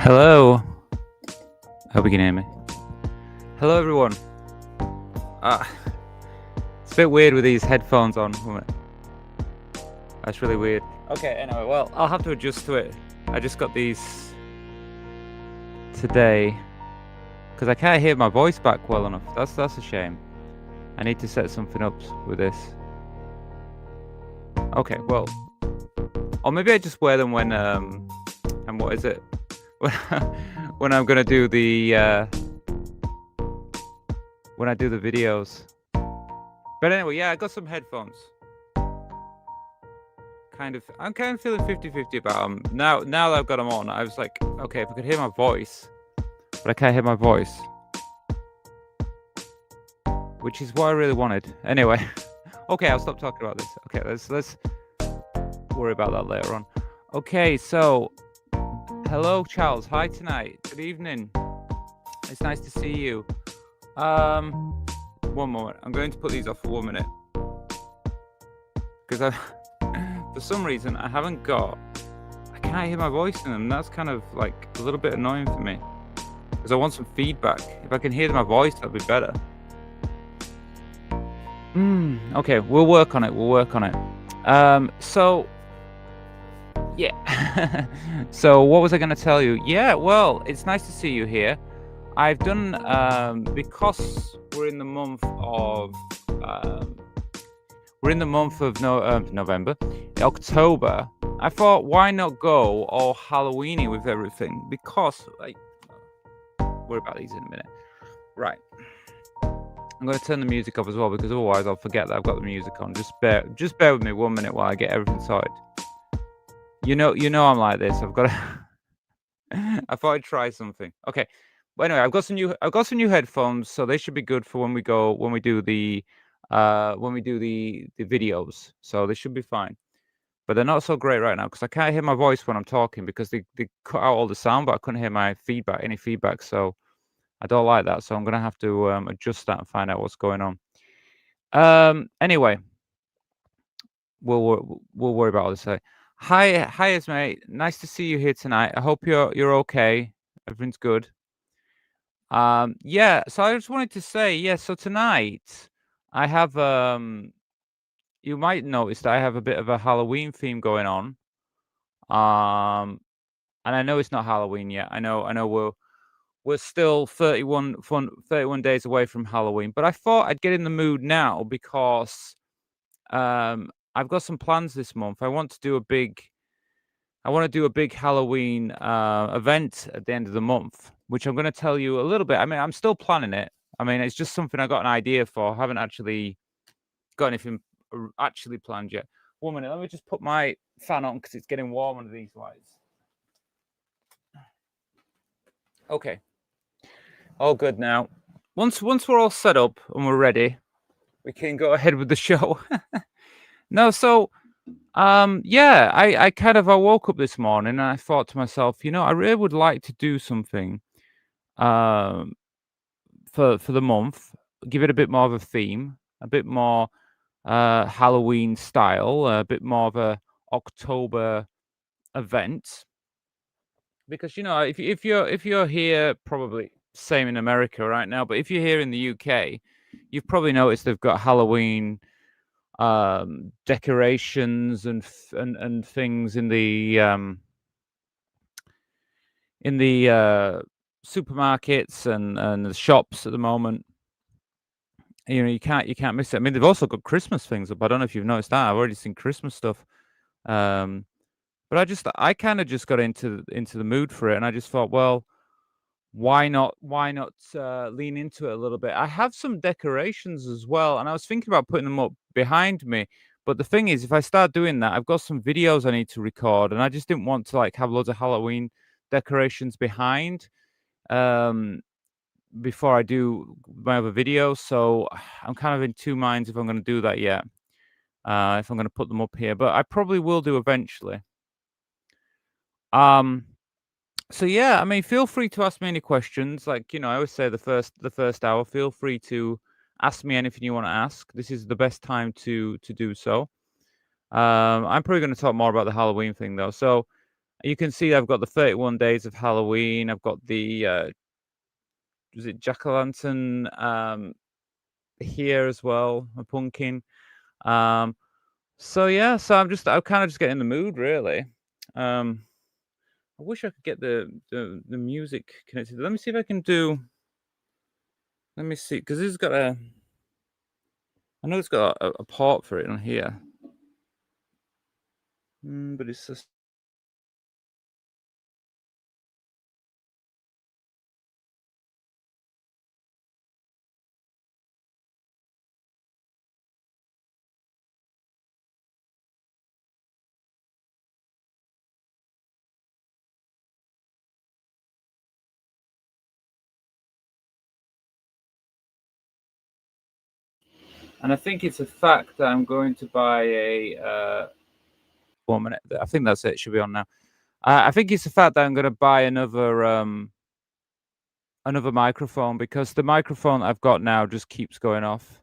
Hello. Hope you can hear me. Hello, everyone. It's a bit weird with these headphones on. That's really weird. Okay, anyway, well, I'll have to adjust to it. I just got these today because I can't hear my voice back well enough. That's a shame. I need to set something up with this. Okay, well, or maybe I just wear them when and what is it? When I'm gonna do the when I do the videos. But anyway, yeah, I got some headphones. I'm kind of feeling 50-50 about them. Now that I've got them on, I was like, okay, if I could hear my voice, but I can't hear my voice. Which is what I really wanted. Anyway, okay, I'll stop talking about this. Okay, let's worry about that later on. Okay, so hello, Charles. Hi tonight. Good evening. It's nice to see you. One moment. I'm going to put these off for 1 minute because for some reason I can't hear my voice in them. That's kind of like a little bit annoying for me because I want some feedback. If I can hear my voice, that'd be better. Okay, we'll work on it. So yeah. So what was I going to tell you? Yeah, well, it's nice to see you here. I've done because we're in the month of November, October. I thought, why not go all Halloweeny with everything? Because worry about these in a minute. Right. I'm going to turn the music off as well because otherwise I'll forget that I've got the music on. Just bear with me 1 minute while I get everything sorted. You know I'm like this. I've got to. I thought I'd try something. Okay. But anyway, I've got some new headphones, so they should be good for when we do the videos. So they should be fine. But they're not so great right now because I can't hear my voice when I'm talking because they cut out all the sound, but I couldn't hear my any feedback. So I don't like that. So I'm gonna have to adjust that and find out what's going on. Anyway, we'll worry about all this later. Hi, Esme. Nice to see you here tonight. I hope you're okay. Everything's good. Yeah, so I just wanted to say, yeah, so tonight I have you might notice that I have a bit of a Halloween theme going on. And I know it's not Halloween yet. I know we're still 31 days away from Halloween, but I thought I'd get in the mood now because I've got some plans this month. I want to do a big Halloween event at the end of the month, which I'm going to tell you a little bit. I mean, I'm still planning it. I mean, it's just something I got an idea for. I haven't actually got anything actually planned yet. 1 minute. Let me just put my fan on because it's getting warm under these lights. Okay. All good now. Once we're all set up and we're ready, we can go ahead with the show. No, so yeah, I woke up this morning and I thought to myself, I really would like to do something for the month, give it a bit more of a theme, a bit more Halloween style, a bit more of a October event. Because if you're here, probably same in America right now, but if you're here in the UK, you've probably noticed they've got Halloween decorations and things in the supermarkets and the shops at the moment. You can't miss it. I mean, they've also got Christmas things up. I don't know if you've noticed that. I've already seen Christmas stuff. But I kind of just got into the mood for it, and I just thought, well, why not lean into it a little bit? I have some decorations as well, and I was thinking about putting them up behind me. But the thing is, if I start doing that, I've got some videos I need to record, and I just didn't want to have loads of Halloween decorations behind before I do my other videos. So I'm kind of in two minds if I'm going to do that yet. If I'm going to put them up here, but I probably will do eventually. So yeah, I mean, feel free to ask me any questions. I always say the first hour, feel free to ask me anything you want to ask. This is the best time to do so. I'm probably going to talk more about the Halloween thing though. So you can see I've got the 31 Days of Halloween. I've got the was it jack-o'-lantern here as well, a pumpkin. So yeah, so I'm kind of just getting in the mood really. I wish I could get the music connected. Let me see if I can do. Let me see, because it's got a. I know it's got a port for it on here. But it's just. And I think it's a fact that I'm going to buy a. 1 minute. I think that's it. It should be on now. I think it's the fact that I'm going to buy another microphone, because the microphone I've got now just keeps going off.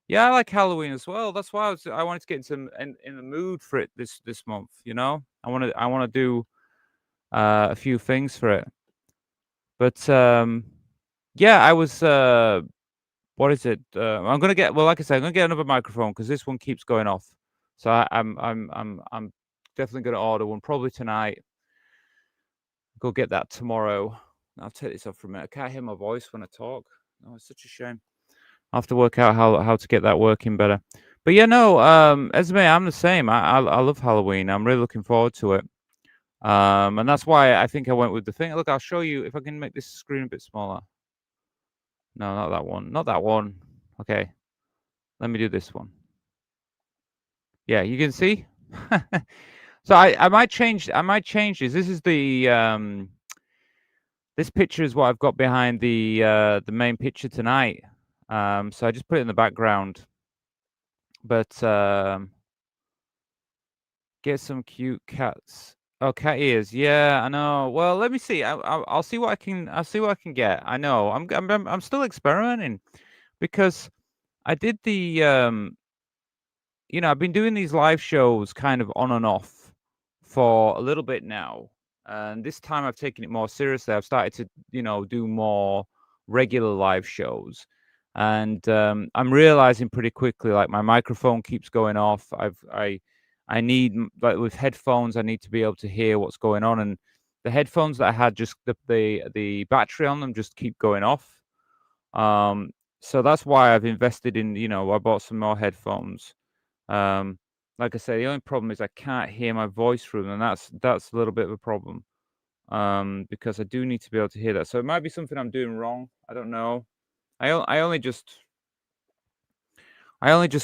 Yeah, I like Halloween as well. That's why I wanted to get in the mood for it this month. You know, I want to do a few things for it. But yeah, I was what is it? I'm gonna get, well, like I said, I'm gonna get another microphone because this one keeps going off. So I'm definitely gonna order one probably tonight. Go get that tomorrow. I'll take this off for a minute. I can't hear my voice when I talk. Oh, it's such a shame. I'll have to work out how to get that working better. But yeah, no, Esme, I'm the same. I love Halloween. I'm really looking forward to it. And that's why I think I went with the thing. Look, I'll show you if I can make this screen a bit smaller. No, not that one. Not that one. Okay. Let me do this one. Yeah, you can see. So I might change this. This is the this picture is what I've got behind the main picture tonight. So I just put it in the background. But get some cute cats. Oh, cat ears. Yeah, I know. Well, let me see. I'll see what I can. I'll see what I can get. I know. I'm still experimenting, because I did the I've been doing these live shows kind of on and off for a little bit now. And this time I've taken it more seriously. I've started to, do more regular live shows. And I'm realizing pretty quickly, like, my microphone keeps going off. I need, like, with headphones, I need to be able to hear what's going on. And the headphones that I had, just the battery on them just keep going off. So that's why I've invested in, I bought some more headphones. Like I say, the only problem is I can't hear my voice through them, and that's a little bit of a problem. Because I do need to be able to hear that. So it might be something I'm doing wrong. I don't know. I only just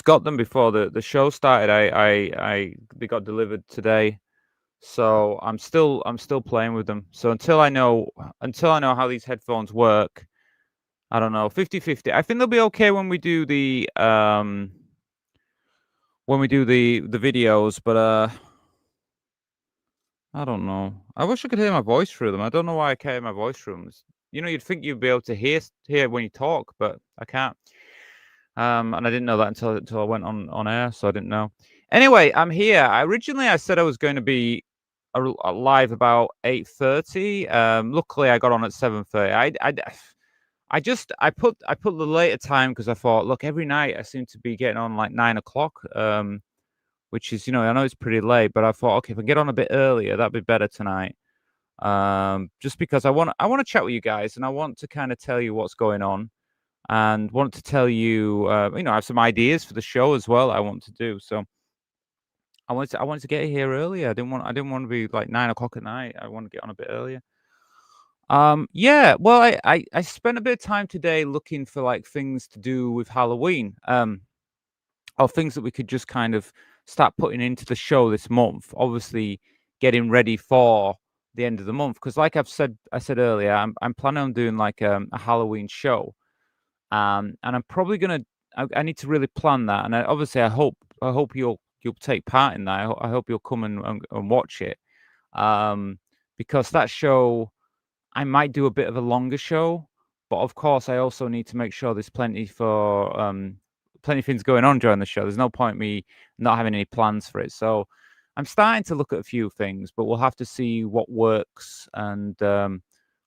got them before the show started. They got delivered today. So I'm still playing with them. So until I know how these headphones work, I don't know. 50-50. I think they'll be okay when we do the videos, but I don't know. I wish I could hear my voice through them. I don't know why I can't hear my voice through them. You'd think you'd be able to hear when you talk, but I can't. And I didn't know that until I went on air, so I didn't know. Anyway, I'm here. Originally I said I was going to be live about 8:30. Luckily I got on at 7:30. I put the later time because I thought, look, every night I seem to be getting on like 9:00. Which is, I know it's pretty late, but I thought, okay, if I get on a bit earlier, that'd be better tonight. Just because I want to chat with you guys, and I want to kind of tell you what's going on, and want to tell you, I have some ideas for the show as well. I want to do so. I wanted to get here earlier. I didn't want to be like 9:00 at night. I want to get on a bit earlier. Yeah. Well, I spent a bit of time today looking for like things to do with Halloween. Or things that we could just kind of start putting into the show this month. Obviously, getting ready for the end of the month, because, like I said earlier, I'm planning on doing like a Halloween show, and I'm probably gonna. I need to really plan that, and obviously, I hope you'll take part in that. I hope you'll come and watch it, because that show, I might do a bit of a longer show, but of course, I also need to make sure there's plenty of things going on during the show. There's no point me not having any plans for it. So I'm starting to look at a few things, but we'll have to see what works. And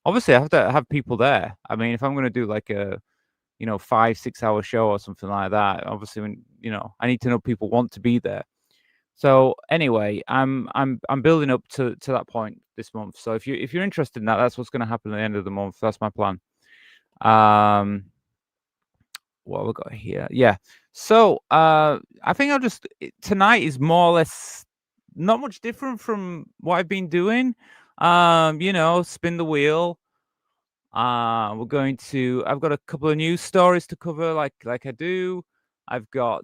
obviously, I have to have people there. I mean, if I'm going to do like a 5-6 hour show or something like that, obviously, I need to know people want to be there. So anyway, I'm building up to that point this month. So if you're interested in that, that's what's going to happen at the end of the month. That's my plan. What have we got here? Yeah. So I think tonight is more or less not much different from what I've been doing. Spin the wheel. I've got a couple of news stories to cover, like I do. I've got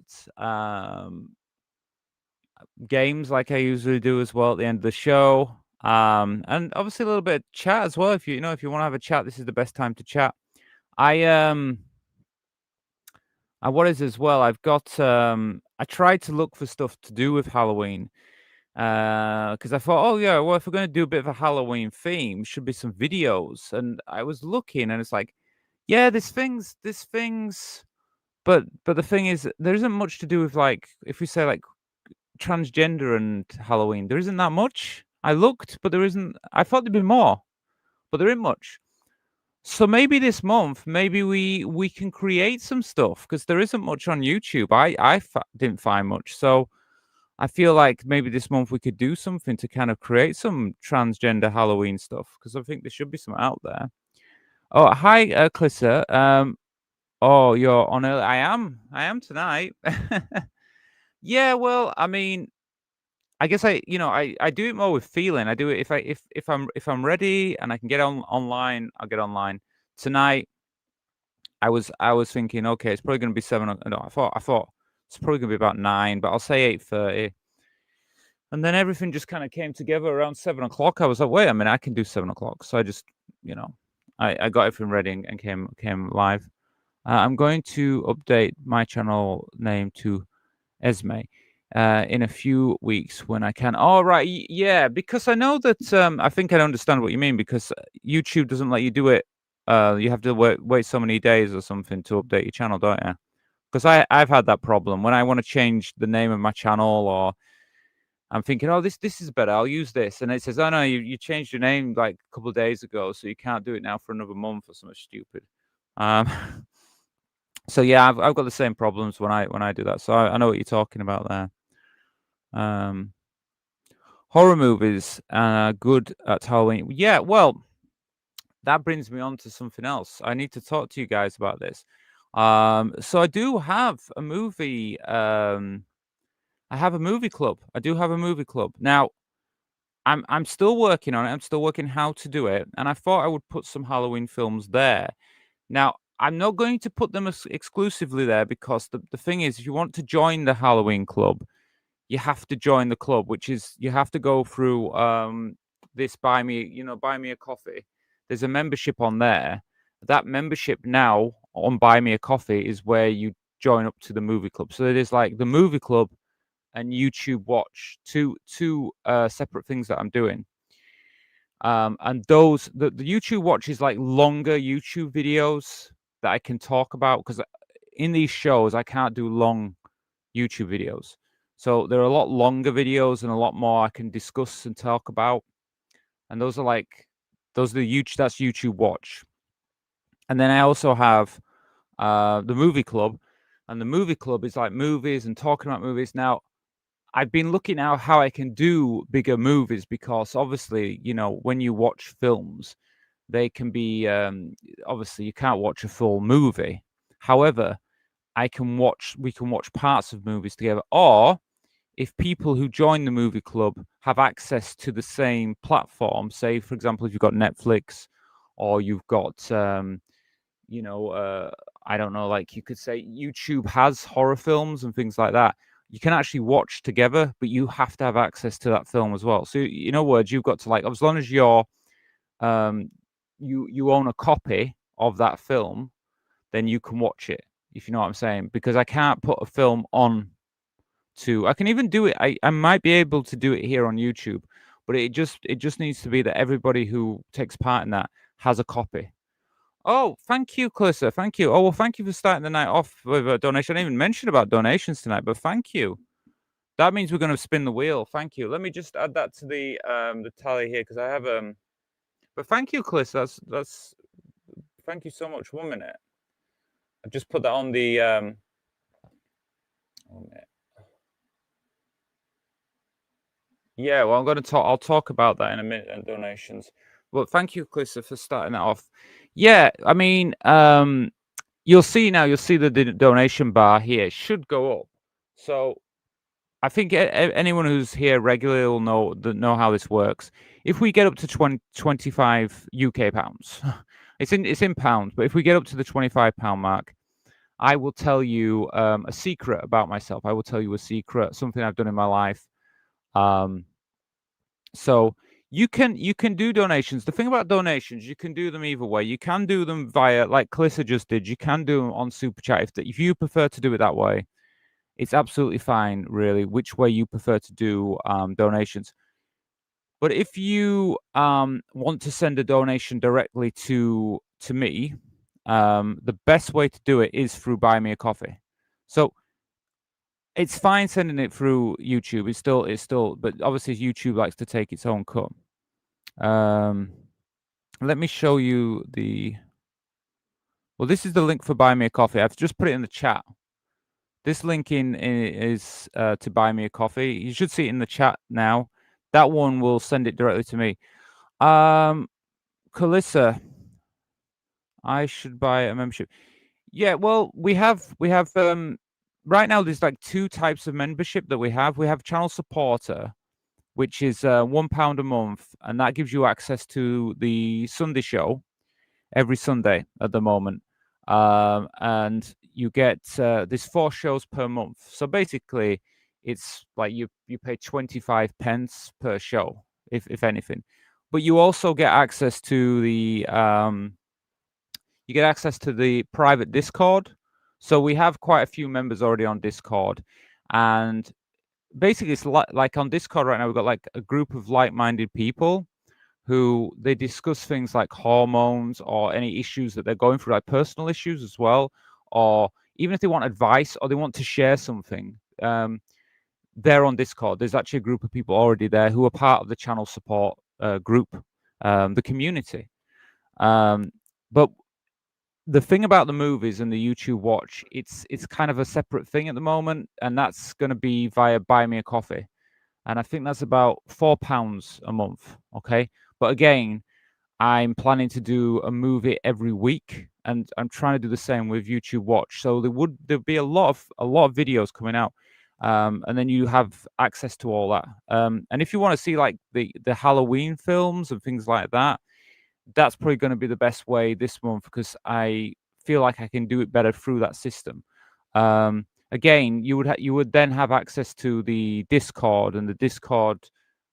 games like I usually do as well at the end of the show. And obviously a little bit of chat as well. If you want to have a chat, this is the best time to chat. What is as well? I've got I tried to look for stuff to do with Halloween. Because I thought, oh yeah, well, if we're gonna do a bit of a Halloween theme, should be some videos. And I was looking and it's like, yeah, there's things, but the thing is there isn't much to do with, like, if we say like transgender and Halloween, there isn't that much. I looked, but there isn't. I thought there'd be more, but there isn't much. So maybe this month, maybe we can create some stuff, because there isn't much on YouTube. Didn't find much, so I feel like maybe this month we could do something to kind of create some transgender Halloween stuff, because I think there should be some out there. Oh, hi, Clissa. Oh, you're on early. I am tonight. Yeah, well, I mean, I guess I do it more with feeling. I do it if I'm ready and I can get online, I'll get online. Tonight, I was thinking, okay, it's probably going to be 7. No, I thought it's probably going to be about 9, but I'll say 8:30. And then everything just kind of came together around 7 o'clock. I was like, wait a minute, I can do 7 o'clock. So I just, I got everything ready and came live. I'm going to update my channel name to Esme in a few weeks when I can. Oh, right. Yeah, because I know that I think I understand what you mean, because YouTube doesn't let you do it. You have to wait so many days or something to update your channel, don't you? Because I've had that problem when I want to change the name of my channel, or I'm thinking, oh, this is better, I'll use this. And it says, oh, no, you changed your name like a couple of days ago, so you can't do it now for another month or something stupid. So yeah, I've got the same problems when I do that. So I know what you're talking about there. Horror movies good at Halloween. Yeah, well, that brings me on to something else. I need to talk to you guys about this. So I do have a movie. I have a movie club. I do have a movie club now. I'm still working on it. I'm still working how to do it, and I thought I would put some Halloween films there. Now, I'm not going to put them exclusively there, because the thing is, if you want to join the Halloween club, you have to join the club, which is you have to go through this buy me a coffee. There's a membership on there. That membership now on Buy Me a Coffee is where you join up to the movie club. So it is like the movie club and YouTube Watch, two separate things that I'm doing. And the YouTube Watch is like longer YouTube videos that I can talk about, because in these shows I can't do long YouTube videos. So there are a lot longer videos and a lot more I can discuss and talk about. And that's YouTube Watch. And then I also have the movie club, and the movie club is like movies and talking about movies. Now, I've been looking at how I can do bigger movies, because obviously, when you watch films, they can be obviously you can't watch a full movie. However, we can watch parts of movies together, or if people who join the movie club have access to the same platform, say for example, if you've got Netflix, or you've got I don't know, like you could say YouTube has horror films and things like that. You can actually watch together, but you have to have access to that film as well. So in other words, you've got to, like, as long as you're you own a copy of that film, then you can watch it, if you know what I'm saying. Because I can't put a film on I can even do it. I might be able to do it here on YouTube, but it just needs to be that everybody who takes part in that has a copy. Oh, thank you, Clarissa. Thank you. Oh, well, thank you for starting the night off with a donation. I didn't even mention about donations tonight, but thank you. That means we're going to spin the wheel. Thank you. Let me just add that to the tally here because I have But thank you, Chris. That's. Thank you so much. 1 minute. I just put that on the 1 minute. Yeah, well, I'm going to talk. I'll talk about that in a minute and donations. But thank you, Clarissa, for starting that off. Yeah, I mean, you'll see now. You'll see the donation bar here should go up. So I think anyone who's here regularly will know how this works. If we get up to 25 UK pounds, it's in pounds, but if we get up to the 25 pound mark, I will tell you a secret about myself. I will tell you a secret, something I've done in my life. So you can do donations. The thing about donations, you can do them either way. You can do them via, like Calissa just did. You can do them on Super Chat if you prefer to do it that way. It's absolutely fine, really, which way you prefer to do donations. But if you want to send a donation directly to me, the best way to do it is through Buy Me a Coffee. So it's fine sending it through YouTube. It's still, but obviously YouTube likes to take its own cut. Let me show you the. Well, this is the link for Buy Me a Coffee. I've just put it in the chat. This link is to Buy Me a Coffee. You should see it in the chat now. That one will send it directly to me. Calissa, I should buy a membership. Yeah, well, we have right now there's like 2 types of membership that we have. We have channel supporter, which is £1 a month, and that gives you access to the Sunday show every Sunday at the moment. And you get there's 4 shows per month. So basically, it's like you pay 25 pence per show, if anything. But you also get access to the private Discord. So we have quite a few members already on Discord, and basically it's like on Discord right now we've got like a group of like-minded people who they discuss things like hormones or any issues that they're going through, like personal issues as well, or even if they want advice or they want to share something. They're on Discord. There's actually a group of people already there who are part of the channel support group, the community. But the thing about the movies and the YouTube Watch, it's kind of a separate thing at the moment, and that's going to be via Buy Me a Coffee, and I think that's about £4 a month. Okay, but again, I'm planning to do a movie every week, and I'm trying to do the same with YouTube Watch. So there'll be a lot of videos coming out, and then you have access to all that. And if you want to see like the Halloween films and things like that, that's probably going to be the best way this month because I feel like I can do it better through that system. Again, you would then have access to the Discord, and the Discord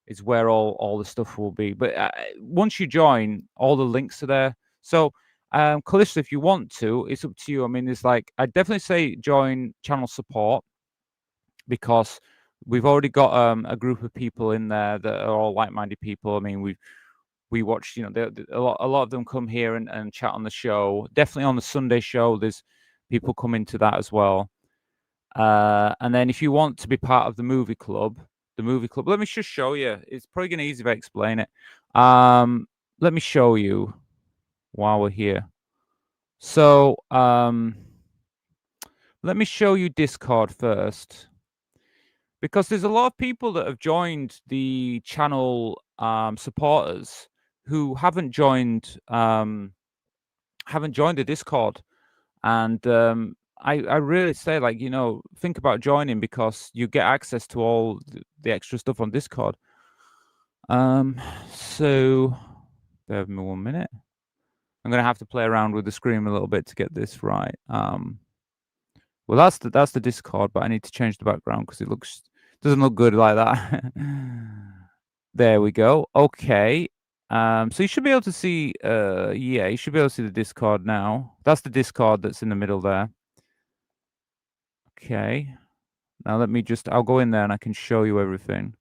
is where all the stuff will be. But once you join, all the links are there. So, Calista, if you want to, it's up to you. I mean, it's like I definitely say join channel support because we've already got a group of people in there that are all like-minded people. I mean, we watch, a lot of them come here and chat on the show. Definitely on the Sunday show, there's people come into that as well. And then if you want to be part of the movie club, let me just show you. It's probably going to be easy if I explain it. Let me show you while we're here. So let me show you Discord first, because there's a lot of people that have joined the channel supporters who haven't joined the Discord, and I really say, like, think about joining because you get access to all the extra stuff on Discord. So bear with me 1 minute. I'm gonna have to play around with the screen a little bit to get this right. Well, that's the Discord, but I need to change the background because it doesn't look good like that. There we go. Okay. So you should be able to see. Yeah, you should be able to see the Discord now. That's the Discord that's in the middle there. Okay. Now I'll go in there and I can show you everything.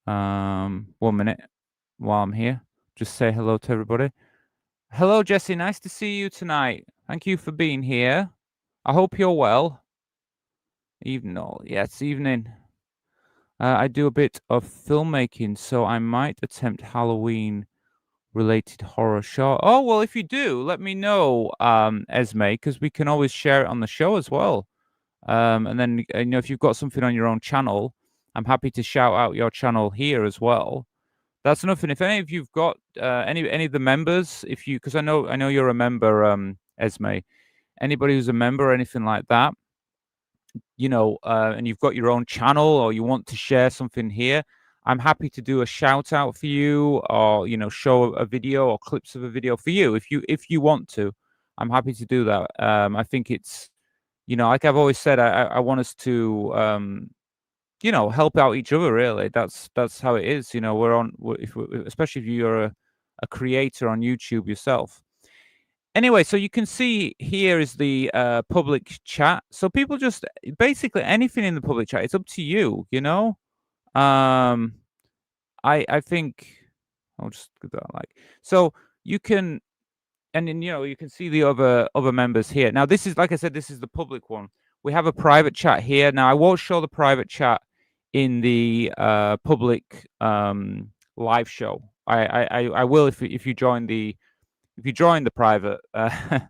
1 minute while I'm here. Just say hello to everybody. Hello, Jesse. Nice to see you tonight. Thank you for being here. I hope you're well. Evening. Yeah, it's evening. I do a bit of filmmaking, so I might attempt Halloween-related horror show. Oh, well, if you do, let me know, Esme, because we can always share it on the show as well. And then, if you've got something on your own channel, I'm happy to shout out your channel here as well. That's enough. And if any of you've got any of the members, because I know you're a member, Esme. Anybody who's a member or anything like that, and you've got your own channel or you want to share something here, I'm happy to do a shout out for you, or show a video or clips of a video for you if you want to. I'm happy to do that. I think it's like I've always said, I want us to help out each other. Really, that's how it is. Especially if you're a creator on YouTube yourself. Anyway, so you can see here is the public chat. So people just basically anything in the public chat. It's up to you. I think I'll just give that a like. So you can, and then you can see the other members here. Now this is, like I said, this is the public one. We have a private chat here. Now I won't show the private chat in the public live show. I will if you join the private the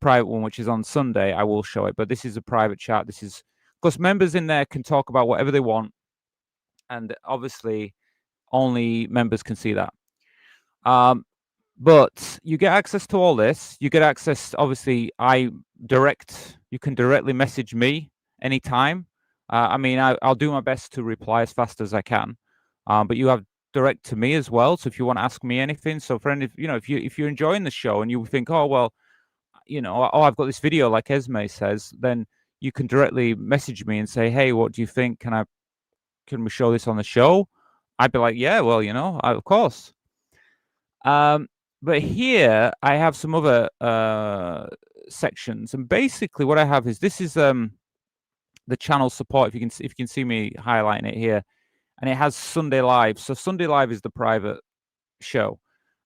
private one, which is on Sunday. I will show it, but this is a private chat. This is, of course, members in there can talk about whatever they want, and obviously only members can see that. But you get access to all this. You get access, obviously, you can directly message me anytime. I'll do my best to reply as fast as I can. But you have direct to me as well. So if you want to ask me anything, so if you're enjoying the show and you think, oh well, I've got this video like Esme says, then you can directly message me and say, hey, what do you think? Can we show this on the show? I'd be like, yeah, well, of course. But here I have some other sections, and basically what I have is this is the channel support. If you can see me highlighting it here, and it has Sunday Live. So Sunday Live is the private show,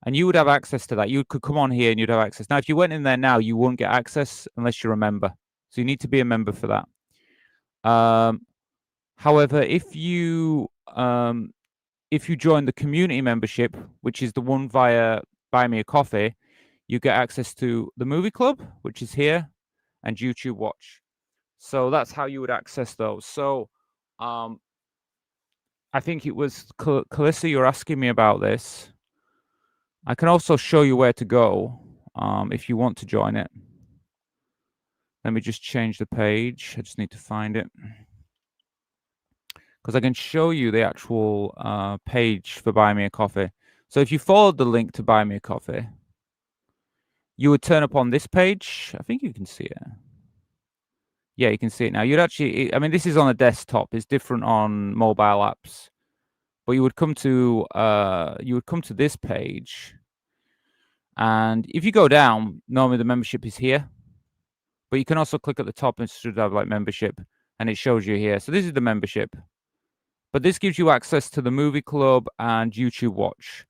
and you would have access to that. You could come on here and you'd have access. Now, if you went in there now, you wouldn't get access unless you're a member. So you need to be a member for that. However, if you join the community membership, which is the one via Buy Me a Coffee, you get access to the movie club, which is here, and YouTube Watch. So that's how you would access those. So I think it was Calissa, you're asking me about this. I can also show you where to go if you want to join it. Let me just change the page. I just need to find it, because I can show you the actual page for Buy Me a Coffee. So if you followed the link to Buy Me a Coffee, you would turn up on this page. I think you can see it. Yeah, you can see it now. You'd actually, this is on a desktop. It's different on mobile apps. But you would come to this page, and if you go down, normally the membership is here. But you can also click at the top and it should have like membership, and it shows you here. So this is the membership. But this gives you access to the movie club and YouTube Watch.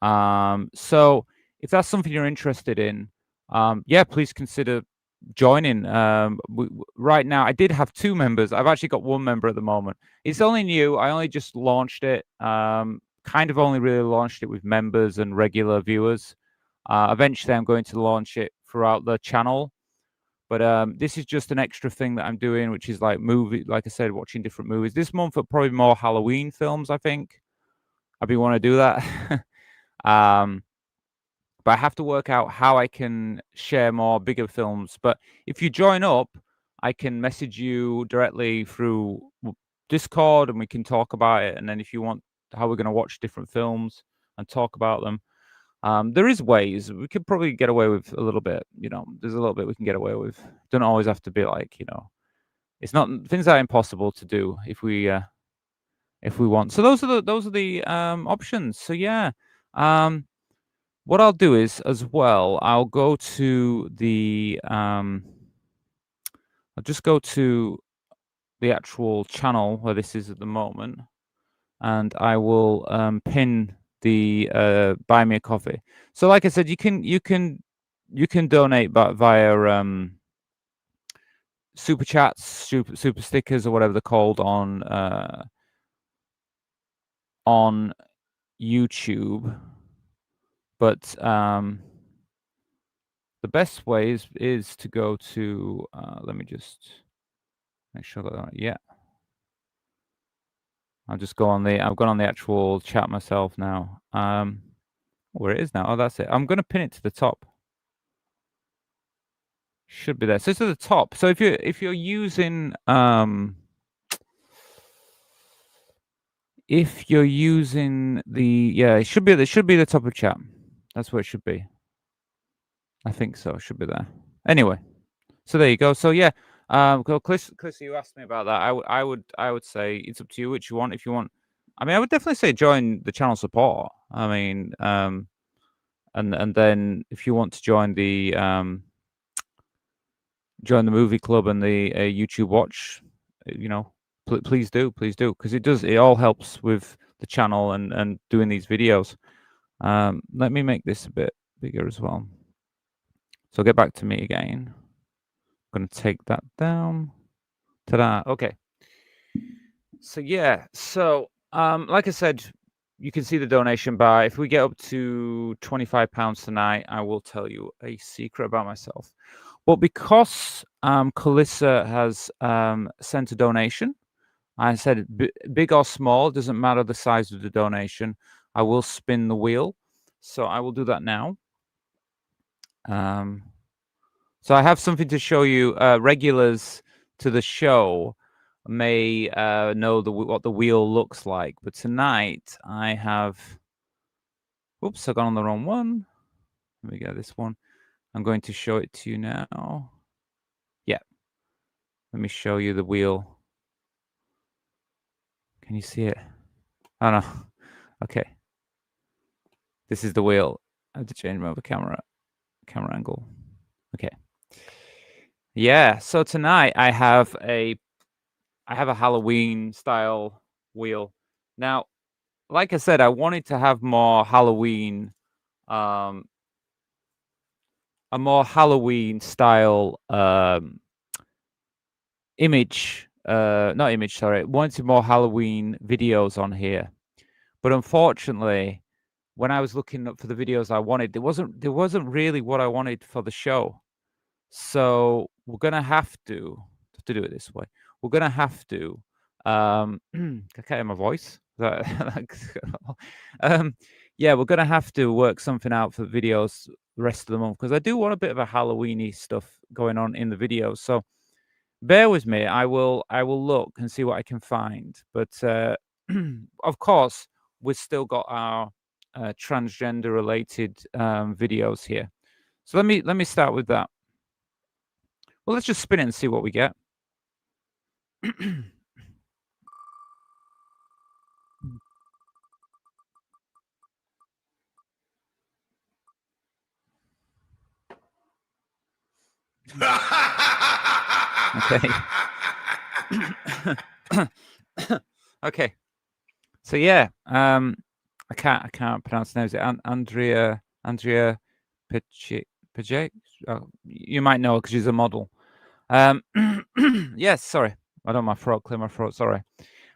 So if that's something you're interested in, yeah, please consider joining. Right now, I did have 2 members. I've actually got 1 member at the moment. It's only new. I only just launched it. Kind of only really launched it with members and regular viewers. Eventually, I'm going to launch it throughout the channel. But this is just an extra thing that I'm doing, which is like I said, watching different movies. This month, probably more Halloween films, I think. I do want to do that. But I have to work out how I can share more bigger films. But if you join up, I can message you directly through Discord, and we can talk about it. And then if you want how we're going to watch different films and talk about them, there is ways. We could probably get away with a little bit. There's a little bit we can get away with. Don't always have to be like, it's not, things are impossible to do if we want. So those are the options. So yeah. What I'll do is, as well, I'll go to the I'll just go to the actual channel where this is at the moment, and I will pin the Buy Me a Coffee. So like I said, you can donate via super chats, super stickers, or whatever they're called on on YouTube, but the best way is to go to. Let me just make sure that yeah. I'll just go on the. I've gone on the actual chat myself now. Where it is now? Oh, that's it. I'm going to pin it to the top. Should be there. So it's at the top. So if you're using if you're using the it should be the top of chat. That's where it should be. I think so. It should be there. Anyway, so there you go. So yeah, Chris, you asked me about that. I would say it's up to you which you want. If you want, I mean, I would definitely say join the channel support. I mean, and then if you want to join the movie club and the YouTube watch, you know, please do, because it all helps with the channel and doing these videos. Let me make this a bit bigger as well. So get back to me again. I'm going to take that down. Ta-da. Okay. So yeah. So like I said, you can see the donation bar. If we get up to £25 tonight, I will tell you a secret about myself. But because Calissa has sent a donation, I said big or small, doesn't matter the size of the donation. I will spin the wheel. So I will do that now. So I have something to show you. Regulars to the show may know what the wheel looks like. But tonight I have... Oops, I got on the wrong one. Let me get this one. I'm going to show it to you now. Yeah. Let me show you the wheel. Can you see it? Oh, no. Okay. This is the wheel. I have to change my camera angle. Okay. Yeah. So tonight I have a Halloween style wheel. Now, like I said, I wanted to have more Halloween, a more Halloween style image. Not image, sorry. Wanted more Halloween videos on here, but unfortunately, when I was looking up for the videos I wanted, there wasn't really what I wanted for the show. So we're gonna have to do it this way. We're gonna have to. I can't hear my voice. Yeah, we're gonna have to work something out for videos the rest of the month because I do want a bit of a Halloweeny stuff going on in the videos. So bear with me. I will look and see what I can find. But of course, we've still got our transgender related videos here. So let me start with that. Well, let's just spin it and see what we get. Okay. Okay. So yeah, I can't pronounce the name. Is it Andrea Pajek? Oh, you might know because she's a model. Yes, sorry. I don't want my throat, clear my throat. Sorry.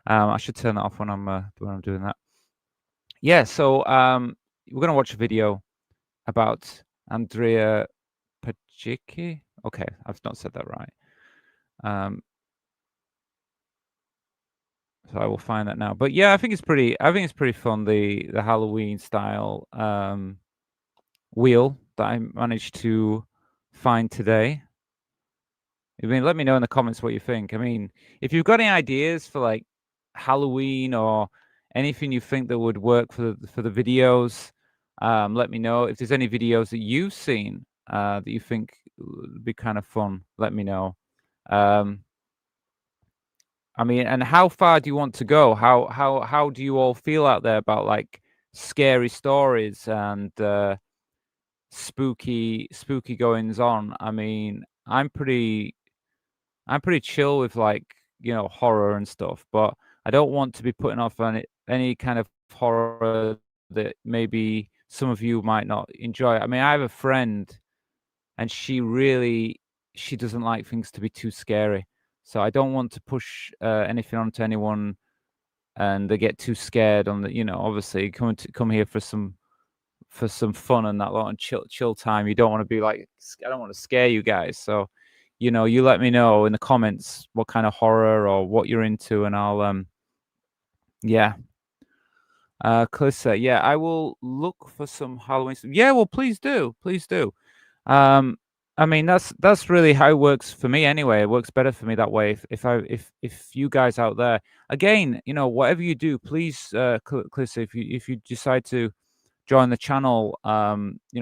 I should turn that off when I'm doing that. Yeah. So we're gonna watch a video about Andrea Pajicki. Okay, I've not said that right. So I will find that now. But yeah, I think it's pretty fun, the Halloween style wheel that I managed to find today. I mean, let me know in the comments what you think. I mean, if you've got any ideas for like Halloween or anything you think that would work for the videos, let me know. If there's any videos that you've seen that you think would be kind of fun, let me know. I mean, and how far do you want to go? How do you all feel out there about like scary stories and spooky goings on? I mean, I'm pretty chill with like, you know, horror and stuff, but I don't want to be putting off any kind of horror that maybe some of you might not enjoy. I mean, I have a friend and she doesn't like things to be too scary. So I don't want to push anything onto anyone and they get too scared on the, obviously come here for some fun and that lot and chill time. You don't want to be like, I don't want to scare you guys. So, you let me know in the comments what kind of horror or what you're into, and I'll yeah. Calissa, yeah, I will look for some Halloween stuff. Yeah, well, please do. Please do. I mean, that's really how it works for me anyway. It works better for me that way. If you guys out there, again, whatever you do, please, Calissa, if you decide to join the channel,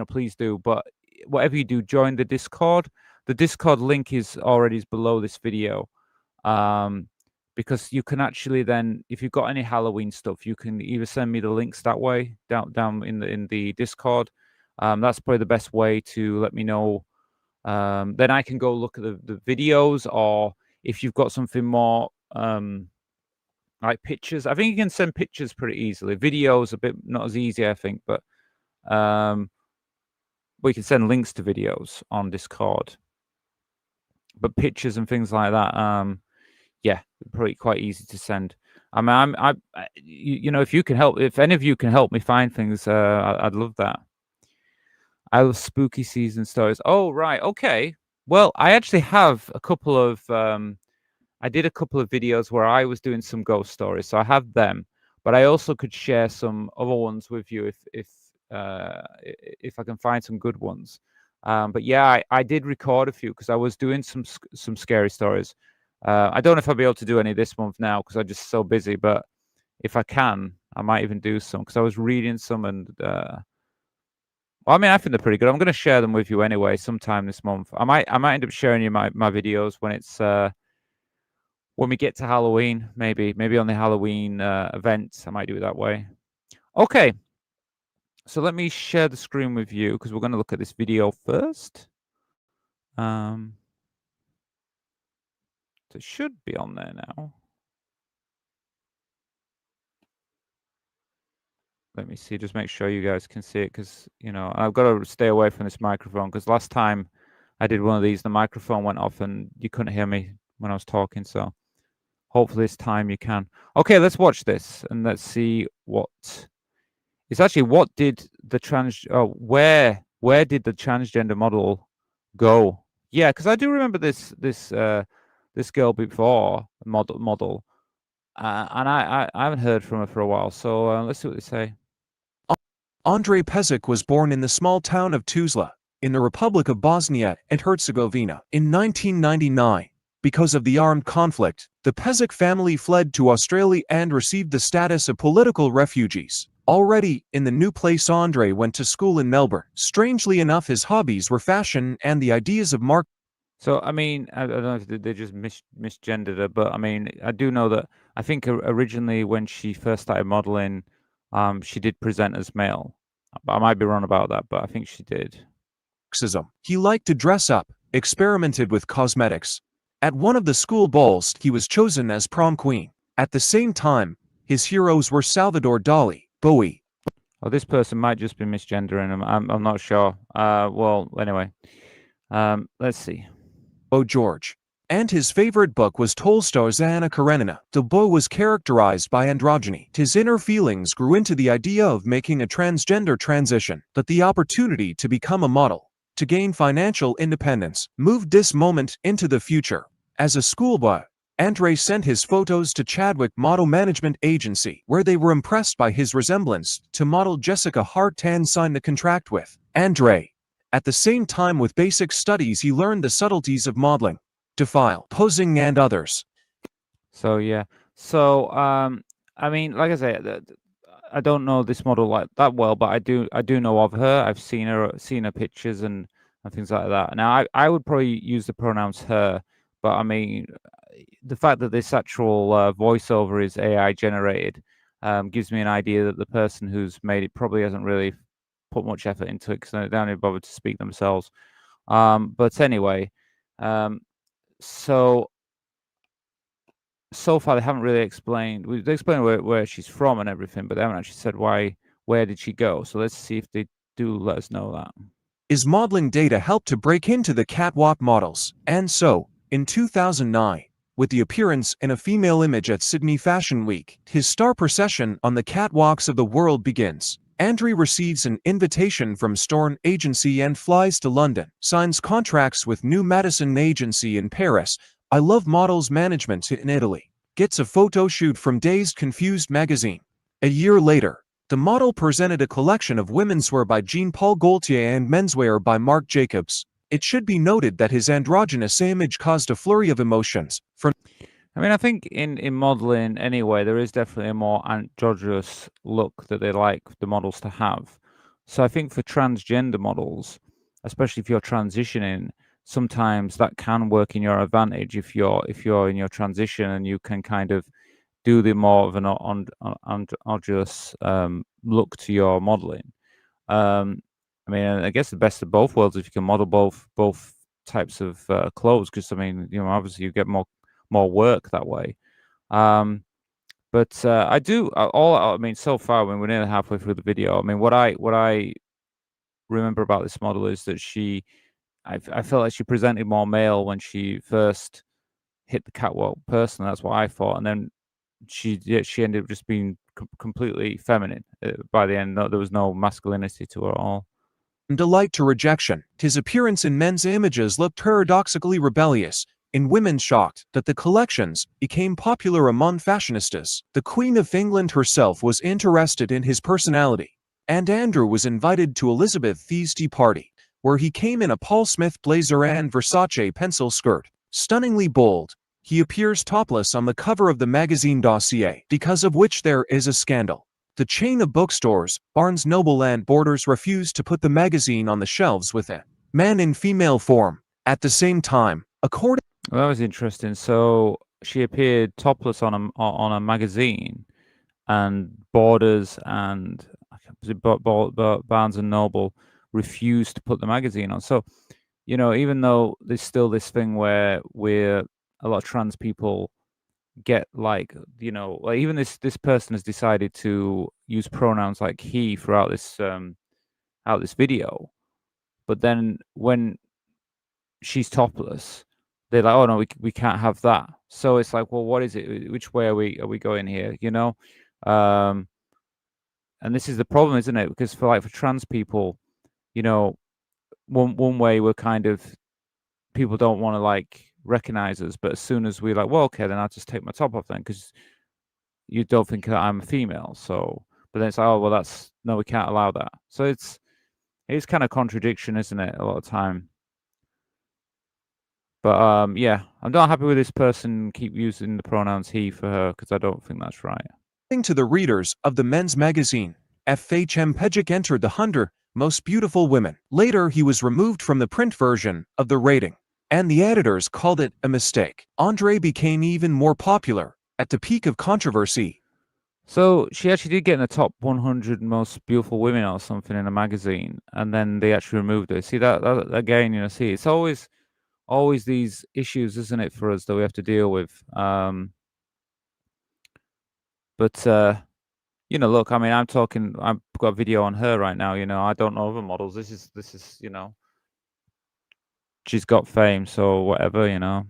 please do. But whatever you do, join the Discord. The Discord link is already below this video. Because you can actually then, if you've got any Halloween stuff, you can either send me the links that way down in the Discord. That's probably the best way to let me know. Then I can go look at the videos, or if you've got something more like pictures, I think you can send pictures pretty easily. Videos a bit not as easy, I think, but we can send links to videos on Discord. But pictures and things like that, yeah, probably quite easy to send. I mean, if you can help, if any of you can help me find things, I'd love that. I love spooky season stories. Oh, right. Okay. Well, I actually have a couple of, I did a couple of videos where I was doing some ghost stories. So I have them, but I also could share some other ones with you if I can find some good ones. But yeah, I did record a few because I was doing some scary stories. I don't know if I'll be able to do any this month now because I'm just so busy, but if I can, I might even do some because I was reading some and well, I mean, I think they're pretty good. I'm going to share them with you anyway sometime this month. I might end up sharing you my videos when it's when we get to Halloween, maybe on the Halloween event. I might do it that way. Okay. So let me share the screen with you because we're going to look at this video first. It should be on there now. Let me see, just make sure you guys can see it because, I've got to stay away from this microphone because last time I did one of these, the microphone went off and you couldn't hear me when I was talking. So hopefully this time you can. Okay, let's watch this and let's see what it's actually, what did the where did the transgender model go? Yeah, because I do remember this girl before, model. And I haven't heard from her for a while, so let's see what they say. Andrej Pešić was born in the small town of Tuzla, in the Republic of Bosnia and Herzegovina, in 1999. Because of the armed conflict, the Pešić family fled to Australia and received the status of political refugees. Already in the new place, Andrej went to school in Melbourne. Strangely enough, his hobbies were fashion and the ideas of marketing. So, I mean, I don't know if they just misgendered her, but I mean, I do know that I think originally when she first started modeling, she did present as male. I might be wrong about that, but I think she did. He liked to dress up, experimented with cosmetics. At one of the school balls, he was chosen as prom queen. At the same time, his heroes were Salvador Dali, Bowie. Oh, this person might just be misgendering him. I'm not sure. Well, anyway, let's see. Bo George. And his favorite book was Tolstoy's Anna Karenina. Bo was characterized by androgyny. His inner feelings grew into the idea of making a transgender transition, but the opportunity to become a model, to gain financial independence, moved this moment into the future. As a schoolboy, Andrej sent his photos to Chadwick Model Management Agency, where they were impressed by his resemblance to model Jessica Hart and signed the contract with Andrej. At the same time, with basic studies, he learned the subtleties of modeling, defile, posing, and others. So yeah. So I mean, like I say, I don't know this model like that well, but I do know of her. I've seen her pictures and things like that. Now I would probably use the pronouns her, but I mean, the fact that this actual voiceover is AI generated gives me an idea that the person who's made it probably hasn't really put much effort into it because they don't even bother to speak themselves. But anyway, so far they haven't really explained. They explained where she's from and everything, but they haven't actually said where did she go. So let's see if they do let us know that. His modeling data helped to break into the catwalk models, and so, in 2009, with the appearance in a female image at Sydney Fashion Week. His star procession on the catwalks of the world begins. Andre receives an invitation from Storn Agency and flies to London, signs contracts with New Madison Agency in Paris, I Love Models Management in Italy, gets a photo shoot from Dazed Confused magazine. A year later, the model presented a collection of women's wear by Jean-Paul Gaultier and menswear by Marc Jacobs. It should be noted that his androgynous image caused a flurry of emotions. I mean, I think in modeling anyway, there is definitely a more androgynous look that they like the models to have. So I think for transgender models, especially if you're transitioning, sometimes that can work in your advantage if you're in your transition and you can kind of do the more of an androgynous look to your modeling. I mean, I guess the best of both worlds if you can model both types of clothes, because I mean, obviously you get more work that way. But I do I mean, so far when we're nearly halfway through the video, I mean, what I remember about this model is that I felt like she presented more male when she first hit the catwalk. Personally, that's what I thought, and then she ended up just being completely feminine by the end. No, there was no masculinity to her at all. Delight to rejection. His appearance in men's images looked paradoxically rebellious. In women shocked that the collections became popular among fashionistas. The Queen of England herself was interested in his personality, and Andrew was invited to Elizabeth Thie's tea party, where he came in a Paul Smith blazer and Versace pencil skirt. Stunningly bold, he appears topless on the cover of the magazine Dossier, because of which there is a scandal. The chain of bookstores, Barnes Noble and Borders, refused to put the magazine on the shelves with a man in female form. At the same time, according Well, that was interesting. So she appeared topless on a magazine, and Borders and Barnes and Noble refused to put the magazine on. So, even though there's still this thing where a lot of trans people get like even this person has decided to use pronouns like he throughout this video, but then when she's topless, they're like, oh no, we can't have that. So it's like, well, what is it? Which way are we going here? And this is the problem, isn't it? Because for trans people, one way we're kind of, people don't want to recognize us, but as soon as we're like, well, okay, then I'll just take my top off then, because you don't think that I'm a female. So, but then it's like, oh well, no, we can't allow that. So it's kind of contradiction, isn't it? A lot of time. But yeah, I'm not happy with this person keep using the pronouns he for her, because I don't think that's right. to the readers of the men's magazine, FHM Pejic entered the 100 most beautiful women. Later, he was removed from the print version of the rating, and the editors called it a mistake. Andre became even more popular at the peak of controversy. So she actually did get in the top 100 most beautiful women or something in a magazine, and then they actually removed her. See that again? See, it's always these issues, isn't it, for us that we have to deal with. But look, I mean, I've got a video on her right now. I don't know other models. This is she's got fame, so whatever.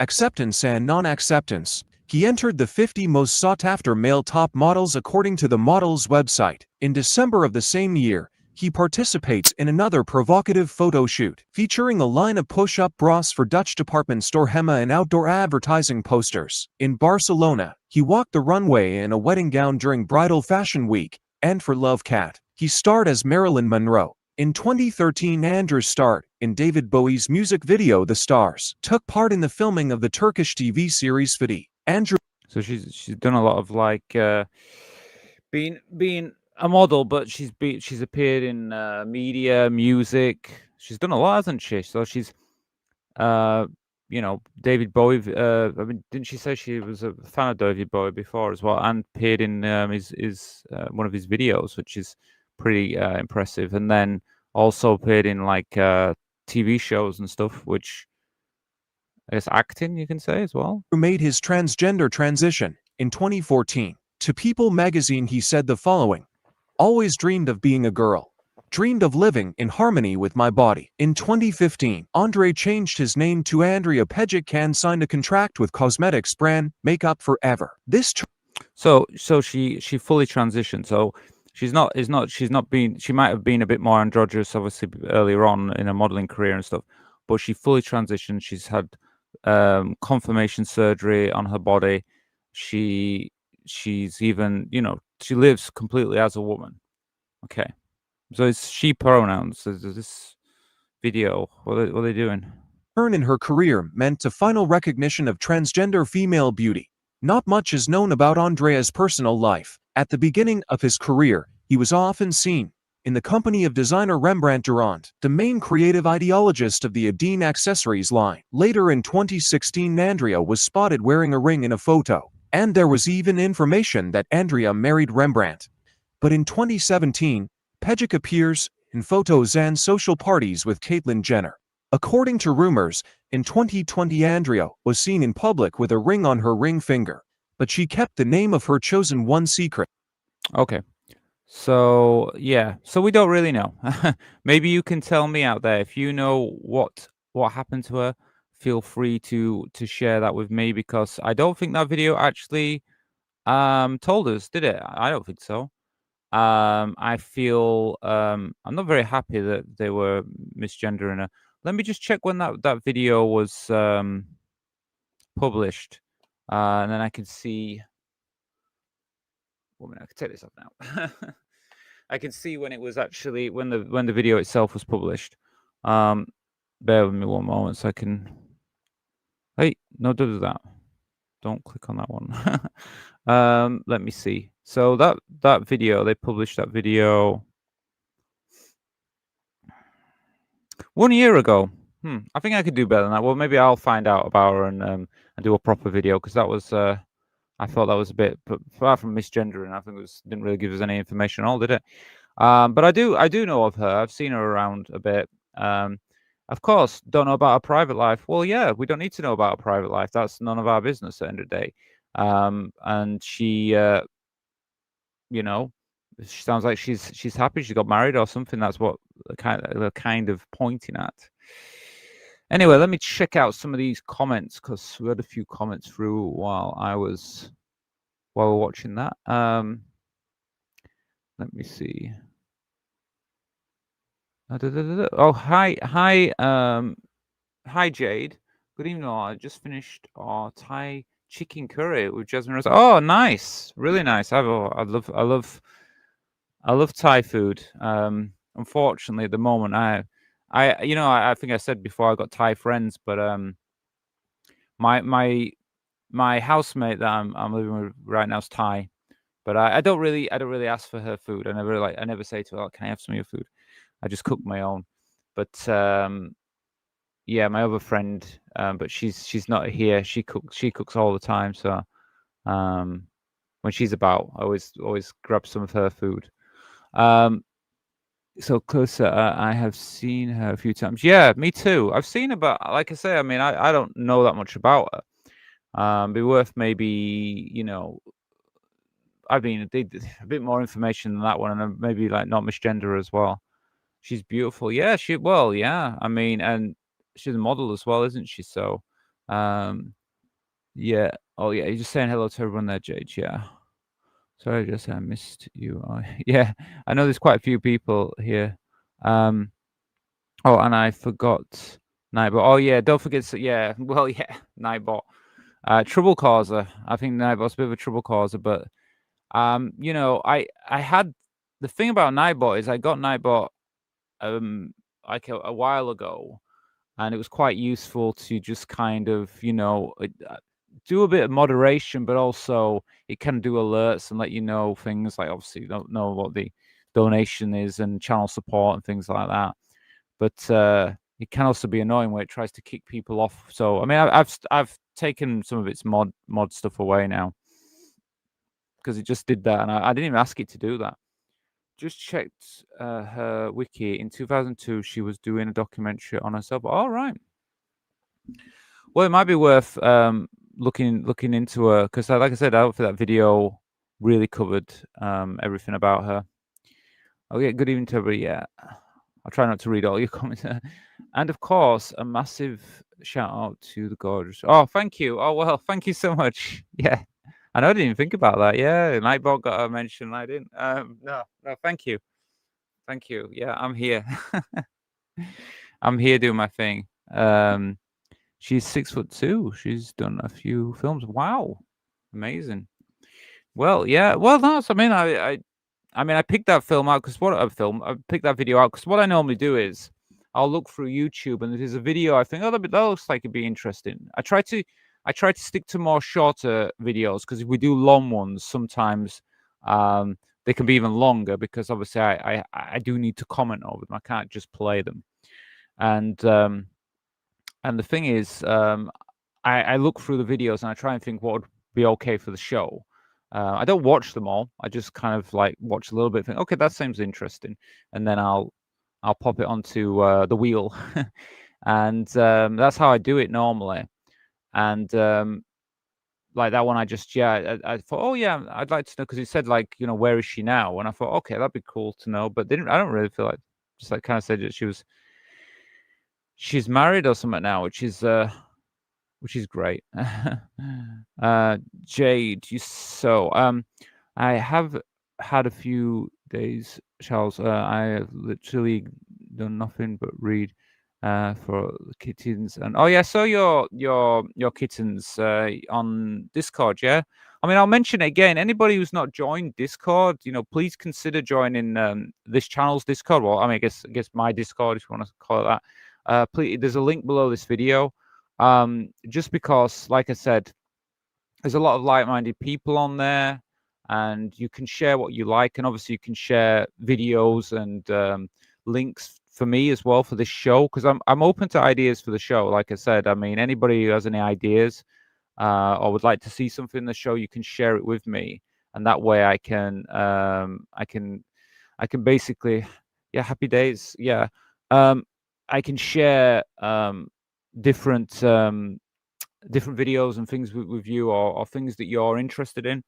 Acceptance and non-acceptance. He entered the 50 most sought-after male top models according to the model's website. In December of the same year, he participates in another provocative photo shoot, featuring a line of push-up bras for Dutch department store Hema and outdoor advertising posters. In Barcelona, he walked the runway in a wedding gown during Bridal Fashion Week, and for Love Cat, he starred as Marilyn Monroe. In 2013, Andrew starred in David Bowie's music video The Stars, took part in the filming of the Turkish TV series Fethi. Andrew. So she's done a lot of being a model, but she's appeared in media, music. She's done a lot, hasn't she? So she's David Bowie. I mean, didn't she say she was a fan of David Bowie before as well, and appeared in his one of his videos, which is pretty impressive. And then also appeared in TV shows and stuff, which I guess acting, you can say, as well. Who made his transgender transition in 2014. To People magazine, he said the following: "Always dreamed of being a girl. dreamed of living in harmony with my body. In 2015, Andre changed his name to Andrea Pejic and signed a contract with cosmetics brand Makeup Forever. This So she fully transitioned. So she's not been, she might have been a bit more androgynous obviously earlier on in her modeling career and stuff, but she fully transitioned. She's had confirmation surgery on her body. She's even, you know, she lives completely as a woman. Okay. So it's she pronouns. This video, what are they doing? turn in her career meant a final recognition of transgender female beauty. Not much is known about Andrea's personal life. At the beginning of his career, he was often seen in the company of designer Rembrandt Durand, the main creative ideologist of the Adine accessories line. Later in 2016, Andrea was spotted wearing a ring in a photo, and there was even information that Andrea married Rembrandt. But in 2017, Pejic appears in photos and social parties with Caitlyn Jenner. According to rumors, in 2020 Andrea was seen in public with a ring on her ring finger, but she kept the name of her chosen one secret. Okay. So yeah, so we don't really know. Maybe you can tell me out there if you know what happened to her. Feel free to share that with me, because I don't think that video actually told us, did it? I don't think so. I feel I'm not very happy that they were misgendering her. Let me just check when that video was published, and then I can see. Well, I can take this off now. I can see when it was actually when the video itself was published. Bear with me one moment so I can. Hey, no, do that. Don't click on that one. Let me see. So that video, they published that video 1 year ago. I think I could do better than that. Well, maybe I'll find out about her and do a proper video, because that was I thought that was a bit, but far from misgendering. I think it didn't really give us any information at all, did it? But I do know of her. I've seen her around a bit. Of course, don't know about her private life. Well, yeah, we don't need to know about her private life. That's none of our business at the end of the day. And she, you know, she sounds like she's happy. She got married or something. That's what they're kind of pointing at. Anyway, let me check out some of these comments, because we had a few comments through while we're watching that. Let me see. Oh, hi, Jade. Good evening. I just finished our Thai chicken curry with jasmine rice. Oh, nice, really nice. I love Thai food. Unfortunately, at the moment, I think I said before I got Thai friends, but my housemate that I'm living with right now is Thai, but I don't really ask for her food. I never say to her, oh, "Can I have some of your food?" I just cook my own. But yeah, my other friend, but she's not here. She cooks all the time. So when she's about, I always grab some of her food. So closer, I have seen her a few times. Yeah, me too. I've seen her, but like I say, I mean, I don't know that much about her. Be worth maybe, you know, I mean, a bit more information than that one, and maybe like not misgender as well. She's beautiful. Yeah, yeah. I mean, and she's a model as well, isn't she? So, yeah. Oh, yeah. You're just saying hello to everyone there, Jade. Yeah. Sorry, I missed you. Oh, yeah, I know there's quite a few people here. Oh, and I forgot Nightbot. Oh, yeah. Don't forget. Yeah. Well, yeah. Nightbot. Trouble causer. I think Nightbot's a bit of a trouble causer, but you know, I had the thing about Nightbot is I got Nightbot like a while ago, and it was quite useful to just kind of, you know, do a bit of moderation, but also it can do alerts and let you know things like, obviously you don't know what the donation is and channel support and things like that, but it can also be annoying where it tries to kick people off. So I mean, I've taken some of its mod stuff away now, because it just did that, and I didn't even ask it to do that. Just checked her wiki. In 2002, she was doing a documentary on herself. All right. Well, it might be worth looking into her, because, like I said, I don't think that video really covered everything about her. Okay, good evening to everybody. Yeah, I'll try not to read all your comments. And of course, a massive shout out to the gorgeous. Oh, thank you. Oh well, thank you so much. Yeah, I know I didn't even think about that. Yeah, Nightbot got a mention. I didn't. No, thank you, thank you. Yeah, I'm here. I'm here doing my thing. She's 6'2". She's done a few films. Wow, amazing. Well, yeah. Well, no. So, I mean, I picked that film out because I picked that video out because what I normally do is I'll look through YouTube and there's a video I think, oh, that looks like it'd be interesting. I try to stick to more shorter videos because if we do long ones, sometimes they can be even longer because obviously I do need to comment over them. I can't just play them. And the thing is, I look through the videos and I try and think what would be okay for the show. I don't watch them all. I just kind of like watch a little bit. Think, okay, that seems interesting, and then I'll pop it onto the wheel, and that's how I do it normally. And like that one, I just I thought, oh yeah, I'd like to know because it said like where is she now, and I thought okay, that'd be cool to know. But didn't I don't really feel like just like kind of said that she's married or something now, which is great. Jade, I have had a few days, Charles. I have literally done nothing but read for the kittens. And oh yeah, I saw your kittens on Discord. Yeah, I mean I'll mention it again. Anybody who's not joined Discord, please consider joining this channel's Discord. Well, I mean, I guess my Discord, if you want to call it that. Please, there's a link below this video. Just because, like I said, there's a lot of like-minded people on there, and you can share what you like, and obviously you can share videos and links for me as well for this show because I'm open to ideas for the show. Like I said, I mean anybody who has any ideas or would like to see something in the show, you can share it with me, and that way I can basically, yeah, happy days, yeah. I can share different videos and things with you or things that you're interested in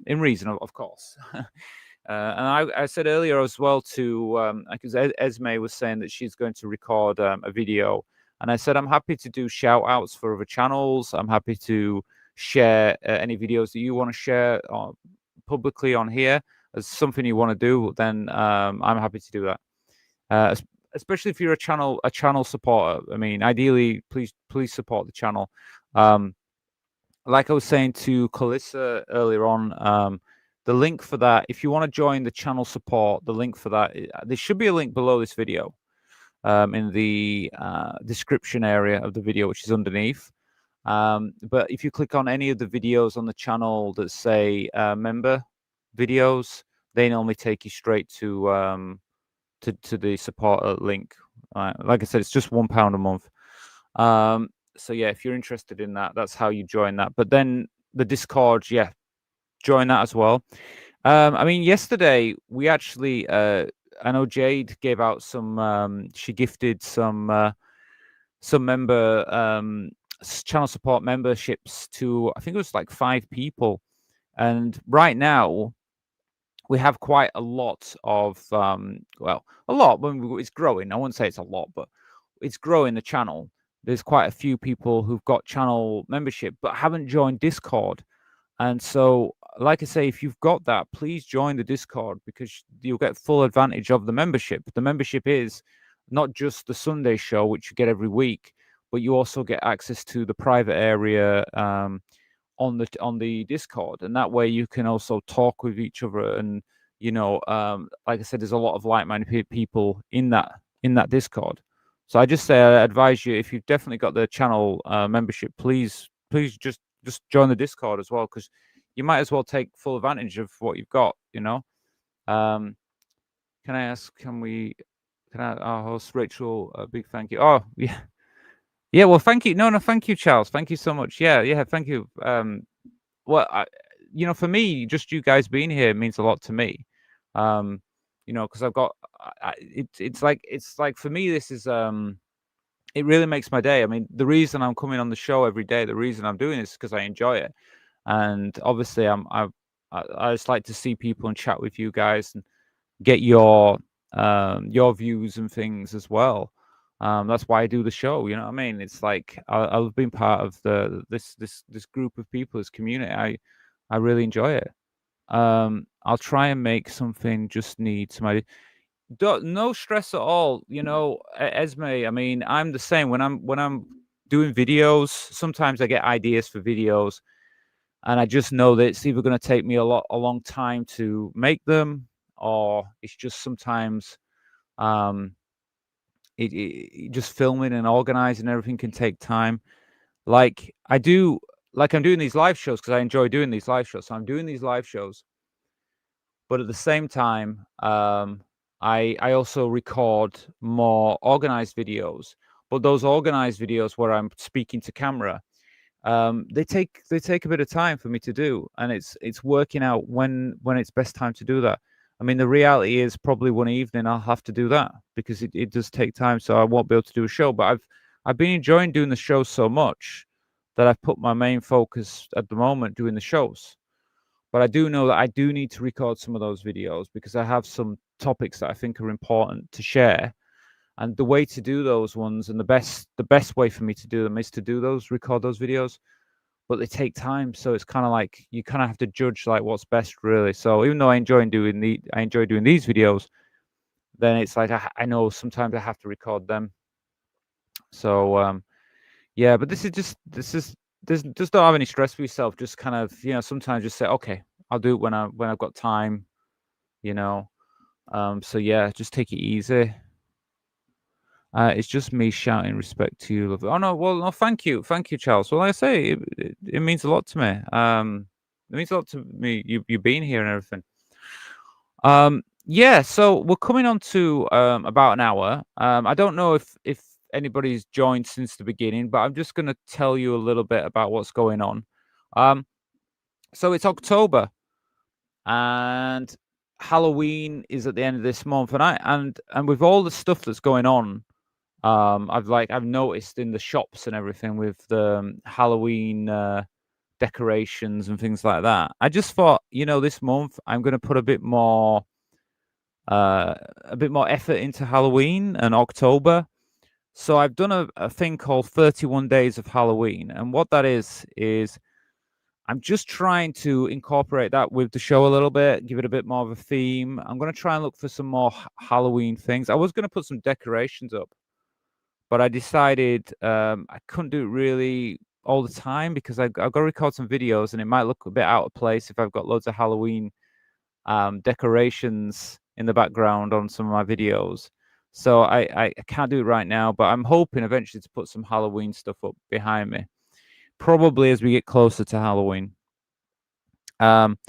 reason, of course. And I said earlier as well to because Esme was saying that she's going to record a video, and I said I'm happy to do shout outs for other channels. I'm happy to share any videos that you want to share publicly on here as something you want to do, then I'm happy to do that. Especially if you're a channel supporter. I mean, ideally, please support the channel. Like I was saying to Calissa earlier on, the link for that, if you want to join the channel support, the link for that, there should be a link below this video in the description area of the video, which is underneath. But if you click on any of the videos on the channel that say member videos, they normally take you straight to the supporter link. Like I said, it's just £1 a month. So yeah, if you're interested in that, that's how you join that. But then the Discord, yeah, join that as well. I mean, yesterday we actually, I know Jade gave out some. She gifted some member channel support memberships to, I think it was like 5 people, and right now we have quite a lot of well, a lot, but it's growing. I wouldn't say it's a lot, but it's growing the channel. There's quite a few people who've got channel membership but haven't joined Discord. And so, like I say, if you've got that, please join the Discord because you'll get full advantage of the membership. The membership is not just the Sunday show, which you get every week, but you also get access to the private area on the Discord, and that way you can also talk with each other. And like I said, there's a lot of like-minded people in that Discord. So I just say I advise you, if you've definitely got the channel membership, please just join the Discord as well, because you might as well take full advantage of what you've got. Can I ask? Can our host Rachel a big thank you? Oh yeah. Yeah, well, thank you. No, thank you, Charles. Thank you so much. Yeah, thank you. Well, for me, just you guys being here means a lot to me. Because I've got it's like for me, this is it really makes my day. I mean, the reason I'm coming on the show every day, the reason I'm doing this is because I enjoy it, and obviously I just like to see people and chat with you guys and get your views and things as well. That's why I do the show. You know what I mean? It's like I've been part of this group of people, this community. I really enjoy it. I'll try and make something just need somebody. No stress at all. You know, Esme. I mean, I'm the same when I'm doing videos. Sometimes I get ideas for videos, and I just know that it's either going to take me a long time to make them, or it's just sometimes um just filming and organizing everything can take time. Like I do, like I'm doing these live shows because I enjoy doing these live shows. So I'm doing these live shows, but at the same time, I also record more organized videos. But those organized videos where I'm speaking to camera, they take a bit of time for me to do, and it's working out when it's best time to do that. I mean, the reality is probably one evening I'll have to do that because it does take time, so I won't be able to do a show. But I've been enjoying doing the show so much that I've put my main focus at the moment doing the shows. But I do know that I do need to record some of those videos because I have some topics that I think are important to share. And the way to do those ones, and the best way for me to do them is to record those videos, but they take time. So it's kind of like you kind of have to judge like what's best really. So even though I enjoy doing these videos, then it's like I know sometimes I have to record them. So yeah, but this is just don't have any stress for yourself. Just kind of, you know, sometimes just say, okay, I'll do it when I've got time, you know. So yeah, just take it easy. It's just me shouting respect to you. Love. Oh no, well, no, thank you, Charles. Well, like I say, it means a lot to me. It means a lot to me. You being here and everything. Yeah. So we're coming on to about an hour. I don't know if anybody's joined since the beginning, but I'm just going to tell you a little bit about what's going on. So it's October, and Halloween is at the end of this month, and with all the stuff that's going on. I've noticed in the shops and everything with the Halloween decorations and things like that. I just thought, you know, this month I'm going to put a bit more effort into Halloween and October. So I've done a thing called 31 Days of Halloween, and what that is I'm just trying to incorporate that with the show a little bit, give it a bit more of a theme. I'm going to try and look for some more Halloween things. I was going to put some decorations up, but I decided I couldn't do it really all the time because I've got to record some videos and it might look a bit out of place if I've got loads of Halloween decorations in the background on some of my videos. So I can't do it right now, but I'm hoping eventually to put some Halloween stuff up behind me, probably as we get closer to Halloween. But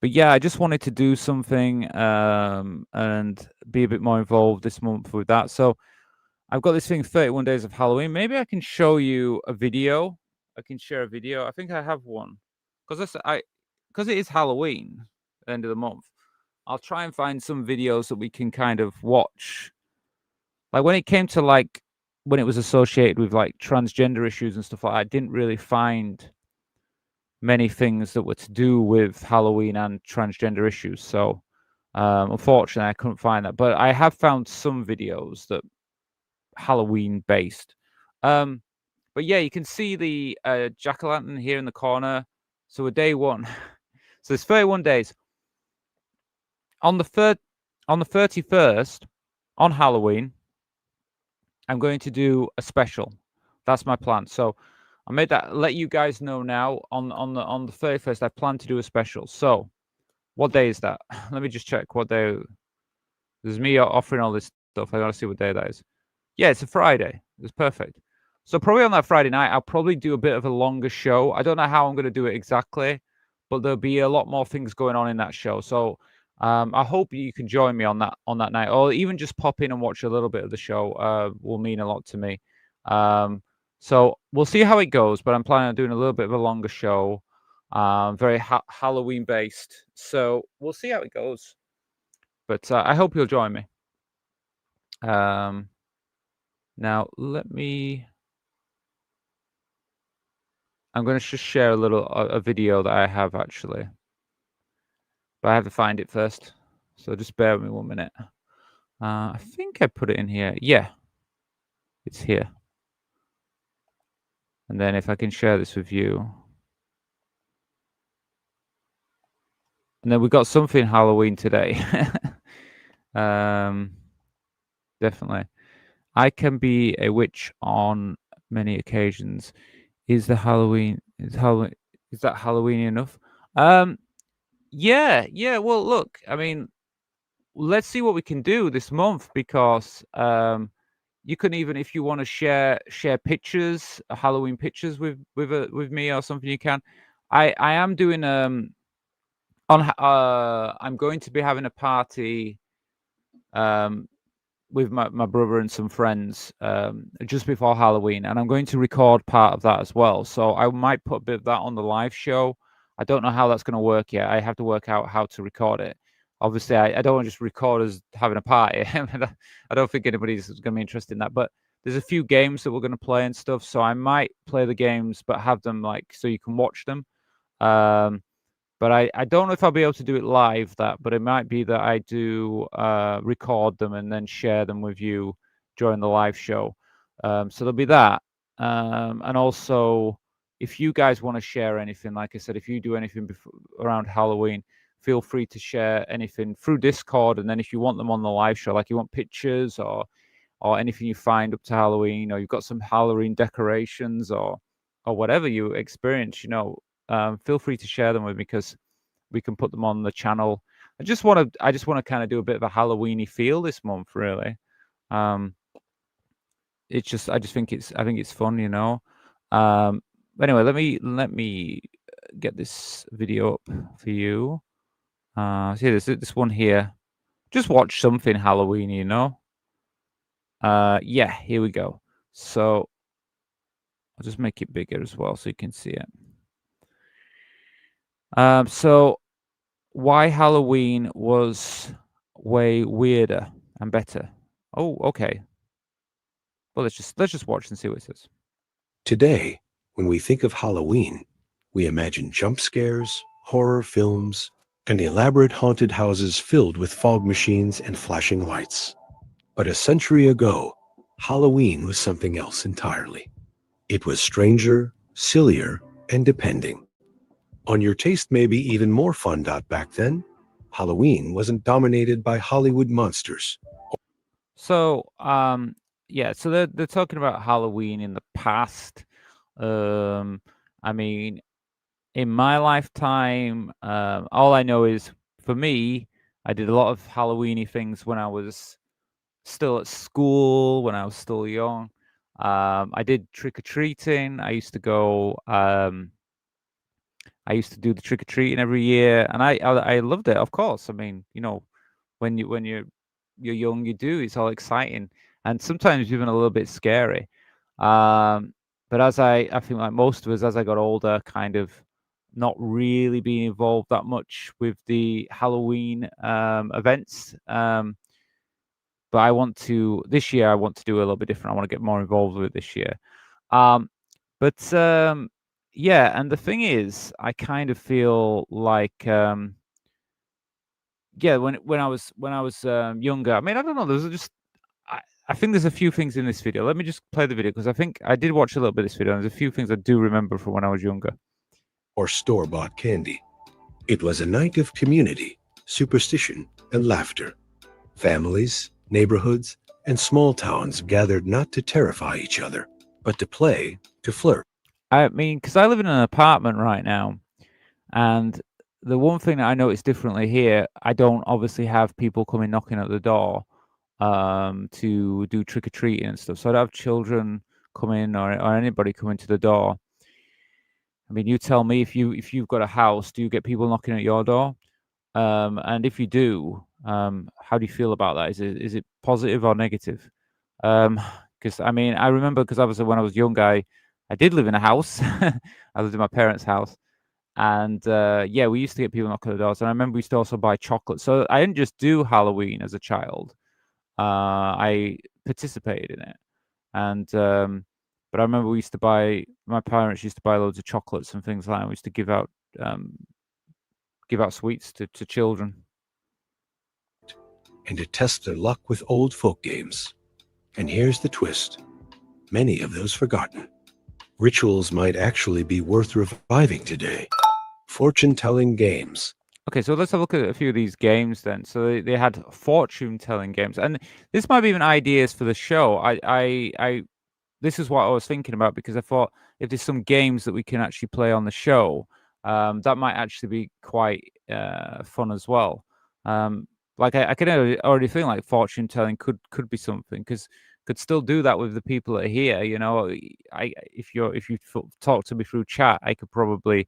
yeah, I just wanted to do something and be a bit more involved this month with that. So I've got this thing, 31 Days of Halloween. Maybe I can show you a video. I can share a video. I think I have one because it is Halloween, at the end of the month. I'll try and find some videos that we can kind of watch. Like when it came to like when it was associated with like transgender issues and stuff like that, I didn't really find many things that were to do with Halloween and transgender issues. So unfortunately, I couldn't find that. But I have found some videos that Halloween based. But yeah, you can see the jack-o'-lantern here in the corner. So we're day one. So it's 31 days. On the 31st, on Halloween, I'm going to do a special. That's my plan. So I made that let you guys know now on the 31st. I plan to do a special. So what day is that? Let me just check what day. This is me offering all this stuff. I gotta see what day that is. Yeah, it's a Friday. It's perfect. So probably on that Friday night, I'll probably do a bit of a longer show. I don't know how I'm going to do it exactly, but there'll be a lot more things going on in that show. So I hope you can join me on that night, or even just pop in and watch a little bit of the show. Will mean a lot to me. So we'll see how it goes, but I'm planning on doing a little bit of a longer show, very Halloween based. So we'll see how it goes. But I hope you'll join me. Now let me. I'm going to just share a video that I have actually, but I have to find it first. So just bear with me 1 minute. I think I put it in here. Yeah, it's here. And then if I can share this with you. And then we got something Halloween today. Definitely. I can be a witch on many occasions. Is that Halloween enough? Yeah. Well, look, I mean, let's see what we can do this month because you can, even if you want to share pictures, Halloween pictures with me or something, you can. I am doing I'm going to be having a party um with my brother and some friends just before Halloween, and I'm going to record part of that as well. So I might put a bit of that on the live show. I don't know how that's going to work yet. I have to work out how to record it. Obviously, I don't want to just record us having a party. I don't think anybody's going to be interested in that. But there's a few games that we're going to play and stuff. So I might play the games, but have them like so you can watch them. But I don't know if I'll be able to do it live, but it might be that I do record them and then share them with you during the live show. So there'll be that. And also, if you guys want to share anything, like I said, if you do anything around Halloween, feel free to share anything through Discord. And then if you want them on the live show, like you want pictures or anything you find up to Halloween, or you've got some Halloween decorations or whatever you experience, feel free to share them with me because we can put them on the channel. I just want to kind of do a bit of a Halloweeny feel this month, really. It's just I think it's fun, Anyway, let me get this video up for you. See this one here. Just watch something Halloweeny, yeah, here we go. So I'll just make it bigger as well so you can see it. So why Halloween was way weirder and better. Oh, okay. Well, let's just watch and see what it says. Today, when we think of Halloween, we imagine jump scares, horror films, and elaborate haunted houses filled with fog machines and flashing lights. But a century ago, Halloween was something else entirely. It was stranger, sillier, and depending. On your taste maybe even more fun. Back then, Halloween wasn't dominated by Hollywood monsters. So, yeah, so they're talking about Halloween in the past. I mean, in my lifetime, all I know is for me, I did a lot of Halloweeny things when I was still at school, when I was still young. I did trick or treating. I used to go. I used to do the trick or treating every year, and I loved it. Of course, I mean, when you're young, you do. It's all exciting, and sometimes even a little bit scary. But I think like most of us, as I got older, kind of not really being involved that much with the Halloween events. But this year I want to do a little bit different. I want to get more involved with it this year. But yeah, and the thing is, I kind of feel like yeah, when I was younger, I mean, I don't know, there's just I think there's a few things in this video. Let me just play the video because I think I did watch a little bit of this video, and there's a few things I do remember from when I was younger. Or store-bought candy. It was a night of community, superstition, and laughter. Families, neighborhoods, and small towns gathered not to terrify each other, but to play, to flirt. I mean, because I live in an apartment right now, and the one thing that I notice differently here, I don't obviously have people coming knocking at the door to do trick or treating and stuff. So I'd have children come in or anybody coming to the door. I mean, you tell me if you've got a house, do you get people knocking at your door? And if you do, how do you feel about that? Is it positive or negative? Because I mean, I remember because obviously when I was young, I did live in a house. I lived in my parents' house, and yeah, we used to get people knocking at the doors. And I remember we used to also buy chocolate. So I didn't just do Halloween as a child. I participated in it, and but I remember my parents used to buy loads of chocolates and things like that. We used to give out sweets to children. and to test their luck with old folk games. And here's the twist: many of those forgotten rituals might actually be worth reviving today. Fortune-telling games. Okay, so let's have a look at a few of these games then. So they had fortune-telling games, and this might be even ideas for the show. This is what I was thinking about, because I thought if there's some games that we can actually play on the show, that might actually be quite fun as well. Like I can already feel like fortune telling could be something, because could still do that with the people that are here. You know, if you talk to me through chat, I could probably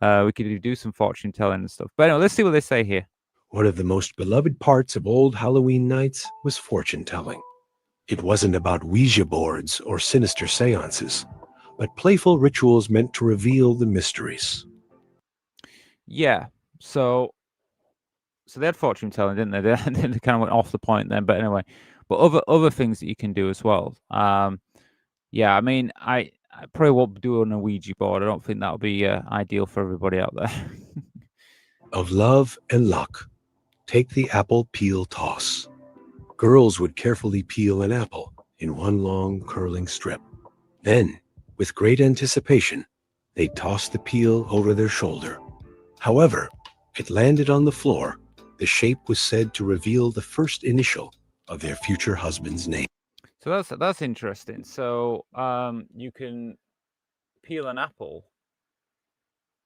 we could do some fortune telling and stuff. But anyway, let's see what they say here. One of the most beloved parts of old Halloween nights was fortune-telling. It wasn't about Ouija boards or sinister seances, but playful rituals meant to reveal the mysteries. Yeah. So they had fortune telling, didn't they? They kind of went off the point then, but anyway. But other things that you can do as well. Yeah, I mean, I probably won't do it on a Ouija board. I don't think that'll be ideal for everybody out there. Of love and luck, take the apple peel toss. Girls would carefully peel an apple in one long curling strip. Then, with great anticipation, they'd toss the peel over their shoulder. However, it landed on the floor. The shape was said to reveal the first initial of their future husband's name. So that's interesting. So you can peel an apple,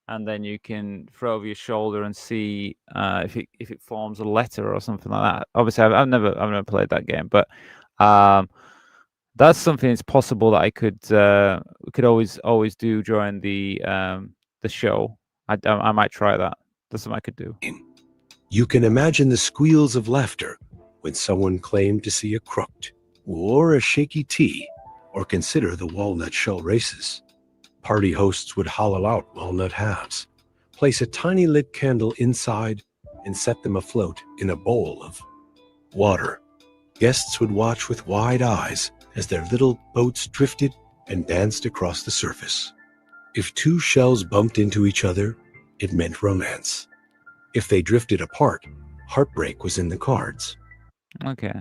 and then you can throw over your shoulder and see if it forms a letter or something like that. Obviously, I've never played that game, but that's something that's possible that I could always do during the show. I might try that. That's something I could do. You can imagine the squeals of laughter when someone claimed to see a crooked or a shaky tea, or consider the walnut shell races. Party hosts would hollow out walnut halves, place a tiny lit candle inside, and set them afloat in a bowl of water. Guests would watch with wide eyes as their little boats drifted and danced across the surface. If two shells bumped into each other, it meant romance. If they drifted apart, heartbreak was in the cards. Okay.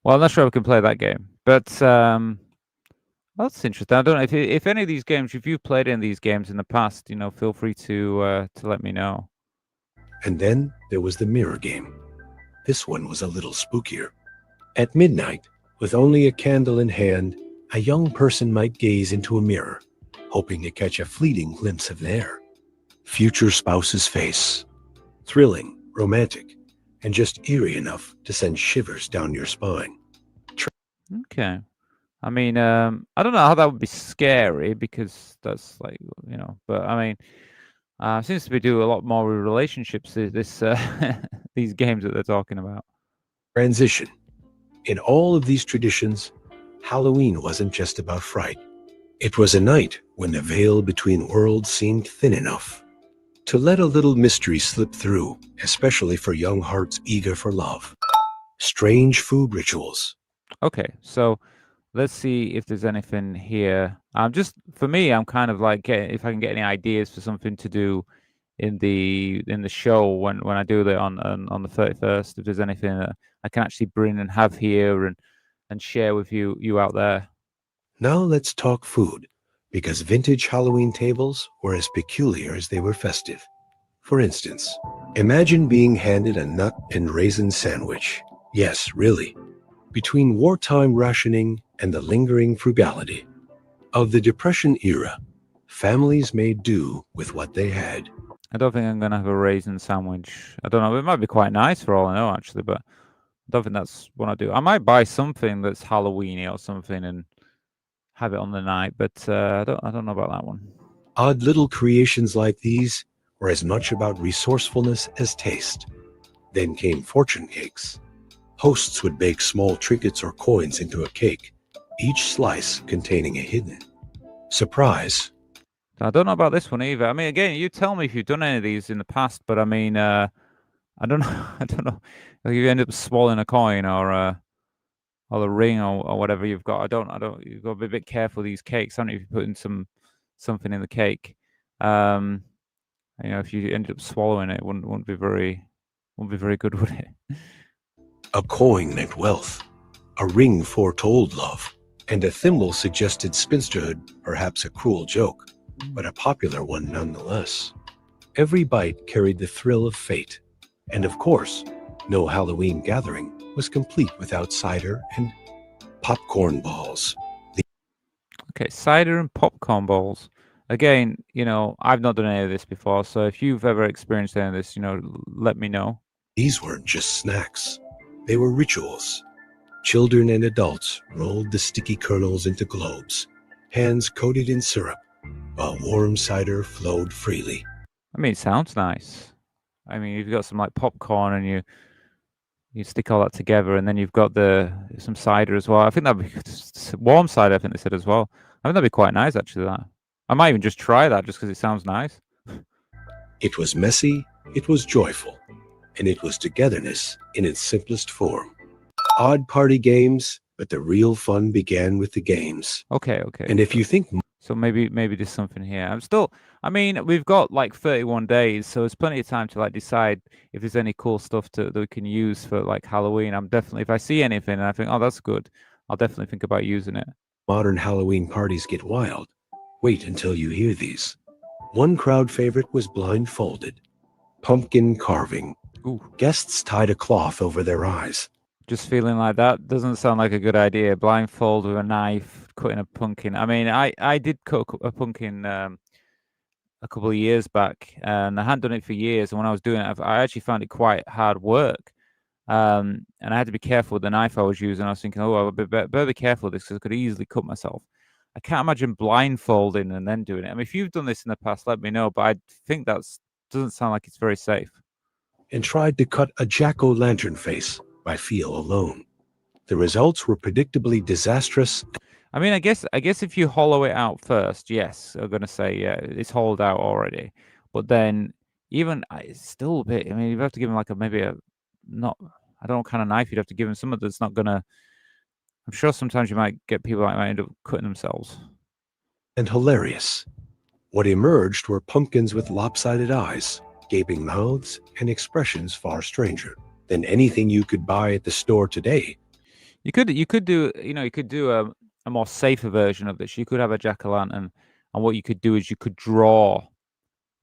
Well, I'm not sure we can play that game, but that's interesting. I don't know if any of these games, if you've played any of these games in the past, feel free to let me know. And then there was the mirror game. This one was a little spookier. At midnight, with only a candle in hand, a young person might gaze into a mirror, hoping to catch a fleeting glimpse of their future spouse's face. Thrilling, romantic, and just eerie enough to send shivers down your spine. Okay. I mean, I don't know how that would be scary, because that's like, but I mean, seems to be doing a lot more with relationships, this these games that they're talking about. Transition. In all of these traditions, Halloween wasn't just about fright. It was a night when the veil between worlds seemed thin enough to let a little mystery slip through, especially for young hearts eager for love. Strange food rituals. Okay, so let's see if there's anything here. Just for me, I'm kind of like if I can get any ideas for something to do in the show when I do that on the 31st. If there's anything that I can actually bring and have here and share with you out there. Now let's talk food, because vintage Halloween tables were as peculiar as they were festive. For instance, imagine being handed a nut and raisin sandwich. Yes, really. Between wartime rationing and the lingering frugality of the Depression era, families made do with what they had. I don't think I'm gonna have a raisin sandwich. I don't know. It might be quite nice for all I know, actually, but I don't think that's what I do. I might buy something that's Halloweeny or something and have it on the night, but I don't know about that one. Odd little creations like these were as much about resourcefulness as taste. Then came fortune cakes. Hosts would bake small trinkets or coins into a cake, each slice containing a hidden surprise. I don't know about this one either. I mean, again, you tell me if you've done any of these in the past, but I mean, I don't know. I don't know. Like, you end up swallowing a coin or the ring or whatever you've got. I don't. You've got to be a bit careful with these cakes, haven't you? If you're putting something in the cake, if you ended up swallowing it, wouldn't be very good, would it? A coin meant wealth, a ring foretold love, and a thimble suggested spinsterhood, perhaps a cruel joke, but a popular one nonetheless. Every bite carried the thrill of fate, and of course, no Halloween gathering was complete without cider and popcorn balls. Okay, cider and popcorn balls. Again, I've not done any of this before, so if you've ever experienced any of this, let me know. These weren't just snacks, they were rituals. Children and adults rolled the sticky kernels into globes, hands coated in syrup, while warm cider flowed freely. I mean, it sounds nice. I mean, you've got some like popcorn and you stick all that together, and then you've got some cider as well. I think that'd be warm cider. I think they said as well. I think that'd be quite nice actually. That I might even just try that just because it sounds nice. It was messy, it was joyful, and it was togetherness in its simplest form. Odd party games, but the real fun began with the games. Okay. And if you think So maybe there's something here. I mean, we've got like 31 days, so there's plenty of time to like decide if there's any cool stuff that we can use for like Halloween. I'm definitely, if I see anything and I think, oh, that's good, I'll definitely think about using it. modern Halloween parties get wild, wait until you hear these. One crowd favorite was blindfolded. Pumpkin carving. Ooh, Guests tied a cloth over their eyes. just feeling like that doesn't sound like a good idea. Blindfold with a knife, cutting a pumpkin. I mean, I did cut a pumpkin a couple of years back, and I hadn't done it for years. And when I was doing it, I actually found it quite hard work. And I had to be careful with the knife I was using. I was thinking, oh, I better be careful with this because I could easily cut myself. I can't imagine blindfolding and then doing it. I mean, if you've done this in the past, let me know. But I think that doesn't sound like it's very safe. And tried to cut a jack-o'-lantern face by feel alone. The results were predictably disastrous. I mean, I guess if you hollow it out first, yes, I'm gonna say yeah, it's hollowed out already. But then even it's still a bit. I mean, you have to give him like maybe a not. I don't know what kind of knife you'd have to give him. Something that's not gonna. I'm sure sometimes you might get people that might end up cutting themselves. And hilarious. What emerged were pumpkins with lopsided eyes, gaping mouths, and expressions far stranger than anything you could buy at the store today. You could do a more safer version of this. You could have a jack-o'-lantern, and what you could do is you could draw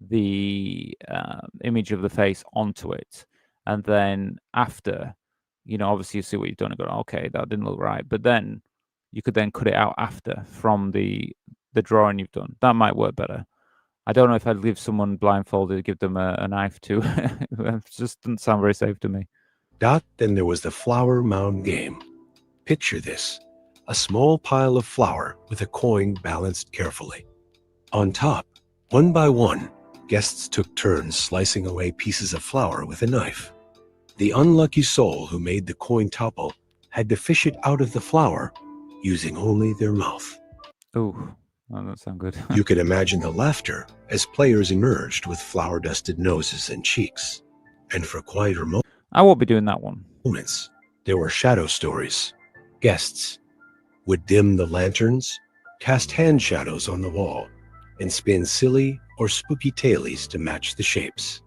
the image of the face onto it, and then after, obviously you see what you've done and go, okay, that didn't look right, but then you could then cut it out after from the drawing you've done. That might work better. I don't know if I'd leave someone blindfolded, give them a knife too. It just doesn't sound very safe to me. Then there was the flower mound game. Picture this. A small pile of flour with a coin balanced carefully. On top, one by one, guests took turns slicing away pieces of flour with a knife. The unlucky soul who made the coin topple had to fish it out of the flour using only their mouth. Ooh, that doesn't sound good. You could imagine the laughter as players emerged with flour-dusted noses and cheeks. And for quieter I won't be doing that one. moments, there were shadow stories. Guests would dim the lanterns, cast hand shadows on the wall, and spin silly or spooky tailies to match the shapes.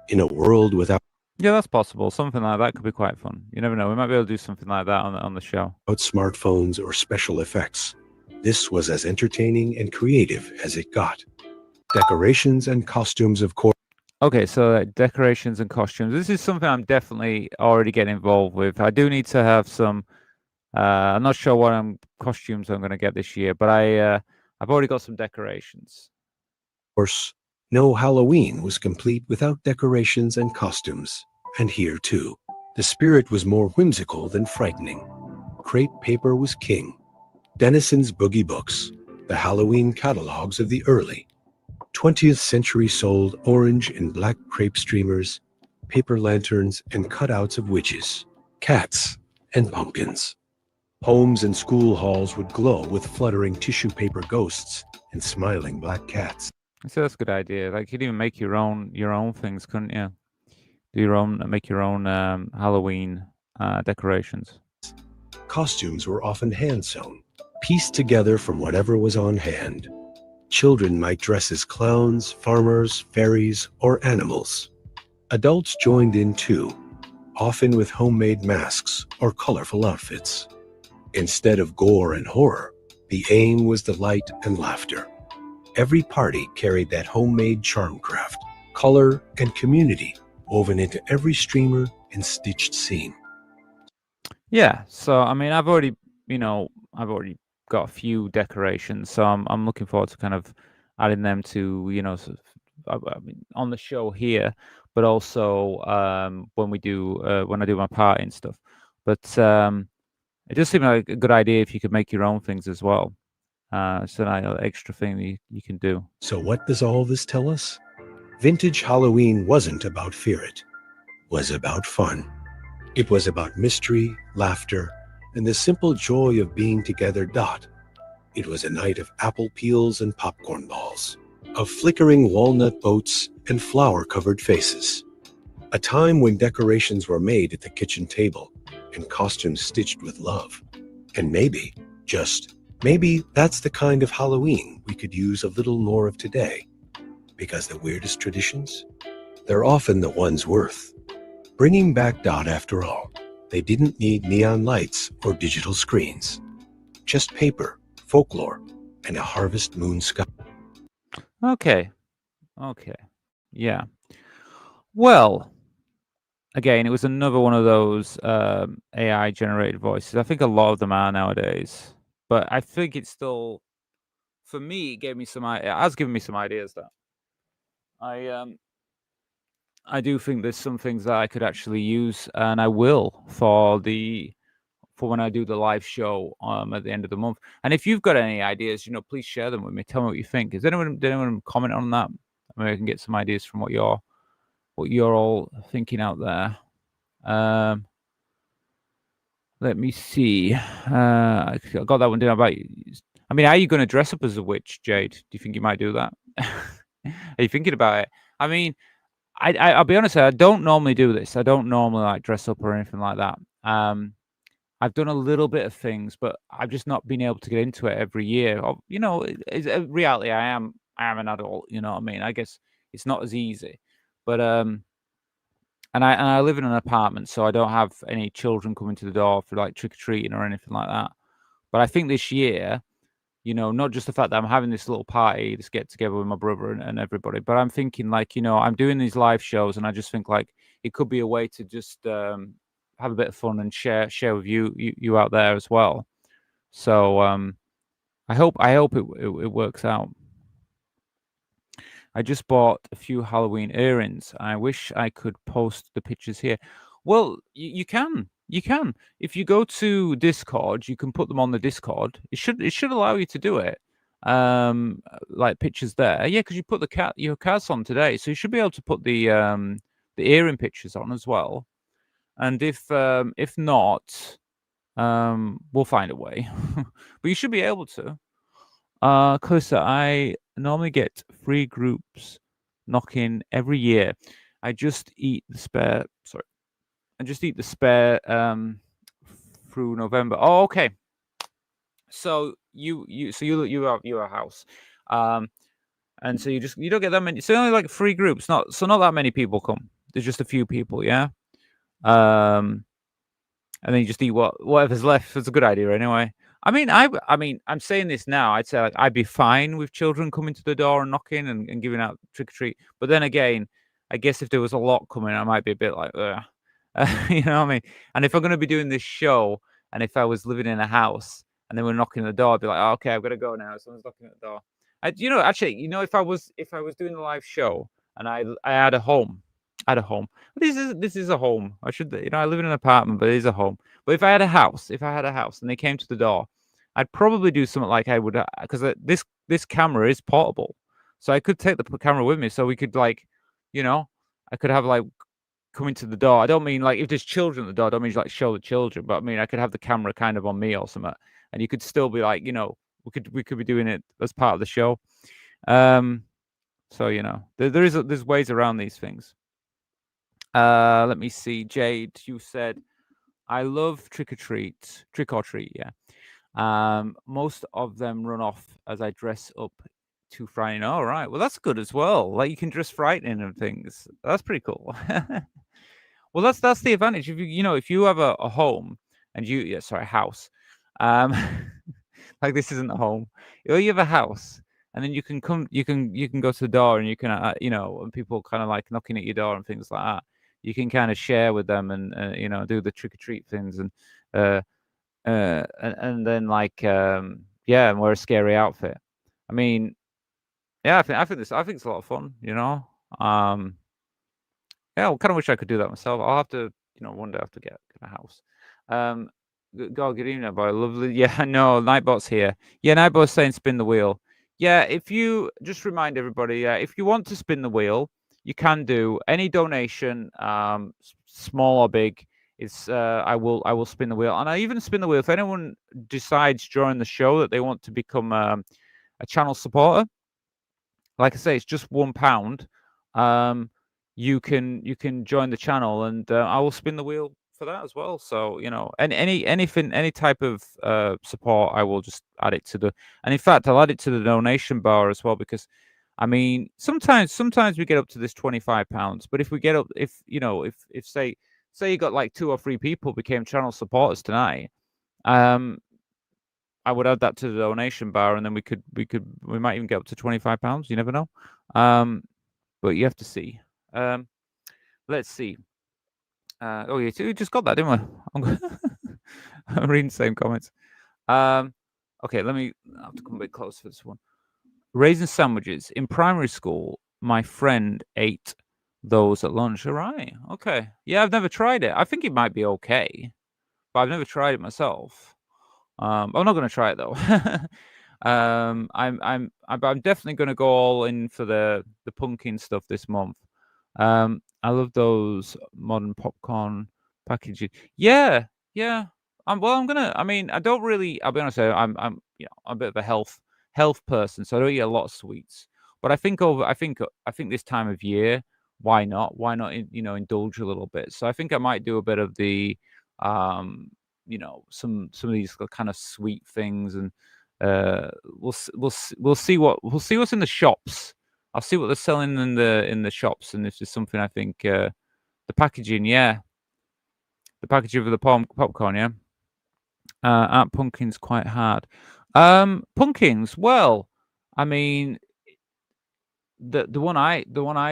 In a world without Yeah, that's possible. Something like that could be quite fun. You never know. We might be able to do something like that on the show. smartphones or special effects, this was as entertaining and creative as it got. Decorations and costumes, of course. Okay, so decorations and costumes. This is something I'm definitely already getting involved with. I do need to have some. I'm not sure what costumes I'm going to get this year, but I've already got some decorations. Of course, no Halloween was complete without decorations and costumes. And here, too, the spirit was more whimsical than frightening. Crepe paper was king. Dennison's Boogie Books, the Halloween catalogs of the early 20th century, sold orange and black crepe streamers, paper lanterns, and cutouts of witches, cats, and pumpkins. Homes and school halls would glow with fluttering tissue paper ghosts and smiling black cats. So that's a good idea. Like you'd even make your own things, couldn't you? Make your own Halloween decorations. Costumes were often hand-sewn, pieced together from whatever was on hand. Children might dress as clowns, farmers, fairies, or animals. Adults joined in too. often with homemade masks or colorful outfits. Instead of gore and horror, the aim was the light and laughter. Every party carried that homemade charm craft, color, and community woven into every streamer and stitched scene. Yeah. So I mean, I've already got a few decorations, so I'm looking forward to kind of adding them to sort of, I mean, on the show here, but also when I do my party and stuff. But it does seem like a good idea if you could make your own things as well. It's an extra thing that you can do. So what does all this tell us? Vintage Halloween wasn't about fear, it was about fun. It was about mystery, laughter, and the simple joy of being together. It was a night of apple peels and popcorn balls, of flickering walnut boats and flower-covered faces. A time when decorations were made at the kitchen table and costumes stitched with love. And maybe, just maybe, that's the kind of Halloween we could use a little more of today. Because the weirdest traditions, they're often the ones worth bringing back. After all, they didn't need neon lights or digital screens. Just paper, folklore, and a harvest moon sky. Okay. Yeah. Well, again, it was another one of those AI generated voices. I think a lot of them are nowadays, but I think it's still, for me, it has given me some ideas that I do think there's some things that I could actually use, and I will for when I do the live show at the end of the month. And if you've got any ideas, please share them with me. Tell me what you think. Did anyone comment on that? Maybe I can get some ideas from what you're all thinking out there. Let me see. I got that one down about. I mean, are you going to dress up as a witch, Jade? Do you think you might do that? Are you thinking about it? I mean, I'll be honest. I don't normally do this. I don't normally like dress up or anything like that. I've done a little bit of things, but I've just not been able to get into it every year. It's a reality. I am an adult. You know what I mean? I guess it's not as easy, but and I live in an apartment, so I don't have any children coming to the door for like trick or treating or anything like that. But I think this year, not just the fact that I'm having this little party, this get together with my brother and everybody, but I'm thinking like, I'm doing these live shows, and I just think like it could be a way to just have a bit of fun and share with you out there as well. So I hope it works out. I just bought a few Halloween earrings. I wish I could post the pictures here. Well, you can. You can. If you go to Discord, you can put them on the Discord. It should allow you to do it. Like pictures there. Yeah, because you put your cards on today, so you should be able to put the earring pictures on as well. And if not, we'll find a way. But you should be able to. Closer, I normally get 3 groups knocking every year. I just eat the spare. Sorry, I just eat the spare through November. Oh, okay. So you have a house, and so you don't get that many. So only like 3 groups. Not that many people come. There's just a few people. Yeah. And then you just eat whatever's left. It's a good idea anyway. I mean, I'm saying this now. I'd say like I'd be fine with children coming to the door and knocking and giving out trick or treat. But then again, I guess if there was a lot coming, I might be a bit like, you know what I mean? And if I'm going to be doing this show, and if I was living in a house and they were knocking the door, I'd be like, oh, okay, I've got to go now. Someone's knocking at the door. If I was doing the live show and I had a home. This is a home. I live in an apartment, but it is a home. But if I had a house and they came to the door, I'd probably do something like I would, because this camera is portable, so I could take the camera with me. So we could I could have like coming to the door. I don't mean like if there's children at the door. I don't mean like show the children, but I mean I could have the camera kind of on me or something, and you could still be like, we could be doing it as part of the show. So there's ways around these things. Let me see. Jade, you said, I love trick or treat. Yeah. Most of them run off as I dress up too frightening. All right. Well, that's good as well. Like you can dress frightening and things. That's pretty cool. Well, that's the advantage. If if you have a home and sorry, house, um, like this isn't a home. You have a house, and then you can go to the door and you can, and people kind of like knocking at your door and things like that. You can kind of share with them and do the trick or treat things uh, and then like yeah, and wear a scary outfit. I mean, yeah, I think it's a lot of fun. Yeah, I kind of wish I could do that myself. I'll have to, one day I have to get a house. Um, God, good evening, boy. Lovely. Yeah, I know. Nightbot's here. Yeah, Nightbot's saying spin the wheel. Yeah, if you just remind everybody, if you want to spin the wheel, you can do any donation, small or big. It's I will spin the wheel, and I even spin the wheel if anyone decides during the show that they want to become a channel supporter. Like I say, it's just £1. You can join the channel, and I will spin the wheel for that as well. So any type of support, I will just add it to the. And in fact, I'll add it to the donation bar as well, because I mean sometimes we get up to this £25, but if we get up, if say you got like 2 or 3 people became channel supporters tonight, um I would add that to the donation bar, and then we might even get up to £25. You never know. But you have to see. Let's see. Oh, yeah, we just got that, didn't we? I'm reading the same comments. Okay, I have to come a bit close for this one. Raisin sandwiches in primary school. My friend ate those at lunch. All right. Okay. Yeah, I've never tried it. I think it might be okay, but I've never tried it myself. I'm not going to try it though. I'm definitely going to go all in for the pumpkin stuff this month. I love those modern popcorn packaging. Yeah, yeah. Well, I mean, I don't really. I'll be honest. I'm a bit of a health person, so I don't eat a lot of sweets. But I think this time of year, why not? Why not? Indulge a little bit. So I think I might do a bit of the some of these kind of sweet things, and we'll see what's in the shops. I'll see what they're selling in the shops, and if there's something I think the packaging, yeah, the packaging of the popcorn, yeah. Aren't pumpkins quite hard? Pumpkins. Well, I mean, the one I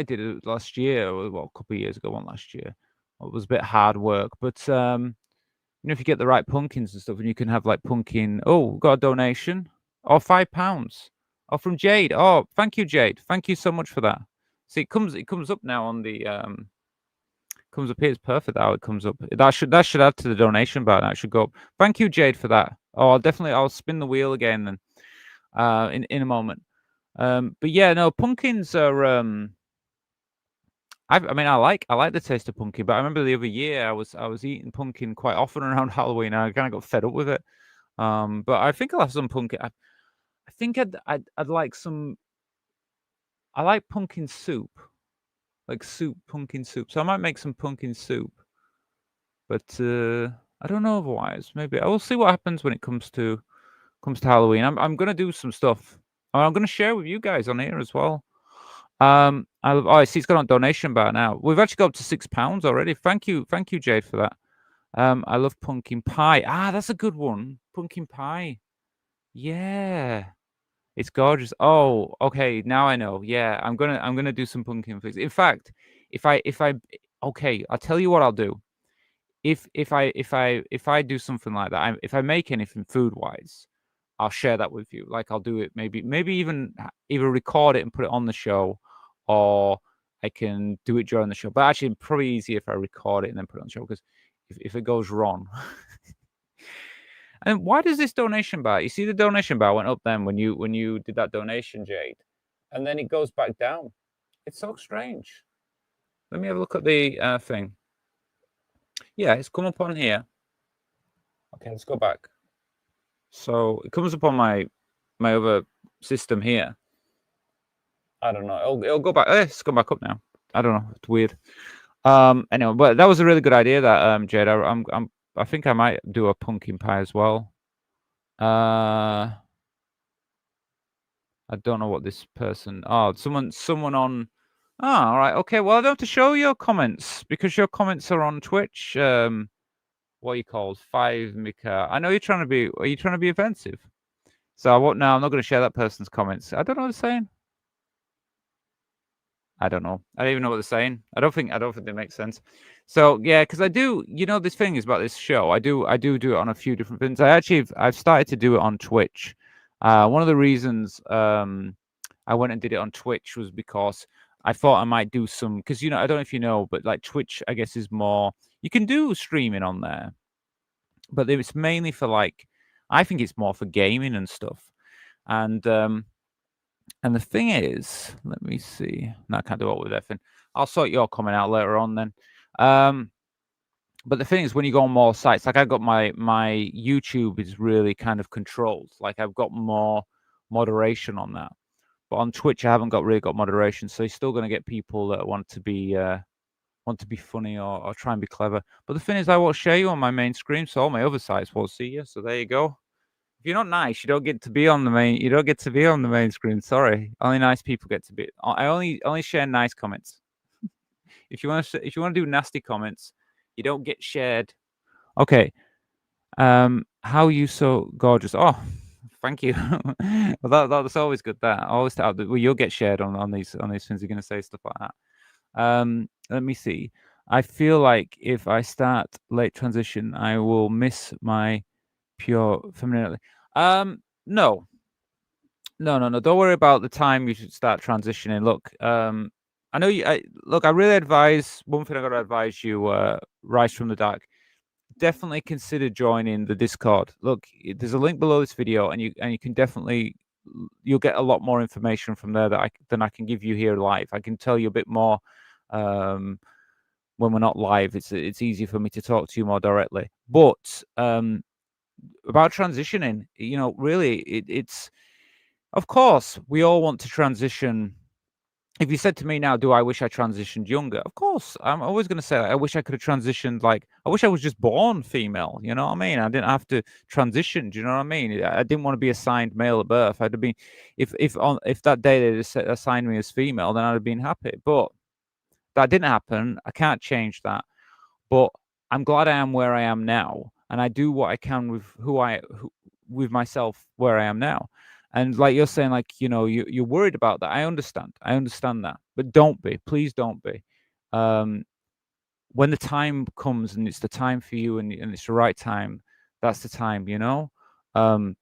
did last year, or a couple of years ago, one last year, it was a bit hard work, but if you get the right pumpkins and stuff, and you can have like pumpkin. Oh, got a donation. Oh, £5. Oh, from Jade. Oh, thank you, Jade. Thank you so much for that. See, it comes up now on the comes up here. It's perfect how it comes up. That should add to the donation bar. That should go up. Thank you, Jade, for that. Oh, I'll spin the wheel again then in a moment. But yeah, no, pumpkins are I mean, I like the taste of pumpkin, but I remember the other year I was eating pumpkin quite often around Halloween. And I kind of got fed up with it. But I think I'll have some pumpkin. I think I'd like some. I like pumpkin soup, like pumpkin soup. So I might make some pumpkin soup. But I don't know otherwise. Maybe I will see what happens when it comes to Halloween. I'm gonna do some stuff. I'm gonna share with you guys on here as well. I see it's got on donation bar now. We've actually got up to £6 already. Thank you, Jade, for that. I love pumpkin pie. Ah, that's a good one. Pumpkin pie. Yeah, it's gorgeous. Oh, okay, now I know. Yeah, I'm gonna do some pumpkin things. In fact, if I okay, I'll tell you what I'll do. If I do something like that, if I make anything food wise, I'll share that with you. Like I'll do it maybe even either record it and put it on the show, or I can do it during the show. But actually, probably easier if I record it and then put it on the show, because if it goes wrong. And why does this donation bar? You see, the donation bar went up then when you did that donation, Jade, and then it goes back down. It's so strange. Let me have a look at the thing. Yeah, it's come up on here. Okay, let's go back. So it comes up on my other system here. I don't know. It'll go back. It's gone back up now. I don't know. It's weird. Anyway, but that was a really good idea. That Jade. I think I might do a pumpkin pie as well. I don't know what this person. Oh, someone on. Ah, all right. Okay. Well, I don't have to show your comments because your comments are on Twitch. What are you called? 5Mika. I know you're trying to be. Are you trying to be offensive? So I won't. No, I'm not going to share that person's comments. I don't know what they're saying. I don't know. I don't even know what they're saying. I don't think they make sense. So yeah, because I do. You know, this thing is about this show. I do it on a few different things. I've started to do it on Twitch. One of the reasons I went and did it on Twitch was because I thought I might do some, because I don't know if you know, but like Twitch, I guess, is more, you can do streaming on there, but it's mainly for like, I think it's more for gaming and stuff. And the thing is, let me see. No, I can't do it with everything. I'll sort your comment out later on then. But the thing is, when you go on more sites, like I got my YouTube is really kind of controlled. Like I've got more moderation on that. But on Twitch, I haven't really got moderation, so you're still going to get people that want to be funny or try and be clever. But the thing is, I won't share you on my main screen, so all my other sites won't see you. So there you go. If you're not nice, you don't get to be on the main. You don't get to be on the main screen. Sorry, only nice people get to be. I only share nice comments. If you want to do nasty comments, you don't get shared. Okay. How are you so gorgeous? Oh, thank you. Well, that's always good. That always well, you'll get shared on these things. You're going to say stuff like that. Let me see. I feel like if I start late transition, I will miss my pure femininity. No. Don't worry about the time you should start transitioning. Look, I know you. Look, I really advise. One thing I got to advise you, Rise from the Dark. Definitely consider joining the Discord. Look, there's a link below this video, and you can definitely, you'll get a lot more information from there than I can give you here live. I can tell you a bit more when we're not live. It's easier for me to talk to you more directly. But about transitioning, really, it's, of course we all want to transition. If you said to me now, do I wish I transitioned younger? Of course, I'm always going to say, I wish I could have transitioned. Like, I wish I was just born female. You know what I mean? I didn't have to transition. Do you know what I mean? I didn't want to be assigned male at birth. I'd have been, if that day they just assigned me as female, then I'd have been happy. But that didn't happen. I can't change that. But I'm glad I am where I am now, and I do what I can with with myself where I am now. And like you're saying, like, you're worried about that. I understand that, but don't be, please don't be. When the time comes and it's the time for you, and it's the right time, that's the time. And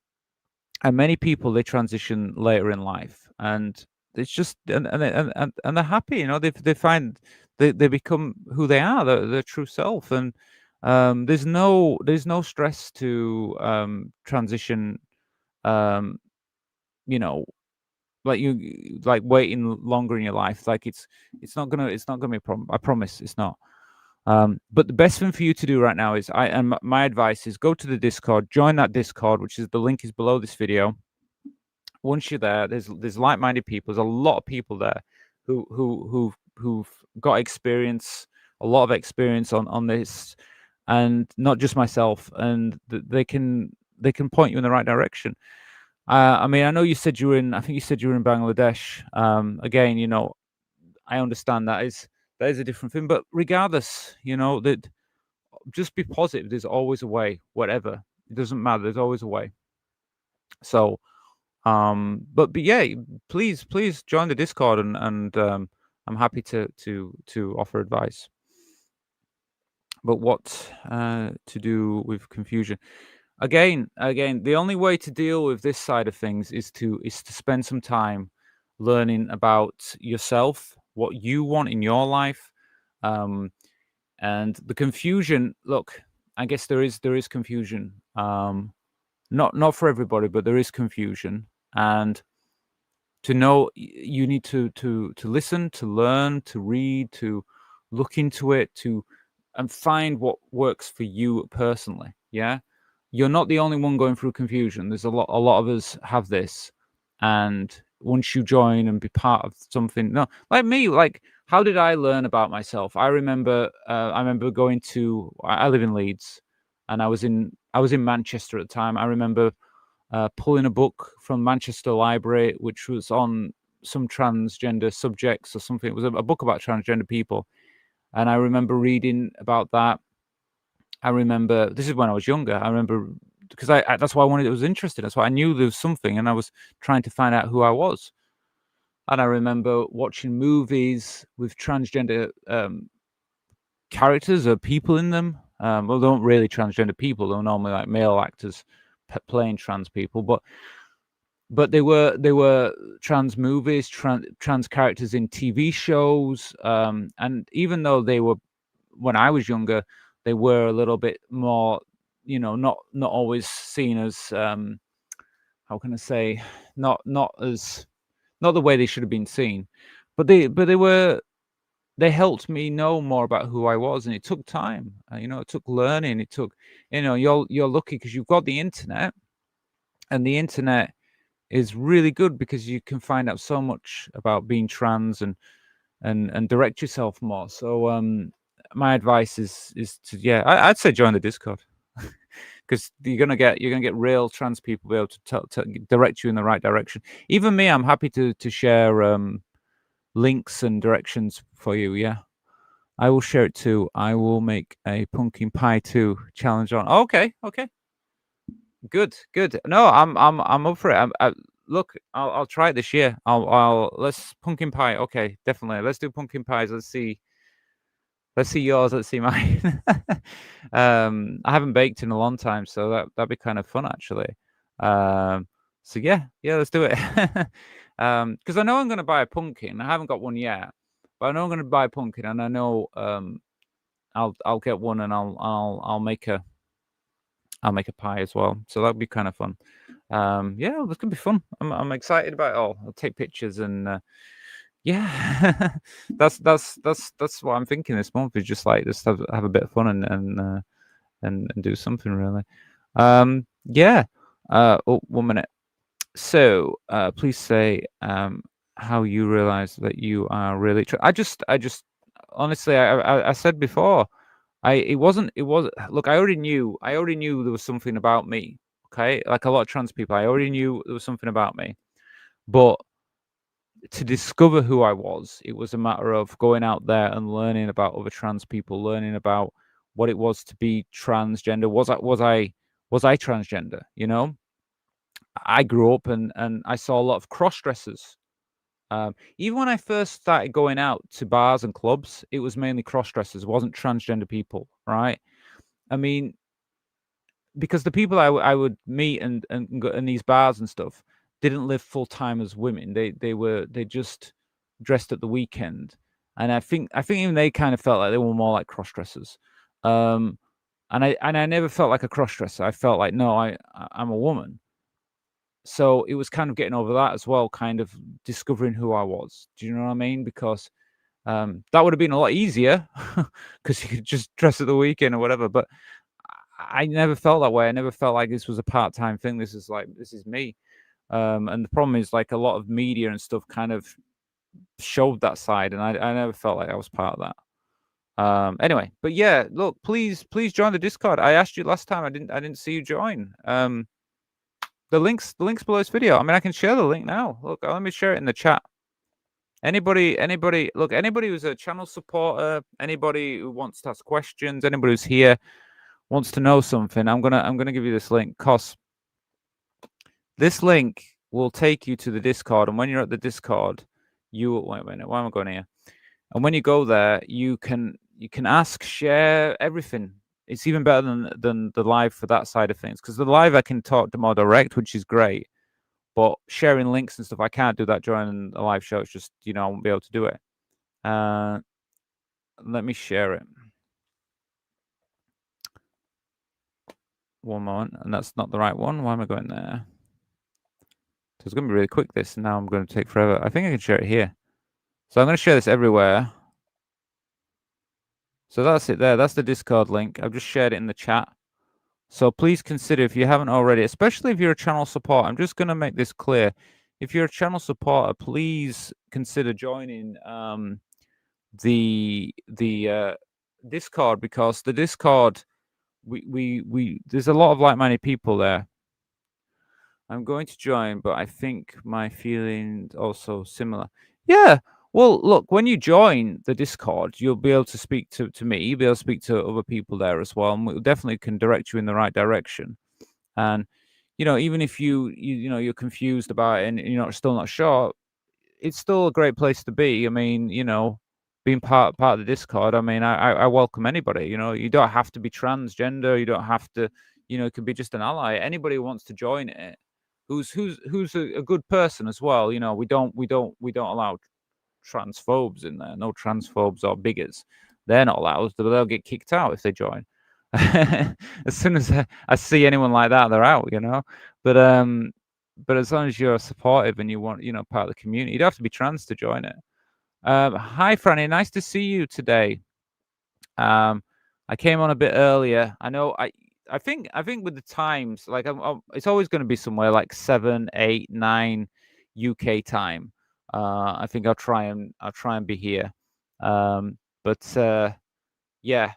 many people, they transition later in life, and it's just, and they're happy. They find they become who they are, their true self. And there's no stress to transition. You know, like waiting longer in your life. Like it's not gonna be a problem. I promise it's not. But the best thing for you to do right now is, my advice is, go to the Discord, join that Discord, which is, the link is below this video. Once you're there, there's like-minded people. There's a lot of people there who've got experience, a lot of experience on this, and not just myself. And they can point you in the right direction. I mean, I know you said you were in. I think you said you were in Bangladesh. Again, I understand that is a different thing. But regardless, that, just be positive. There's always a way. Whatever, it doesn't matter. There's always a way. So, but yeah, please join the Discord, and I'm happy to offer advice. But what to do with confusion? Again, the only way to deal with this side of things is to spend some time learning about yourself, what you want in your life, and the confusion. Look, I guess there is confusion. Not for everybody, but there is confusion, and to know, you need to listen, to learn, to read, to look into it, and find what works for you personally. Yeah. You're not the only one going through confusion. There's a lot of us have this. And once you join and be part of something, no, like me, like, how did I learn about myself? I remember going to, I live in Leeds, and I was in Manchester at the time. I remember pulling a book from Manchester Library, which was on some transgender subjects or something. It was a book about transgender people, and I remember reading about that. I remember, this is when I was younger. I remember, because I that's why I wanted. It was interesting. That's why I knew there was something, and I was trying to find out who I was. And I remember watching movies with transgender characters or people in them. Well, they weren't really transgender people. They were normally like male actors playing trans people, but they were trans movies, trans characters in TV shows. And even though they were, when I was younger, they were a little bit more, not always seen as how can I say, not as, not the way they should have been seen, but they helped me know more about who I was, and it took time. It took learning. It took, you're lucky because you've got the internet, and the internet is really good because you can find out so much about being trans and direct yourself more. So my advice is to, yeah, I'd say join the Discord because you're gonna get real trans people be able to direct you in the right direction. Even me, I'm happy to share links and directions for you. Yeah, I will share it too. I will make a pumpkin pie 2 challenge on. Okay, good. No, I'm up for it. Look, I'll try it this year. Let's pumpkin pie. Okay, definitely. Let's do pumpkin pies. Let's see yours. Let's see mine. I haven't baked in a long time, so that'd be kind of fun actually. So yeah, let's do it. Because I know I'm going to buy a pumpkin. I haven't got one yet, but I know I'm going to buy a pumpkin, and I know I'll get one, and I'll make a pie as well. So that'd be kind of fun. Yeah, this could be fun. I'm excited about it all. I'll take pictures and yeah, that's what I'm thinking this month, is just like just have a bit of fun and do something really. Yeah. Oh, 1 minute. So please say how you realize that you are really I just honestly, I said before, it was look, I already knew there was something about me. Okay, like a lot of trans people, I already knew there was something about me, but to discover who I was, it was a matter of going out there and learning about other trans people, learning about what it was to be transgender. Was I transgender? I grew up and I saw a lot of cross dressers. Even when I first started going out to bars and clubs, it was mainly cross dressers. It wasn't transgender people, right? I mean, because the people I would meet and go in these bars and stuff didn't live full time as women. They just dressed at the weekend, and I think even they kind of felt like they were more like cross dressers. And I never felt like a cross dresser. I felt like, no, I'm a woman. So it was kind of getting over that as well, kind of discovering who I was. Do you know what I mean? Because that would have been a lot easier because you could just dress at the weekend or whatever. But I never felt that way. I never felt like this was a part-time thing. This is me. And the problem is, like, a lot of media and stuff kind of showed that side, and I never felt like I was part of that. Anyway, but yeah, look, please join the Discord. I asked you last time. I didn't see you join. The links below this video. I mean, I can share the link now. Look, let me share it in the chat. Anybody, look, anybody who's a channel supporter, anybody who wants to ask questions, anybody who's here wants to know something, I'm gonna give you this link, cause this link will take you to the Discord, and when you're at the Discord, wait a minute, why am I going here? And when you go there, you can ask, share everything. It's even better than the live for that side of things, because the live I can talk to more direct, which is great. But sharing links and stuff, I can't do that during a live show. It's just, I won't be able to do it. Let me share it. One moment, and that's not the right one. Why am I going there? So it's going to be really quick, this, and now I'm going to take forever. I think I can share it here. So I'm going to share this everywhere. So that's it there. That's the Discord link. I've just shared it in the chat. So please consider, if you haven't already, especially if you're a channel supporter, I'm just going to make this clear. If you're a channel supporter, please consider joining the Discord, because the Discord, we there's a lot of like-minded people there. I'm going to join, but I think my feelings also similar. Yeah. Well, look, when you join the Discord, you'll be able to speak to me. You'll be able to speak to other people there as well, and we definitely can direct you in the right direction. And even if you're confused about it and you're still not sure, it's still a great place to be. I mean, being part of the Discord. I mean, I welcome anybody. You don't have to be transgender. You don't have to. It can be just an ally. Anybody who wants to join it, who's a good person as well. We don't allow transphobes in there. No transphobes or bigots. They're not allowed. They'll get kicked out if they join. As soon as I see anyone like that, they're out. But as long as you're supportive and you want, part of the community, you don't have to be trans to join it. Hi, Franny. Nice to see you today. I came on a bit earlier. I know. I think with the times, like it's always going to be somewhere like 7, 8, 9 UK time. I think I'll try and be here. But yeah.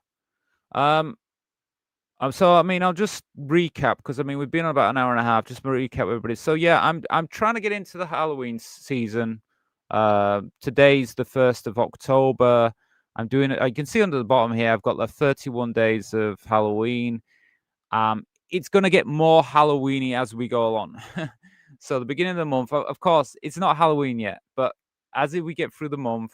So I mean, I'll just recap because I mean we've been on about an hour and a half. Just to recap everybody. So yeah, I'm trying to get into the Halloween season. Today's the 1st of October. I'm doing it. You can see under the bottom here, I've got the 31 days of Halloween. It's going to get more Halloweeny as we go along. So the beginning of the month, of course, it's not Halloween yet, but as we get through the month,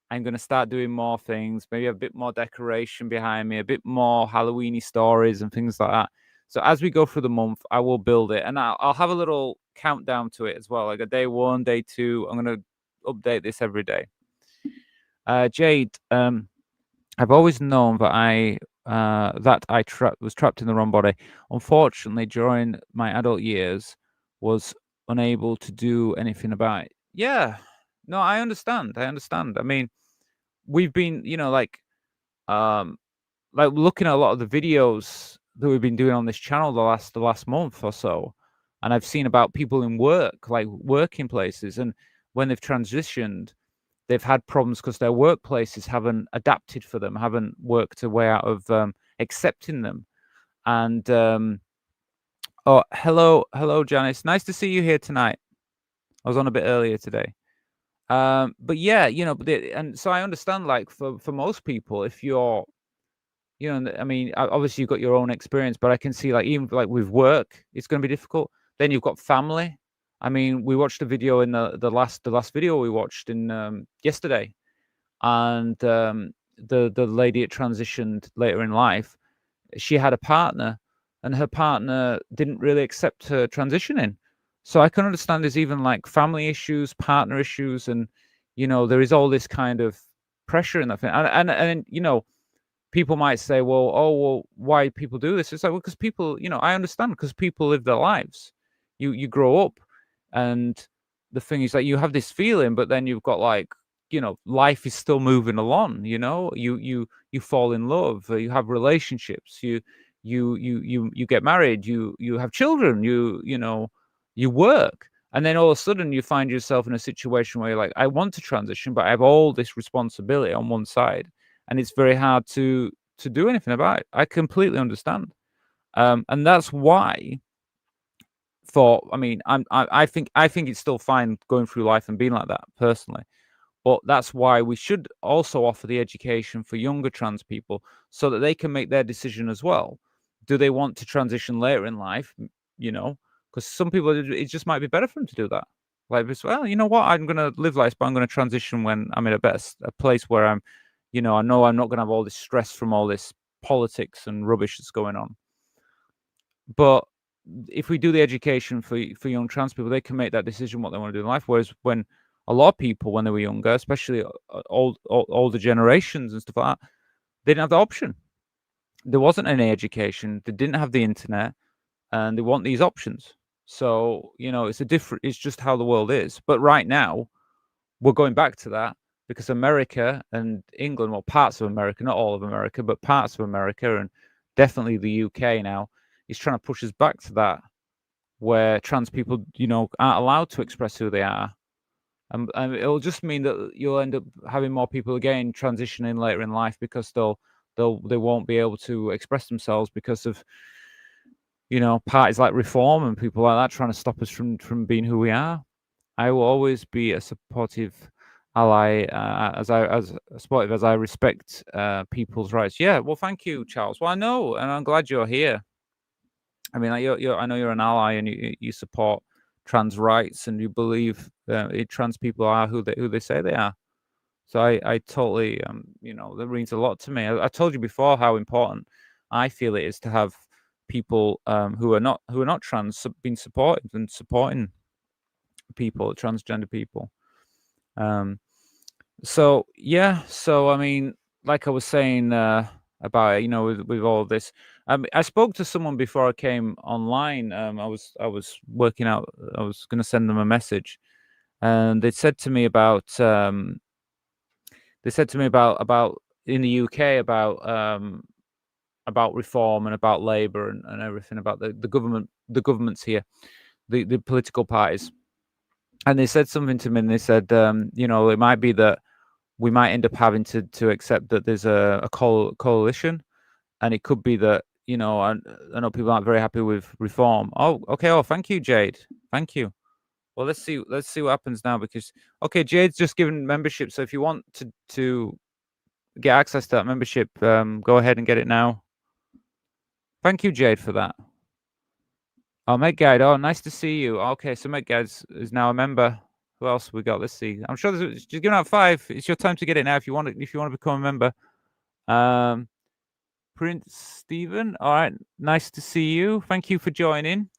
I'm going to start doing more things, maybe a bit more decoration behind me, a bit more Halloweeny stories and things like that. So as we go through the month, I will build it, and I'll have a little countdown to it as well, like a day 1, day 2. I'm going to update this every day. Jade, I've always known that I was trapped in the wrong body. Unfortunately, during my adult years, was unable to do anything about it. Yeah, no, I understand. I mean, we've been, like looking at a lot of the videos that we've been doing on this channel the last month or so, and I've seen about people in work, like working places, and when they've transitioned, they've had problems because their workplaces haven't adapted for them, haven't worked a way out of accepting them. And oh, hello, Janice. Nice to see you here tonight. I was on a bit earlier today. But yeah, and so I understand, like for most people, if you're, I mean, obviously you've got your own experience, but I can see like even like with work, it's going to be difficult. Then you've got family. I mean, we watched a video in the last video we watched in yesterday, and the lady that transitioned later in life, she had a partner, and her partner didn't really accept her transitioning. So I can understand there's even like family issues, partner issues, and there is all this kind of pressure in that thing. And people might say, well, why people do this? It's like, well, because people, I understand, because people live their lives. You grow up, and the thing is that you have this feeling, but then you've got like, life is still moving along. You fall in love, you have relationships, you get married, you have children, you work, and then all of a sudden you find yourself in a situation where you're like, I want to transition, but I have all this responsibility on one side, and it's very hard to do anything about it. I completely understand, and that's why. I mean, I think it's still fine going through life and being like that personally, but that's why we should also offer the education for younger trans people so that they can make their decision as well. Do they want to transition later in life? Because some people, it just might be better for them to do that. Like, well, you know what? I'm going to live life, but I'm going to transition when I'm in a place where I'm, I know I'm not going to have all this stress from all this politics and rubbish that's going on. But if we do the education for young trans people, they can make that decision what they want to do in life. Whereas when a lot of people, when they were younger, especially older generations and stuff like that, they didn't have the option. There wasn't any education. They didn't have the internet, and they want these options. So it's just how the world is. But right now, we're going back to that because America and England, well, parts of America, not all of America, but parts of America, and definitely the UK now, is trying to push us back to that, where trans people, aren't allowed to express who they are. And it'll just mean that you'll end up having more people again transitioning later in life because they won't be able to express themselves because of parties like Reform and people like that trying to stop us from being who we are. I will always be a supportive ally, as supportive as I respect people's rights. Yeah, well, thank you, Charles. Well, I know, and I'm glad you're here. I mean, I know you're an ally, and you support trans rights, and you believe trans people are who they say they are. So I totally, that means a lot to me. I told you before how important I feel it is to have people who are not trans being supported and supporting people, transgender people. So yeah, so I mean, like I was saying about with all of this, I spoke to someone before I came online. I was working out. I was going to send them a message, and they said to me about in the UK about reform and about Labour and everything about the governments here, the political parties. And they said something to me, and they said, it might be that we might end up having to accept that there's a coalition, and it could be that, I know people aren't very happy with reform. Oh, okay. Oh, thank you, Jade. Thank you. Well, let's see what happens now, because Jade's just given membership. So if you want to get access to that membership, go ahead and get it now. Thank you, Jade, for that. Oh, Meg Guide. Oh, nice to see you. Okay, so Meg Guide is now a member. Who else we got? Let's see. I'm sure there's just giving out 5. It's your time to get it now if you want to become a member. Prince Stephen. All right, nice to see you. Thank you for joining.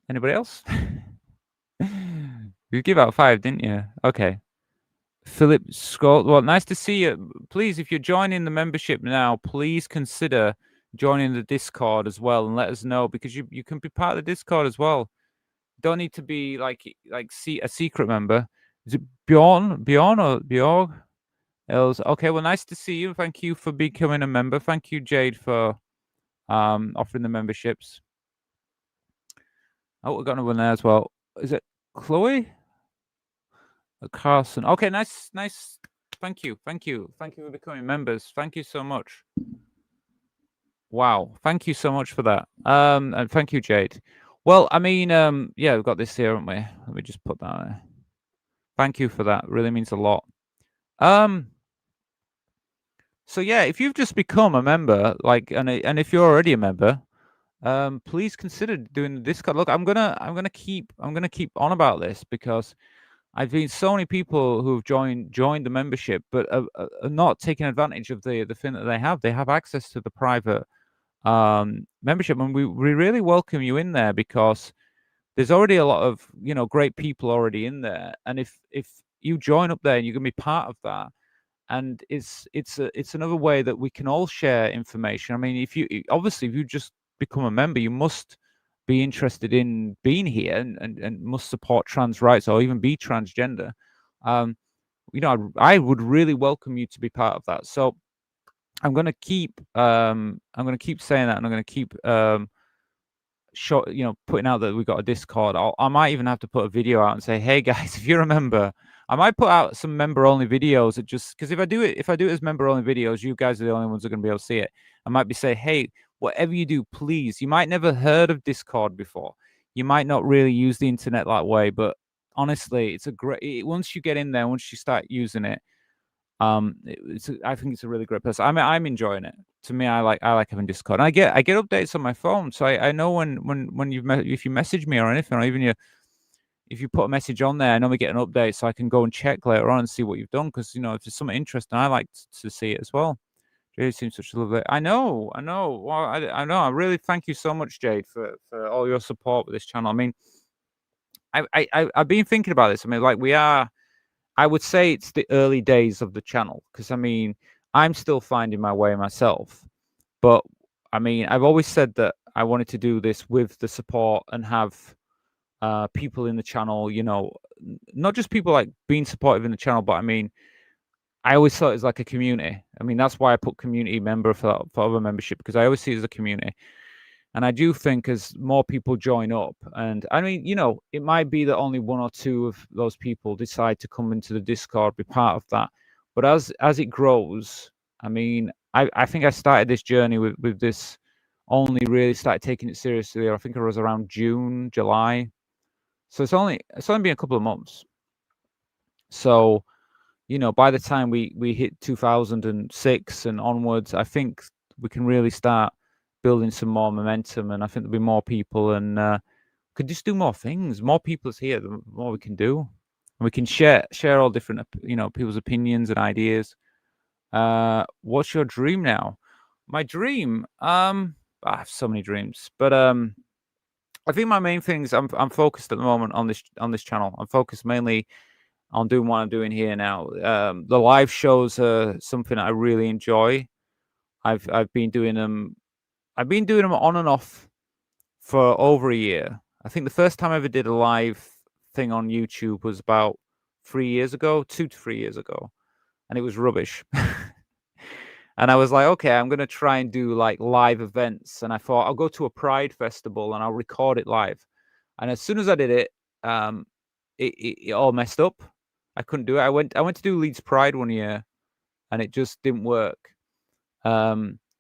Anybody else? You give out 5, didn't you? Okay. Philip Scott. Well, nice to see you. Please, if you're joining the membership now, please consider joining the Discord as well, and let us know, because you can be part of the Discord as well. Don't need to be like a secret member. Is it Bjorn or Bjorg? Okay, well, nice to see you. Thank you for becoming a member. Thank you, Jade, for offering the memberships. Oh, we've got another one there as well. Is it Chloe? Carson. Okay, nice. Thank you for becoming members. Thank you so much. Wow, thank you so much for that. And thank you, Jade. Well, I mean, yeah, we've got this here, haven't we? Let me just put that there. Thank you for that. Really means a lot. So yeah, if you've just become a member, and if you're already a member, please consider doing the Discord. Look, I'm gonna keep on about this, because I've seen so many people who've joined the membership, but are not taking advantage of the thing that they have. They have access to the private membership, and we really welcome you in there, because there's already a lot of great people already in there. And if you join up there, and you're gonna be part of that, and it's another way that we can all share information. I mean, if you just become a member, you must be interested in being here and must support trans rights, or even be transgender. I would really welcome you to be part of that. So I'm going to keep saying that, and I'm going to keep putting out that we've got a Discord. I might even have to put a video out and say, hey guys, if you're a member, I might put out some member only videos. Because if I do it as member only videos, you guys are the only ones that are going to be able to see it. I might be saying, hey, whatever you do, please. You might never heard of Discord before. You might not really use the internet that way, but honestly, it's a great. Once you get in there, once you start using it, I think it's a really great place. I'm enjoying it. To me, I like having Discord. And I get updates on my phone, so I know when if you message me or anything, or even if you put a message on there, I normally get an update, so I can go and check later on and see what you've done. Because if there's something interesting, I like to see it as well. Jade seems such a lovely. I know. Well, I know. I really thank you so much, Jade, for all your support with this channel. I mean, I've been thinking about this. I mean, I would say it's the early days of the channel, because I mean, I'm still finding my way myself. But I mean, I've always said that I wanted to do this with the support and have people in the channel, not just people like being supportive in the channel, but I mean, I always thought it was like a community. I mean, that's why I put community member for other membership, because I always see it as a community. And I do think as more people join up, and I mean, it might be that only 1 or 2 of those people decide to come into the Discord, be part of that. But as it grows, I mean, I think I started this journey with this only really started taking it seriously. I think it was around June, July. So it's only been a couple of months. So, you know, by the time we hit 2006 and onwards, I think we can really start building some more momentum, and I think there'll be more people, and could just do more things. More people is here, the more we can do, and we can share all different, you know, people's opinions and ideas. What's your dream now? My dream, I have so many dreams, but I think my main things, I'm focused at the moment on this channel. I'm focused mainly on doing what I'm doing here now. The live shows are something I really enjoy. I've been doing them. I've been doing them on and off for over a year. I think the first time I ever did a live thing on YouTube was about 3 years ago, 2 to 3 years ago, and it was rubbish. And I was like, okay, I'm gonna try and do like live events. And I thought I'll go to a Pride festival and I'll record it live. And as soon as I did it, it all messed up. I couldn't do it. I went to do Leeds Pride one year, and it just didn't work.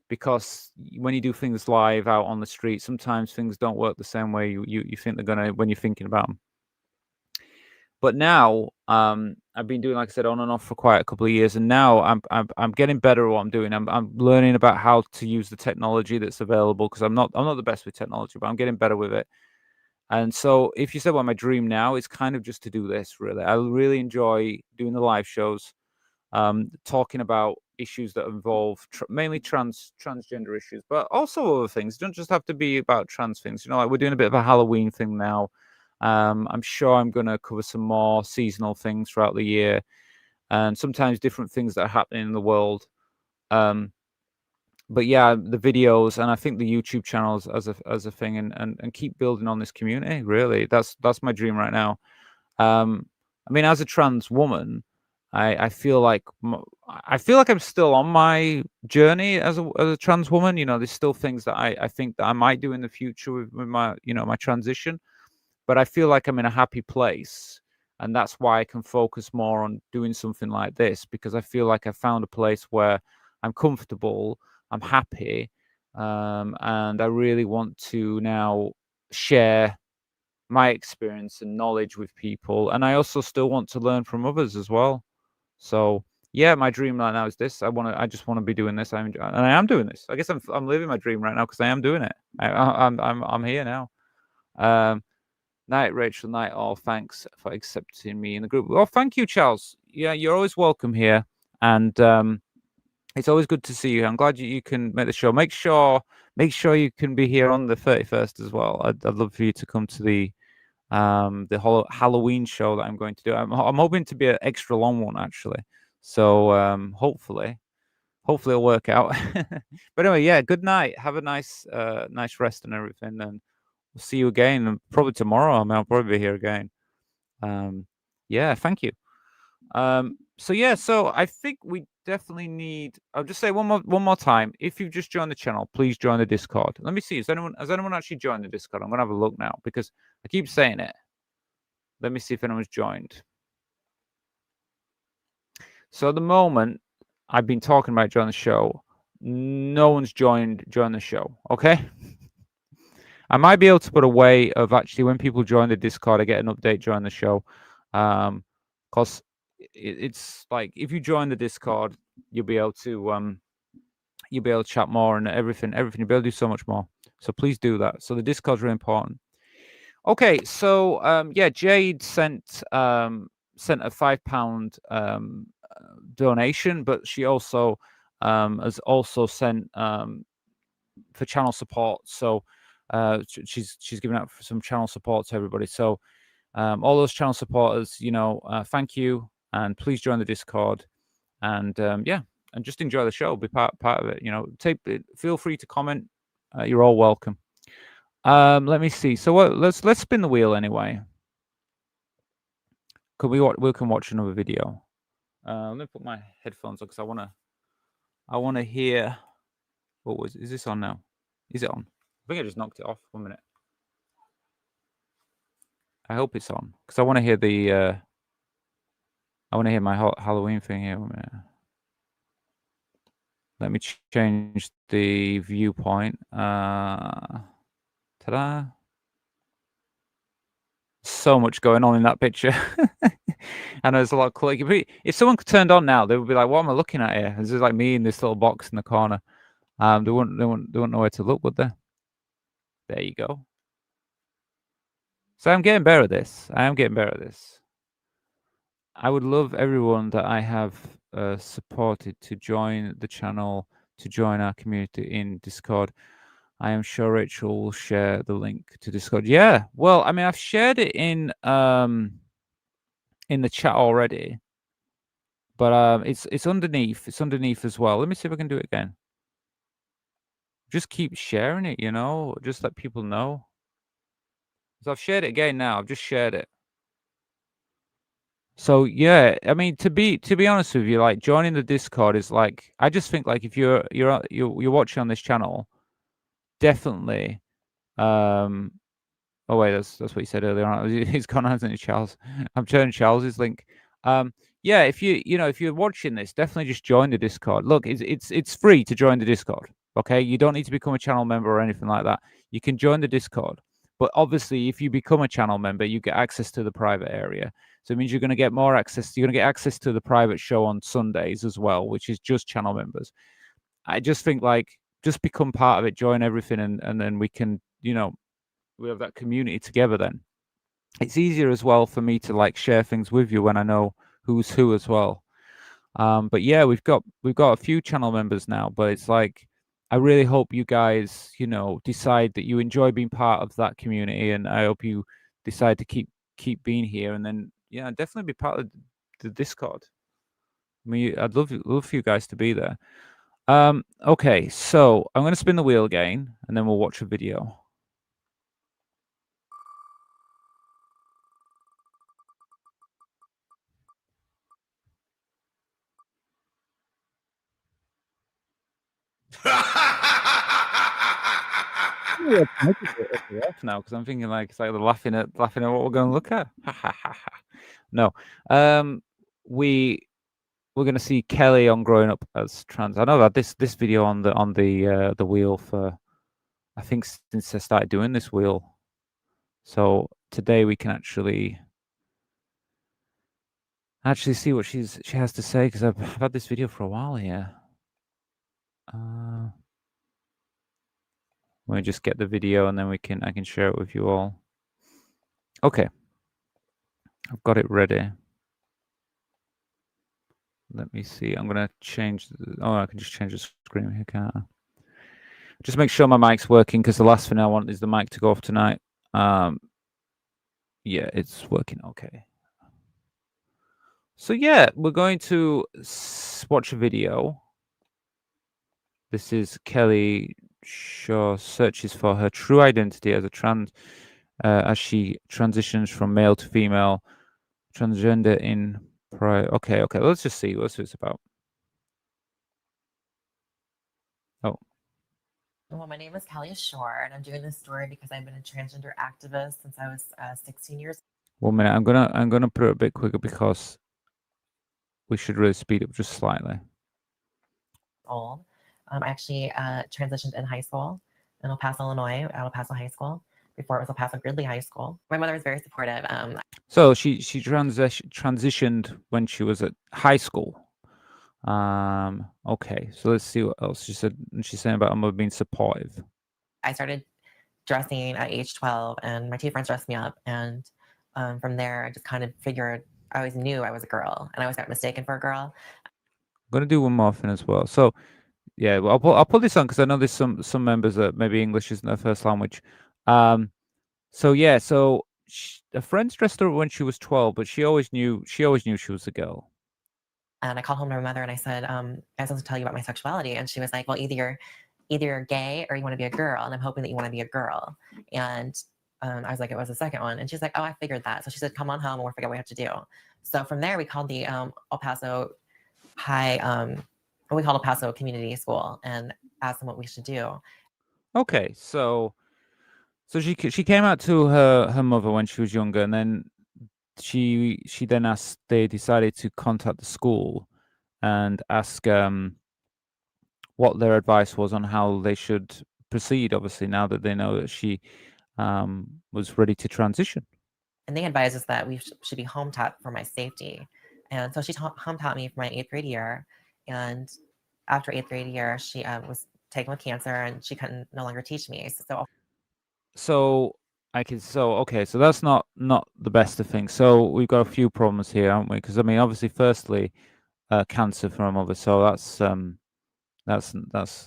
Because when you do things live out on the street, sometimes things don't work the same way you think they're gonna when you're thinking about them. But now, I've been doing, like I said, on and off for quite a couple of years, and now I'm getting better at what I'm doing. I'm learning about how to use the technology that's available, because I'm not the best with technology, but I'm getting better with it. And so, if you said what my dream now is, kind of just to do this. Really, I really enjoy doing the live shows, talking about issues that involve mainly transgender issues, but also other things. It don't just have to be about trans things. You know, like we're doing a bit of a Halloween thing now. I'm sure I'm going to cover some more seasonal things throughout the year, and sometimes different things that are happening in the world. But yeah, the videos, and I think the YouTube channels as a thing, and keep building on this community. Really, that's my dream right now. I mean, as a trans woman, I feel like I'm still on my journey as a trans woman. You know, there's still things that I think that I might do in the future with my, you know, my transition. But I feel like I'm in a happy place, and that's why I can focus more on doing something like this, because I feel like I found a place where I'm comfortable, I'm happy, and I really want to now share my experience and knowledge with people, and I also still want to learn from others as well. So yeah, my dream right now is this. I just want to be doing this. And I am doing this. I guess I'm living my dream right now because I am doing it. I'm here now. Night, Rachel. Night, all. Thanks for accepting me in the group. Well, thank you, Charles. Yeah, you're always welcome here, and it's always good to see you. I'm glad you can make the show. Make sure you can be here on the 31st as well. I'd love for you to come to the Halloween show that I'm going to do. I'm hoping to be an extra long one, actually. So hopefully it'll work out. But anyway, yeah. Good night. Have a nice rest and everything, and we'll see you again, and probably tomorrow. I mean, I'll probably be here again. Yeah, thank you. So yeah, so I think we definitely need. I'll just say one more time. If you've just joined the channel, please join the Discord. Let me see. Has anyone actually joined the Discord? I'm gonna have a look now because I keep saying it. Let me see if anyone's joined. So at the moment, I've been talking about joining the show. No one's joined the show. Okay. I might be able to put a way of actually when people join the Discord, I get an update during the show. Because it's like if you join the Discord, you'll be able to chat more and everything. You'll be able to do so much more. So please do that. So the Discord's really important. Okay, so yeah, Jade sent a £5 donation, but she also has also sent for channel support. So she's giving out some channel support to everybody. So all those channel supporters, you know, thank you, and please join the Discord, and yeah, and just enjoy the show, be part of it. You know, feel free to comment. You're all welcome. Let me see. So let's spin the wheel anyway. Could we can watch another video. Let me put my headphones on because I wanna hear. Is this on now? Is it on? I think I just knocked it off. 1 minute. I hope it's on because I want to hear the. I want to hear my Halloween thing here. 1 minute. Let me change the viewpoint. Ta-da. So much going on in that picture. I know there's a lot of clicking. But if someone turned on now, they would be like, "What am I looking at here?" This is like me in this little box in the corner. They wouldn't know where to look, would they? There you go. So I'm getting better at this. I am getting better at this. I would love everyone that I have supported to join the channel, to join our community in Discord. I am sure Rachel will share the link to Discord. Yeah, well, I mean, I've shared it in the chat already, but it's underneath. It's underneath as well. Let me see if I can do it again. Just keep sharing it, you know. Just let people know. So I've shared it again now. I've just shared it. So yeah, I mean, to be honest with you, like joining the Discord is like, I just think like if you're watching on this channel, definitely. Oh wait, that's what he said earlier on. He's gone, hasn't he, Charles? I'm sharing Charles's link. Yeah, if if you're watching this, definitely just join the Discord. Look, it's free to join the Discord. Okay, you don't need to become a channel member or anything like that. You can join the Discord, but obviously, if you become a channel member, you get access to the private area. So it means you're going to get more access. You're going to get access to the private show on Sundays as well, which is just channel members. I just think like just become part of it, join everything, and then we can, we have that community together. Then it's easier as well for me to like share things with you when I know who's who as well. But yeah, we've got a few channel members now, but it's like I really hope you guys, decide that you enjoy being part of that community, and I hope you decide to keep being here, and then yeah, definitely be part of the Discord. I mean, I'd love for you guys to be there. Okay, so I'm going to spin the wheel again, and then we'll watch a video. Off now because I'm thinking like it's like they're laughing at what we're going to look at. No, we're going to see Kelly on growing up as trans. I know that this video on the wheel for I think since I started doing this wheel. So today we can actually see what she has to say because I've had this video for a while here. Let me just get the video and then I can share it with you all. Okay. I've got it ready. Let me see. I'm going to change. I can just change the screen here, can't I? Just make sure my mic's working because the last thing I want is the mic to go off tonight. Yeah, it's working okay. So yeah, we're going to watch a video. This is Kelly Shaw searches for her true identity as a trans, as she transitions from male to female, transgender in prior. Okay. Let's just see what it's about. Oh. Well, my name is Kelly Shore, and I'm doing this story because I've been a transgender activist since I was 16 years. 1 minute. I'm gonna put it a bit quicker because we should really speed up just slightly. Old. I actually transitioned in high school in El Paso, Illinois, at El Paso High School. Before it was El Paso Gridley High School. My mother was very supportive. So she transitioned when she was at high school. Okay, so let's see what else she said. She's saying about her mother being supportive. I started dressing at age 12, and my two friends dressed me up, and from there I just kind of figured I always knew I was a girl, and I always got mistaken for a girl. I'm gonna do one more thing as well. So yeah, well, I'll put this on because I know there's some members that maybe English isn't their first language. So yeah, a friend's dressed her when she was 12, but she always knew she was a girl. And I called home to my mother and I said, I was supposed to tell you about my sexuality. And she was like, well, either you're gay or you want to be a girl. And I'm hoping that you want to be a girl. And I was like, it was the second one. And she's like, oh, I figured that. So she said, come on home and we'll figure out what we have to do. So from there, we called the El Paso we called El Paso Community School and asked them what we should do. Okay, so she came out to her mother when she was younger, and then she then asked. They decided to contact the school and ask what their advice was on how they should proceed. Obviously, now that they know that she was ready to transition. And they advised us that we should be home taught for my safety. And so she home taught me for my 8th grade year. And after 8th grade year, she was taken with cancer and she couldn't no longer teach me. So okay, so that's not the best of things. So we've got a few problems here, haven't we? Because I mean, obviously, firstly, cancer for a mother. So that's an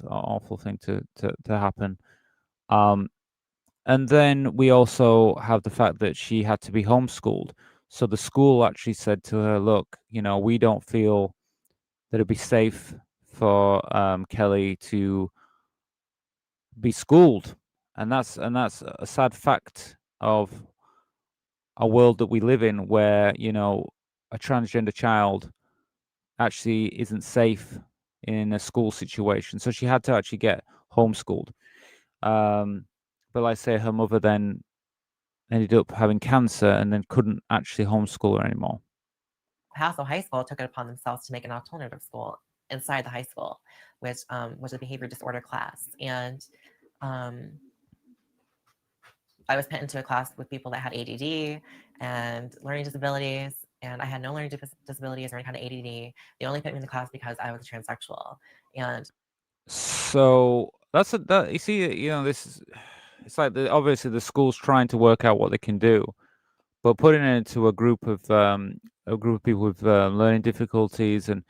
awful thing to happen. And then we also have the fact that she had to be homeschooled. So the school actually said to her, "Look, we don't feel that it'd be safe for Kelly to be schooled," and that's a sad fact of a world that we live in, where a transgender child actually isn't safe in a school situation. So she had to actually get homeschooled. But like I say, her mother then ended up having cancer and then couldn't actually homeschool her anymore. Paso High School took it upon themselves to make an alternative school inside the high school, which was a behavior disorder class. And I was put into a class with people that had ADD and learning disabilities, and I had no learning disabilities or any kind of ADD. They only put me in the class because I was transsexual. And so that you see, this is, it's like obviously the school's trying to work out what they can do, but putting it into a group of people with learning difficulties, and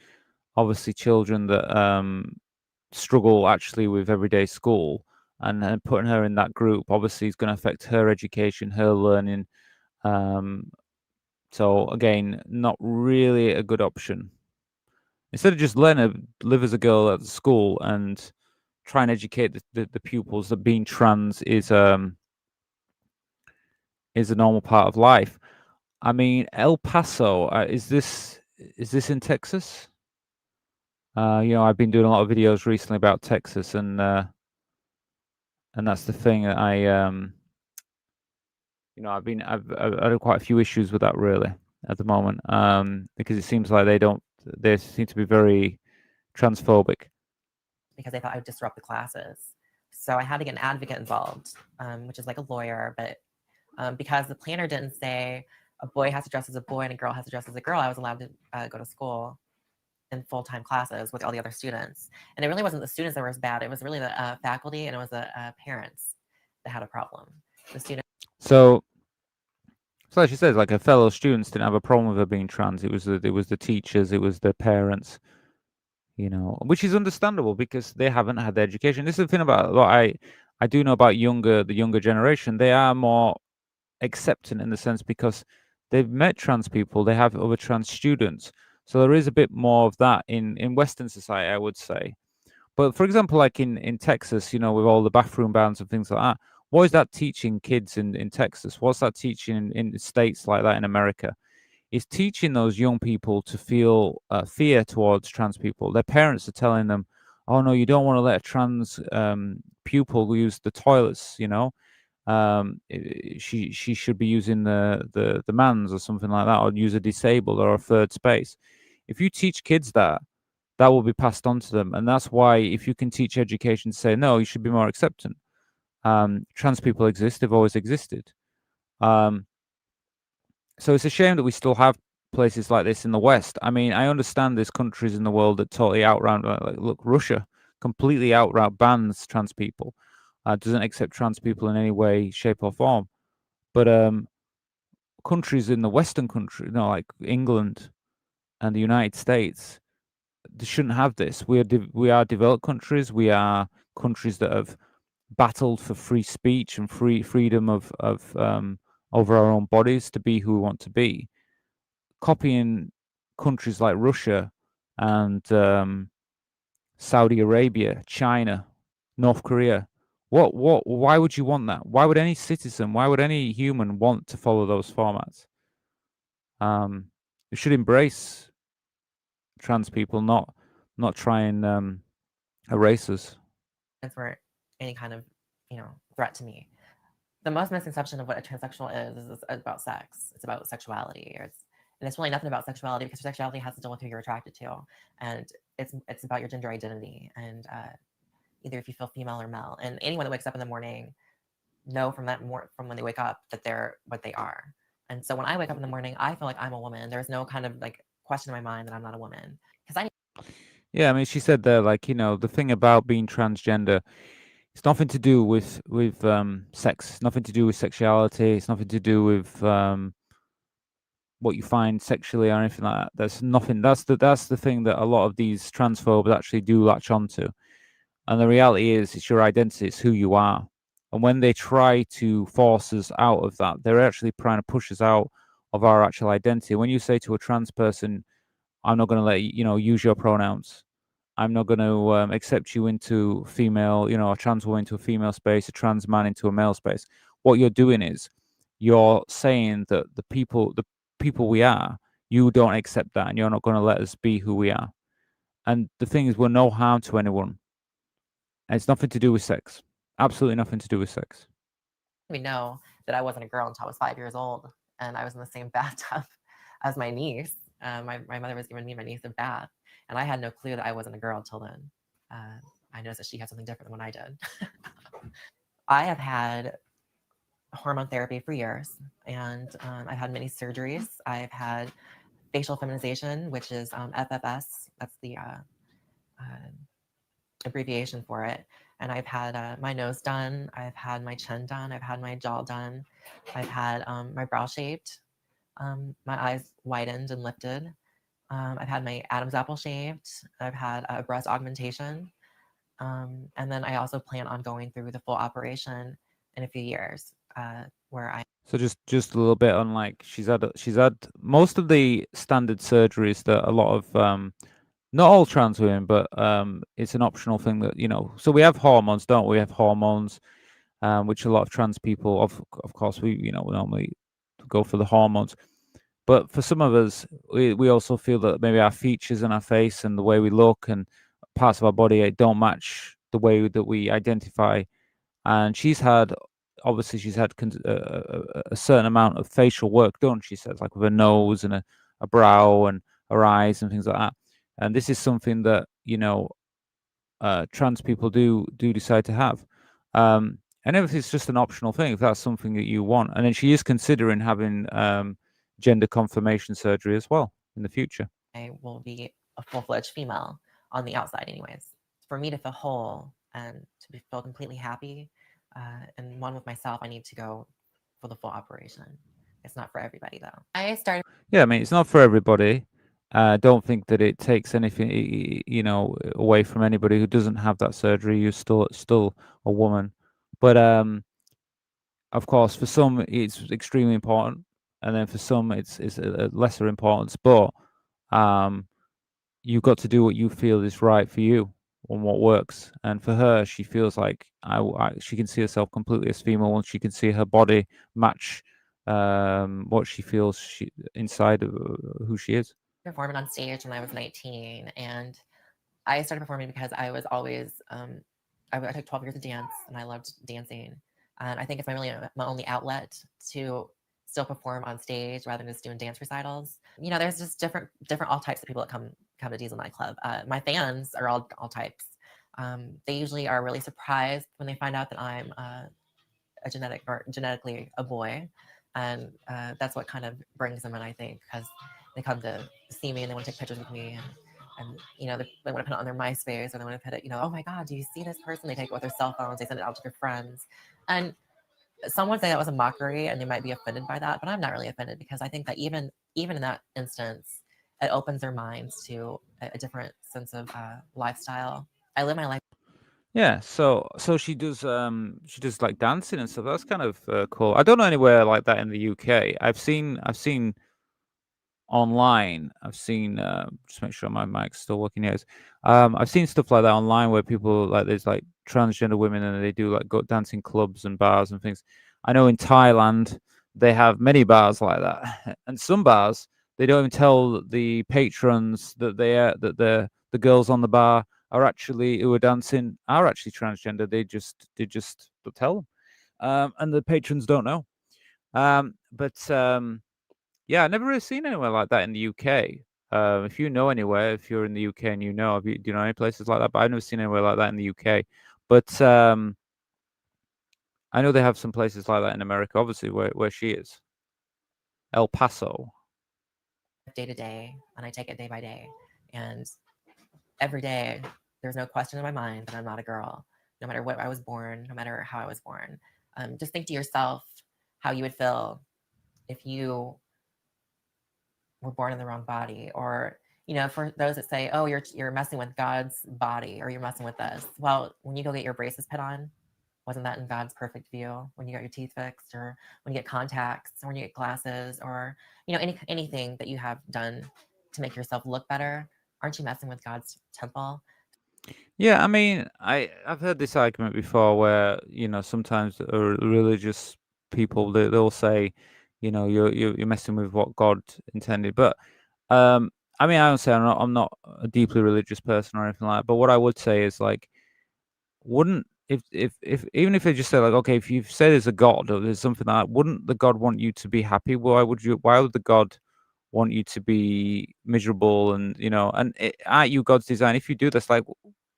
obviously children that struggle actually with everyday school, and putting her in that group obviously is going to affect her education, her learning. So again, not really a good option. Instead of just letting her live as a girl at school and try and educate the pupils that being trans is a normal part of life. I mean, El Paso, is this in Texas? I've been doing a lot of videos recently about Texas, and that's the thing that I've had quite a few issues with that really at the moment, because it seems like they seem to be very transphobic. because they thought I would disrupt the classes. So I had to get an advocate involved, which is like a lawyer. But because the planner didn't say a boy has to dress as a boy and a girl has to dress as a girl, I was allowed to go to school in full-time classes with all the other students. And it really wasn't the students that were as bad. It was really the faculty, and it was the parents that had a problem. The students. So like she says, like her fellow students didn't have a problem with her being trans. It was the teachers, it was the parents, which is understandable because they haven't had the education. This is the thing about what I do know about the younger generation. They are more accepting in the sense because they've met trans people, they have other trans students. So there is a bit more of that in Western society, I would say. But for example, like in Texas, with all the bathroom bans and things like that, what is that teaching kids in Texas? What's that teaching in states like that in America? It's teaching those young people to feel fear towards trans people. Their parents are telling them, "Oh no, you don't want to let a trans pupil use the toilets." She should be using the man's or something like that, or use a disabled or a third space. If you teach kids that will be passed on to them, and that's why if you can teach education to say no, you should be more accepting. Trans people exist; they've always existed. So it's a shame that we still have places like this in the West. I mean, I understand there's countries in the world that totally outround, like look, Russia completely outright bans trans people, doesn't accept trans people in any way, shape, or form. But countries in the Western country, like England and the United States, they shouldn't have this. We are developed countries. We are countries that have battled for free speech and freedom of over our own bodies to be who we want to be. Copying countries like Russia and Saudi Arabia, China, North Korea. Why would you want that? Why would any citizen, why would any human want to follow those formats? We should embrace trans people, not try and erase us. Weren't any kind of threat to me. The most misconception of what a transsexual is about sex. It's about sexuality. And it's really nothing about sexuality, because sexuality has to deal with who you're attracted to. And it's about your gender identity, and either if you feel female or male. And anyone that wakes up in the morning know from when they wake up that they're what they are. And so when I wake up in the morning, I feel like I'm a woman. There's no kind of like question in my mind that I'm not a woman, because I Yeah, I mean, she said there, like, the thing about being transgender, it's nothing to do with sex. It's nothing to do with sexuality. It's nothing to do with what you find sexually or anything like that. There's nothing. That's the thing that a lot of these transphobes actually do latch onto. And the reality is, it's your identity. It's who you are. And when they try to force us out of that, they're actually trying to push us out of our actual identity. When you say to a trans person, "I'm not going to let you, use your pronouns. I'm not going to accept you into female, a trans woman into a female space, a trans man into a male space." What you're doing is you're saying that the people we are, you don't accept that, and you're not going to let us be who we are. And the thing is, we're no harm to anyone. And it's nothing to do with sex. Absolutely nothing to do with sex. didn't even know that I wasn't a girl until I was 5 years old, and I was in the same bathtub as my niece. My mother was giving me and my niece a bath, and I had no clue that I wasn't a girl until then. I noticed that she had something different than what I did. I have had hormone therapy for years, and I've had many surgeries. I've had facial feminization, which is FFS. That's the abbreviation for it. And I've had my nose done. I've had my chin done. I've had my jaw done. I've had my brow shaped, my eyes widened and lifted. I've had my Adam's apple shaved. I've had a breast augmentation. And then I also plan on going through the full operation in a few years, where I So just a little bit on, like, she's had most of the standard surgeries that a lot of not all trans women, but it's an optional thing that, so we have hormones, don't we? We have hormones, which a lot of trans people, of course, we normally go for the hormones. But for some of us, we also feel that maybe our features and our face and the way we look and parts of our body don't match the way that we identify. And she's had a certain amount of facial work done, she says, like with her nose and a brow and her eyes and things like that. And this is something that trans people do decide to have. And if it's just an optional thing, if that's something that you want. And then she is considering having gender confirmation surgery as well in the future. I will be a full-fledged female on the outside anyways. For me to feel whole and to feel completely happy and one with myself, I need to go for the full operation. It's not for everybody though. I started Yeah, I mean, it's not for everybody. Don't think that it takes anything, away from anybody who doesn't have that surgery. You're still a woman. But of course, for some it's extremely important, and then for some it's a lesser importance. But you've got to do what you feel is right for you and what works. And for her, she feels like she can see herself completely as female, and she can see her body match what she feels inside of who she is. performing on stage when I was 19, and I started performing because I was always I took 12 years of dance, and I loved dancing, and I think it's my only outlet to still perform on stage rather than just doing dance recitals. There's just different all types of people that come to Diesel Nightclub. My fans are all types. They usually are really surprised when they find out that I'm genetically a boy, and that's what kind of brings them in, I think, because they come to see me and they want to take pictures with me, and they want to put it on their MySpace, or they want to put it, oh my God, do you see this person? They take it with their cell phones, they send it out to their friends, and some would say that was a mockery, and they might be offended by that, but I'm not really offended, because I think that even in that instance, it opens their minds to a different sense of lifestyle. I live my life. Yeah, so she does like dancing and stuff. That's kind of cool. I don't know anywhere like that in the UK. I've seen online. I've seen just make sure my mic's still working. Yes, I've seen stuff like that online where people, like, there's like transgender women and they do like go dancing clubs and bars and things. I know in Thailand they have many bars like that, and some bars they don't even tell the patrons that the girls on the bar who are dancing are actually transgender. They just don't tell them, and the patrons don't know. But yeah, I never really seen anywhere like that in the UK. If you know anywhere, if you're in the UK and do you know any places like that? But I've never seen anywhere like that in the UK. But I know they have some places like that in America, obviously, where she is. El Paso. day to day, and I take it day by day. And every day, there's no question in my mind that I'm not a girl, no matter what I was born, no matter how I was born. Just think to yourself how you would feel if you were born in the wrong body, or for those that say, oh, you're messing with God's body, or you're messing with this. Well, when you go get your braces put on, wasn't that in God's perfect view? When you got your teeth fixed, or when you get contacts, or when you get glasses, or anything that you have done to make yourself look better, aren't you messing with God's temple? Yeah, I mean, I've heard this argument before where, sometimes religious people they'll say, you're messing with what God intended. But I mean, I don't say I'm not a deeply religious person or anything like that. But what I would say is like, wouldn't if even if they just say like, okay, if you say there's a God or there's something like that, wouldn't the God want you to be happy? Why would the God want you to be miserable? And aren't you God's design? If you do this, like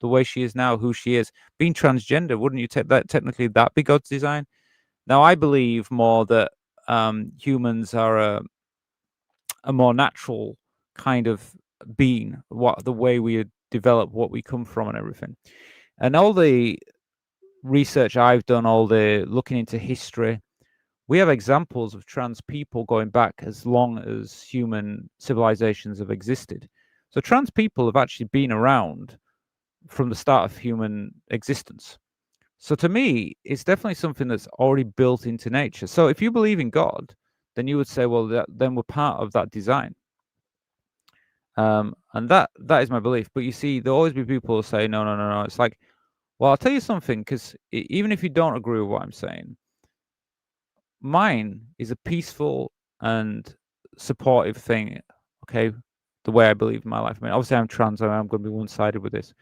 the way she is now, who she is, being transgender, wouldn't you take that technically that be God's design? Now I believe more that humans are a more natural kind of being, what the way we develop, what we come from and everything. And all the research I've done, all the looking into history, we have examples of trans people going back as long as human civilizations have existed. So trans people have actually been around from the start of human existence. So to me, it's definitely something that's already built into nature. So if you believe in God, then you would say, well, then we're part of that design. And that is my belief. But you see, there'll always be people who say, no, no, no, no. It's like, well, I'll tell you something, because even if you don't agree with what I'm saying, mine is a peaceful and supportive thing. Okay, the way I believe in my life. I mean, obviously, I'm trans. I'm going to be one-sided with this.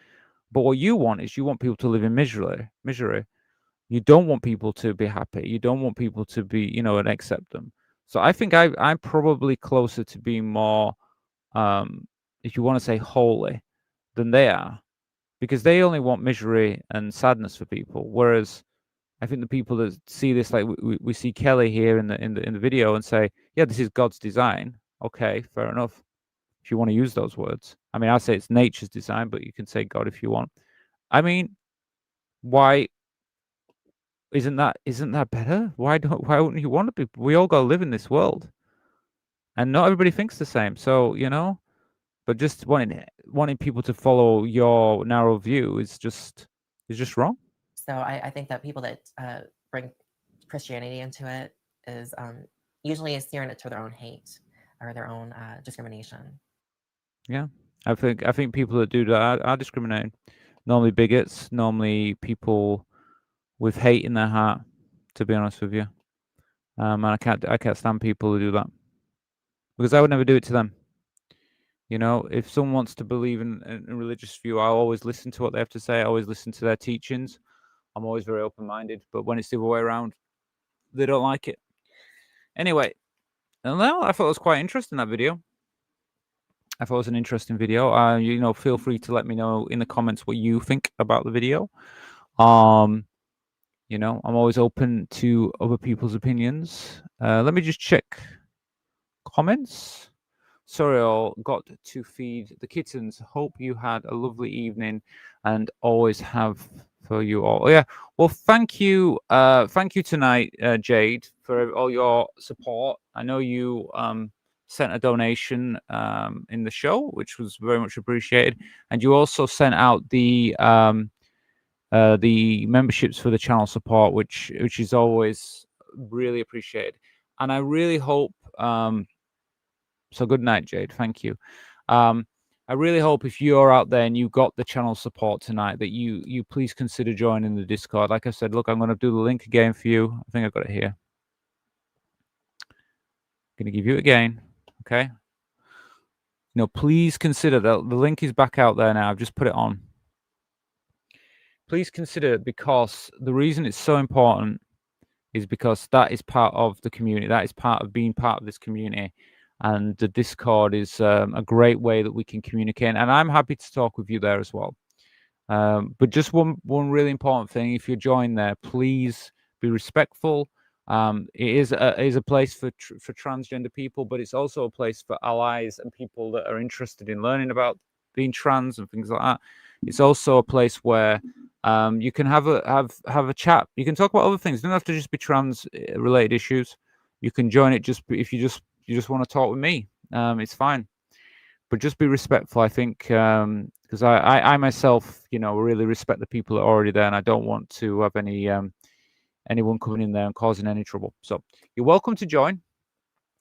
But what you want is you want people to live in misery. You don't want people to be happy. You don't want people to be, and accept them. So I think I'm probably closer to being more, if you want to say, holy than they are, because they only want misery and sadness for people. Whereas I think the people that see this, like we see Kelly here in the video, and say, yeah, this is God's design. Okay, fair enough. If you want to use those words, I mean, I say it's nature's design, but you can say God if you want. I mean, why isn't that better? Why wouldn't you want to be? We all got to live in this world, and not everybody thinks the same. So but just wanting people to follow your narrow view is just wrong. So I think that people that bring Christianity into it is usually steering it to their own hate or their own discrimination. Yeah, I think people that do that are discriminating. Normally bigots, normally people with hate in their heart. To be honest with you, and I can't stand people who do that, because I would never do it to them. If someone wants to believe in a religious view, I'll always listen to what they have to say. I always listen to their teachings. I'm always very open-minded. But when it's the other way around, they don't like it. Anyway, and now I thought it was quite interesting, that video. I thought it was an interesting video. Feel free to let me know in the comments what you think about the video. I'm always open to other people's opinions. Let me just check comments. Sorry, all got to feed the kittens. Hope you had a lovely evening, and always have for you all. Oh, yeah. Well, thank you tonight, Jade, for all your support. I know you sent a donation in the show, which was very much appreciated, and you also sent out the memberships for the channel support, which is always really appreciated. And I really hope. So good night, Jade. Thank you. I really hope if you're out there and you got the channel support tonight, that you please consider joining the Discord. Like I said, look, I'm going to do the link again for you. I think I've got it here. I'm going to give you it again. Okay. Please consider that the link is back out there now. I've just put it on. Please consider it, because the reason it's so important is because that is part of the community. That is part of being part of this community. and the Discord is a great way that we can communicate. And I'm happy to talk with you there as well. But just one really important thing: if you join there, please be respectful. It is a place for transgender people, but it's also a place for allies and people that are interested in learning about being trans and things like that. It's also a place where you can have a chat. You can talk about other things. It doesn't have to just be trans related issues. You can join it just if you just want to talk with me. It's fine, but just be respectful. I think because I myself, really respect the people that are already there, and I don't want to have anyone coming in there and causing any trouble. So you're welcome to join,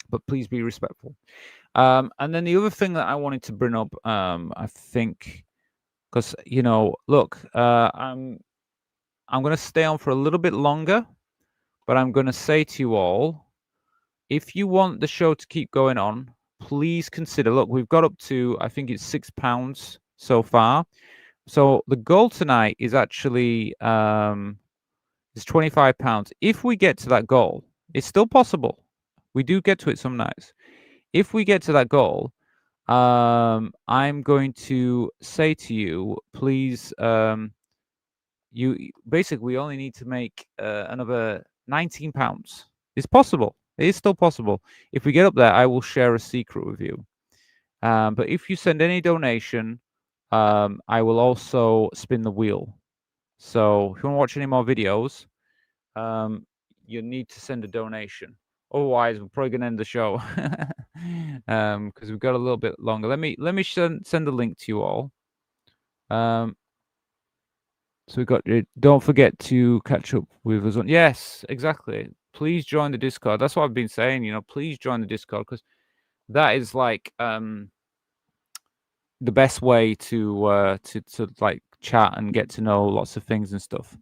but please be respectful. And then the other thing that I wanted to bring up, I think, because look, I'm going to stay on for a little bit longer, but I'm going to say to you all, if you want the show to keep going on, please consider. Look, we've got up to, I think it's £6 so far. So the goal tonight is actually is £25. If we get to that goal, it's still possible. We do get to it some nights. If we get to that goal, I'm going to say to you, please, you basically we only need to make another £19. It's possible. It is still possible. If we get up there, I will share a secret with you. But if you send any donation, I will also spin the wheel. So if you want to watch any more videos, you need to send a donation. Otherwise, we're probably gonna end the show because we've got a little bit longer. Let me send a link to you all. So we got. Don't forget to catch up with us on. Yes, exactly. Please join the Discord. That's what I've been saying. Please join the Discord because that is like the best way to like chat and get to know lots of things and stuff.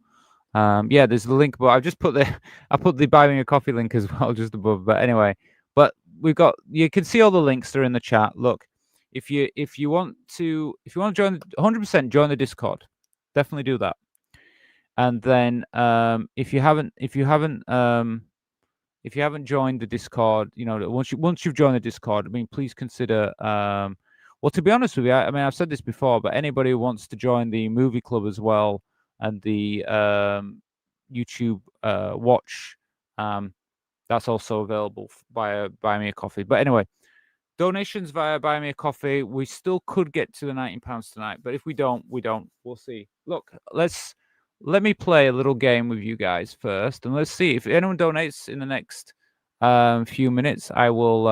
Yeah, there's the link, but I've just put the buy me a coffee link as well just above. But anyway, but you can see all the links that are in the chat. Look, if you want to join 100%, join the Discord. Definitely do that. And then if you haven't joined the Discord, once you've joined the Discord, I mean, please consider well, to be honest with you, I mean, I've said this before, but anybody who wants to join the movie club as well and the YouTube watch, that's also available via Buy Me a Coffee. But anyway, donations via Buy Me a Coffee. We still could get to the £19 tonight, but if we don't, we don't. We'll see. Look, let me play a little game with you guys first, and let's see if anyone donates in the next few minutes. I will.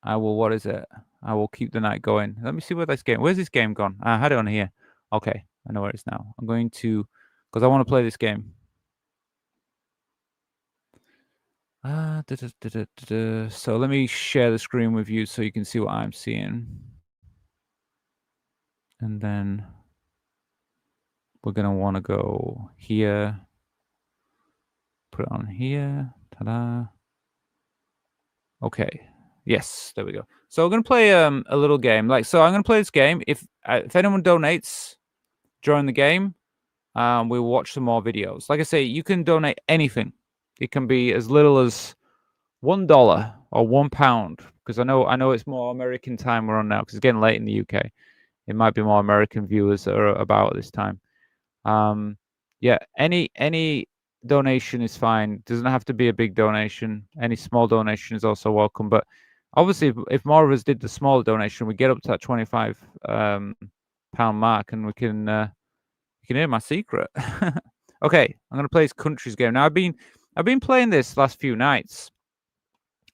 What is it? I will keep the night going. Let me see where this game. Where's this game gone? I had it on here. Okay, I know where it is now. I'm going to, because I want to play this game. So let me share the screen with you so you can see what I'm seeing. And then we're going to want to go here. Put it on here. Ta-da. Okay. Yes, there we go. So we're going to play a little game. So I'm going to play this game. If anyone donates during the game, we'll watch some more videos. Like I say, you can donate anything. It can be as little as $1 or £1, because I know it's more American time we're on now, because it's getting late in the UK. It might be more American viewers that are about at this time. Yeah, any donation is fine. Doesn't have to be a big donation. Any small donation is also welcome. But obviously, if more of us did the small donation, we get up to that £25 mark, and we can hear my secret. Okay, I'm gonna play this countries game now. I've been playing this last few nights.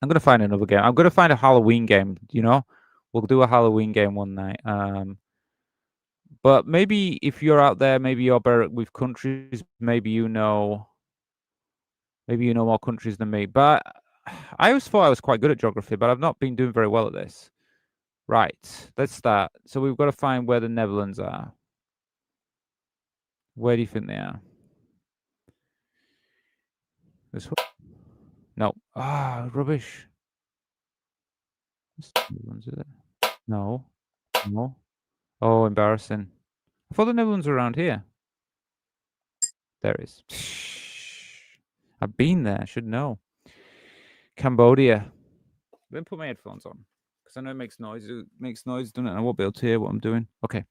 I'm gonna find another game. I'm gonna find a Halloween game. We'll do a Halloween game one night. But maybe if you're out there, maybe you're better with countries. Maybe you know more countries than me. But I always thought I was quite good at geography, but I've not been doing very well at this. Right, let's start. So we've got to find where the Netherlands are. Where do you think they are? This one? No. Rubbish. This Netherlands, is it? No. No. Oh, embarrassing. I thought the Netherlands were around here. There it is. I've been there. I should know. Cambodia. Let me put my headphones on because I know it makes noise. It makes noise, doesn't it? And I won't be able to hear what I'm doing. Okay.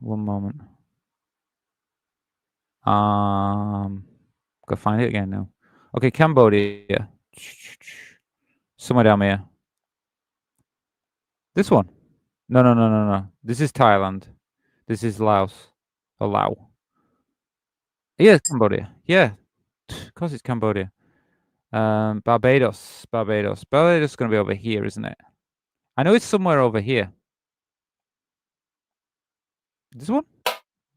One moment. Gotta find it again now. Okay, Cambodia. Somewhere down here. This one. No. This is Thailand. This is Laos. Or Lao. Yeah, it's Cambodia. Yeah. Of course it's Cambodia. Barbados. Barbados is gonna be over here, isn't it? I know it's somewhere over here. This one?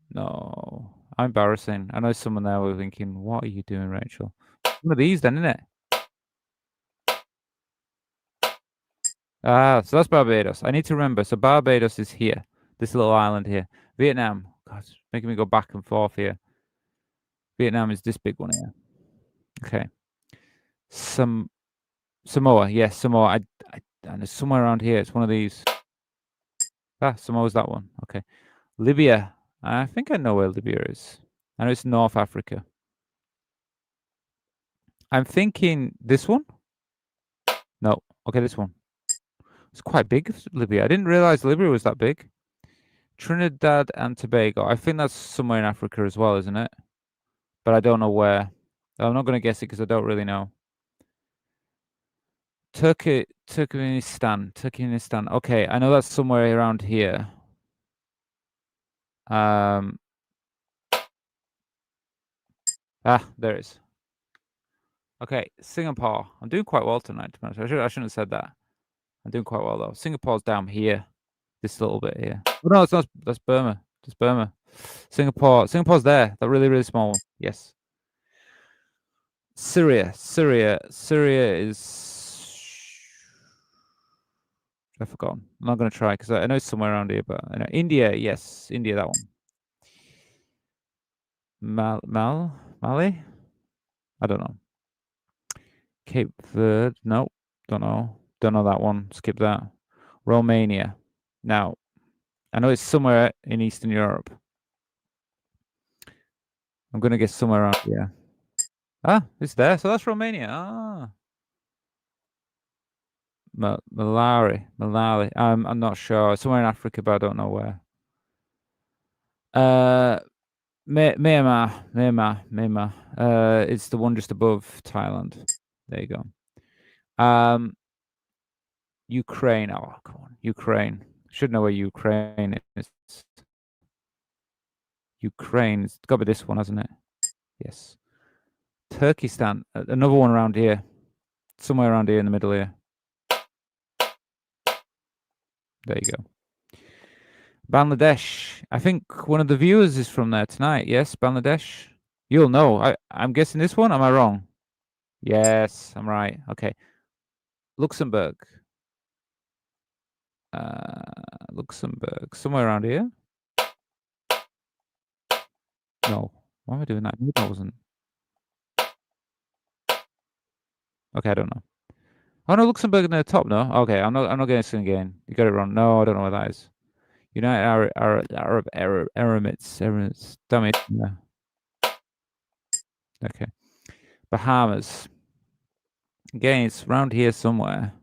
No. I'm embarrassing. I know someone there was thinking, what are you doing, Rachel? One of these then, isn't it? Ah, so that's Barbados. I need to remember. So Barbados is here. This little island here. Vietnam. God, it's making me go back and forth here. Vietnam is this big one here. Okay. Samoa. Yes, Samoa. And it's somewhere around here. It's one of these. Ah, Samoa's that one. Okay. Libya. I think I know where Libya is. I know it's North Africa. I'm thinking this one? No. Okay, this one. It's quite big, Libya. I didn't realize Libya was that big. Trinidad and Tobago. I think that's somewhere in Africa as well, isn't it? But I don't know where. I'm not going to guess it because I don't really know. Turkmenistan. Okay, I know that's somewhere around here. There it is. Okay, Singapore. I'm doing quite well tonight. I shouldn't have said that. I'm doing quite well though. Singapore's down here. This little bit here. Oh, no, it's not. That's Burma. Just Burma. Singapore's there. That really, really small one. Yes. Syria is. I've forgotten. I'm not going to try because I know it's somewhere around here, but I know India. Yes, India, that one. Mali? I don't know. Cape Verde? Nope. Don't know. Don't know that one. Skip that. Romania. Now, I know it's somewhere in Eastern Europe. I'm going to guess somewhere around here. Ah, it's there. So that's Romania. Ah. Malawi. I'm not sure. Somewhere in Africa, but I don't know where. Myanmar. It's the one just above Thailand. There you go. Ukraine. Oh, come on. Ukraine. Should know where Ukraine is. Ukraine. It's got to be this one, hasn't it? Yes. Turkestan. Another one around here. Somewhere around here in the middle here. There you go. Bangladesh. I think one of the viewers is from there tonight. Yes, Bangladesh. You'll know. I'm guessing this one. Am I wrong? Yes, I'm right. Okay. Luxembourg. Luxembourg. Somewhere around here. No. Why am I doing that? I wasn't. Okay, I don't know. Oh no, Luxembourg in the top. No. Okay, I'm not guessing again. You got it wrong. No, I don't know what that is. United Arab Emirates. Damn it. Yeah. Okay. Bahamas. Again, it's around here somewhere.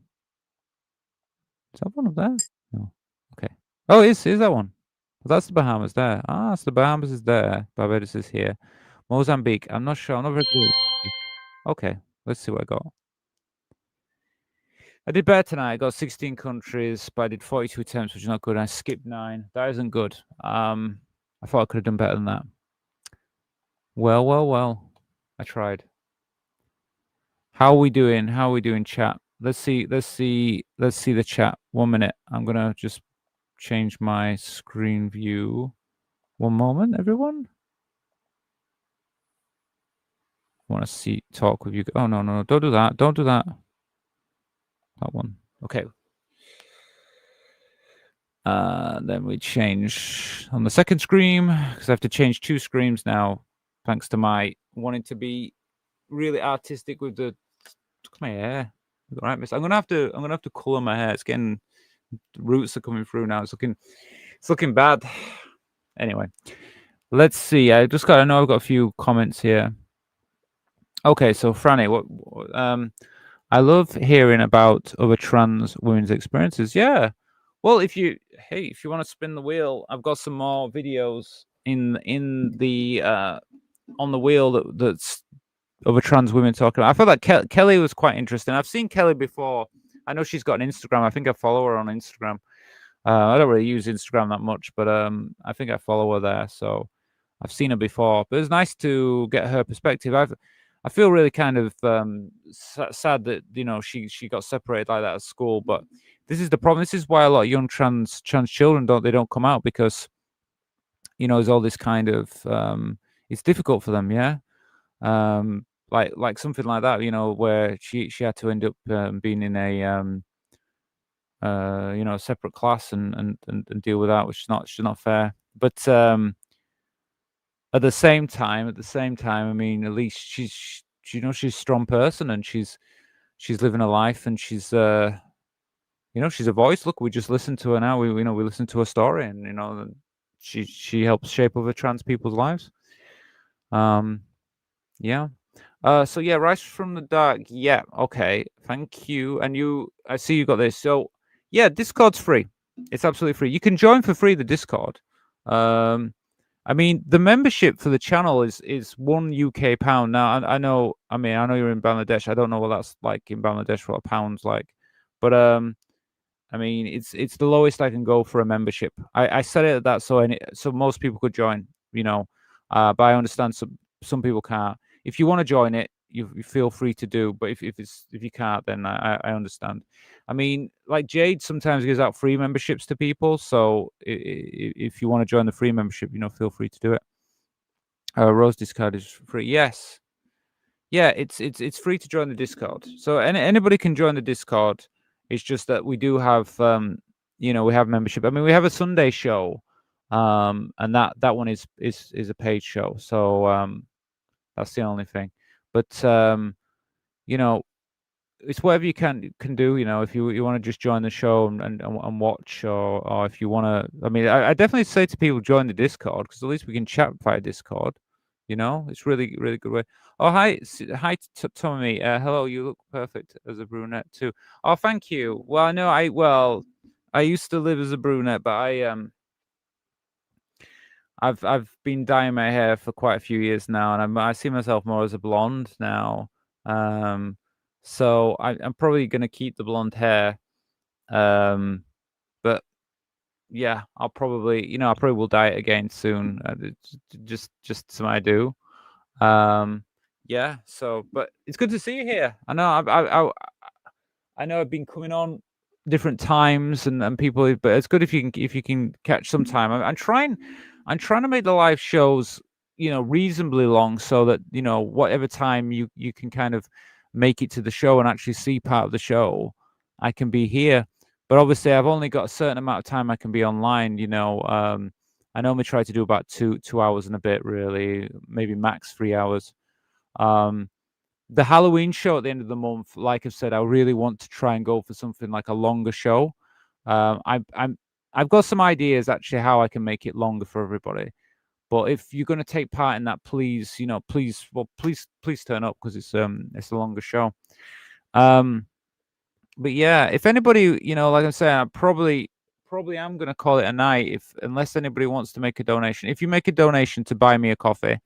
Is that one up there? No. Okay. Oh, is that one? Well, that's the Bahamas there. Ah, so the Bahamas is there. Barbados is here. Mozambique. I'm not sure. I'm not very good. Okay. Let's see what I got. I did better tonight. I got 16 countries, but I did 42 attempts, which is not good. I skipped 9. That isn't good. I thought I could have done better than that. Well. I tried. How are we doing, chat? Let's see the chat. 1 minute. I'm gonna just change my screen view. 1 moment, everyone. I want to talk with you. Oh no, don't do that. Don't do that. That one. Okay. Then we change on the second screen because I have to change 2 screens now, thanks to my wanting to be really artistic with the. Look at my hair. All right, miss. I'm gonna have to color my hair. It's getting, the roots are coming through now. It's looking bad. Anyway, let's see. I know I've got a few comments here. Okay, so Franny, I love hearing about other trans women's experiences. Yeah. Well, if you want to spin the wheel, I've got some more videos in the on the wheel that's other trans women talking about. I felt like Kelly was quite interesting. I've seen Kelly before. I know she's got an Instagram. I think I follow her on Instagram. I don't really use Instagram that much, but I think I follow her there. So I've seen her before. But it's nice to get her perspective. I feel really kind of sad that she got separated like that at school. But this is the problem. This is why a lot of young trans children don't come out, because there's all this kind of it's difficult for them. Yeah. Like something like that. Where she had to end up being in a a separate class and deal with that, which is not fair. But at the same time, I mean, at least she's she's a strong person, and she's living a life, and she's she's a voice. Look, we just listened to her now. We listened to her story, and she helps shape other trans people's lives. Yeah. So yeah, Rise from the Dark. Yeah, okay. Thank you. And I see you got this. So yeah, Discord's free. It's absolutely free. You can join for free the Discord. I mean, the membership for the channel is £1 UK. Now, I know. I mean, I know you're in Bangladesh. I don't know what that's like in Bangladesh. What a pound's like, but I mean, it's the lowest I can go for a membership. I set it at that so most people could join. But I understand some people can't. If you want to join it, you feel free to do. But if you can't, then I understand. I mean, like Jade sometimes gives out free memberships to people. So if you want to join the free membership, feel free to do it. Rose Discord is free. Yes. Yeah, it's free to join the Discord. So anybody can join the Discord. It's just that we do have we have membership. I mean, we have a Sunday show, and that one is a paid show. So that's the only thing. But it's whatever you can do. If you want to just join the show and watch, or if you want to. I mean, I definitely say to people, join the Discord, because at least we can chat via Discord. It's really really good way. Oh, hi, Tommy. Hello, you look perfect as a brunette too. Oh, thank you. Well, I know I used to live as a brunette, but I've been dyeing my hair for quite a few years now, and I see myself more as a blonde now. So I'm probably gonna keep the blonde hair. But yeah, I probably will dye it again soon. Just some I do. Yeah. So, but it's good to see you here. I know I know I've been coming on different times and people, but it's good if you can catch some time. I'm trying to make the live shows reasonably long, so that whatever time you can kind of make it to the show and actually see part of the show, I can be here. But obviously, I've only got a certain amount of time I can be online. I normally try to do about 2 hours and a bit, really, maybe max 3 hours. The Halloween show at the end of the month, like I've said, I really want to try and go for something like a longer show. I've got some ideas actually how I can make it longer for everybody. But if you're going to take part in that, please turn up, because it's a longer show. But yeah, if anybody, like I'm saying, I probably am going to call it a night, unless anybody wants to make a donation. If you make a donation to buy me a coffee,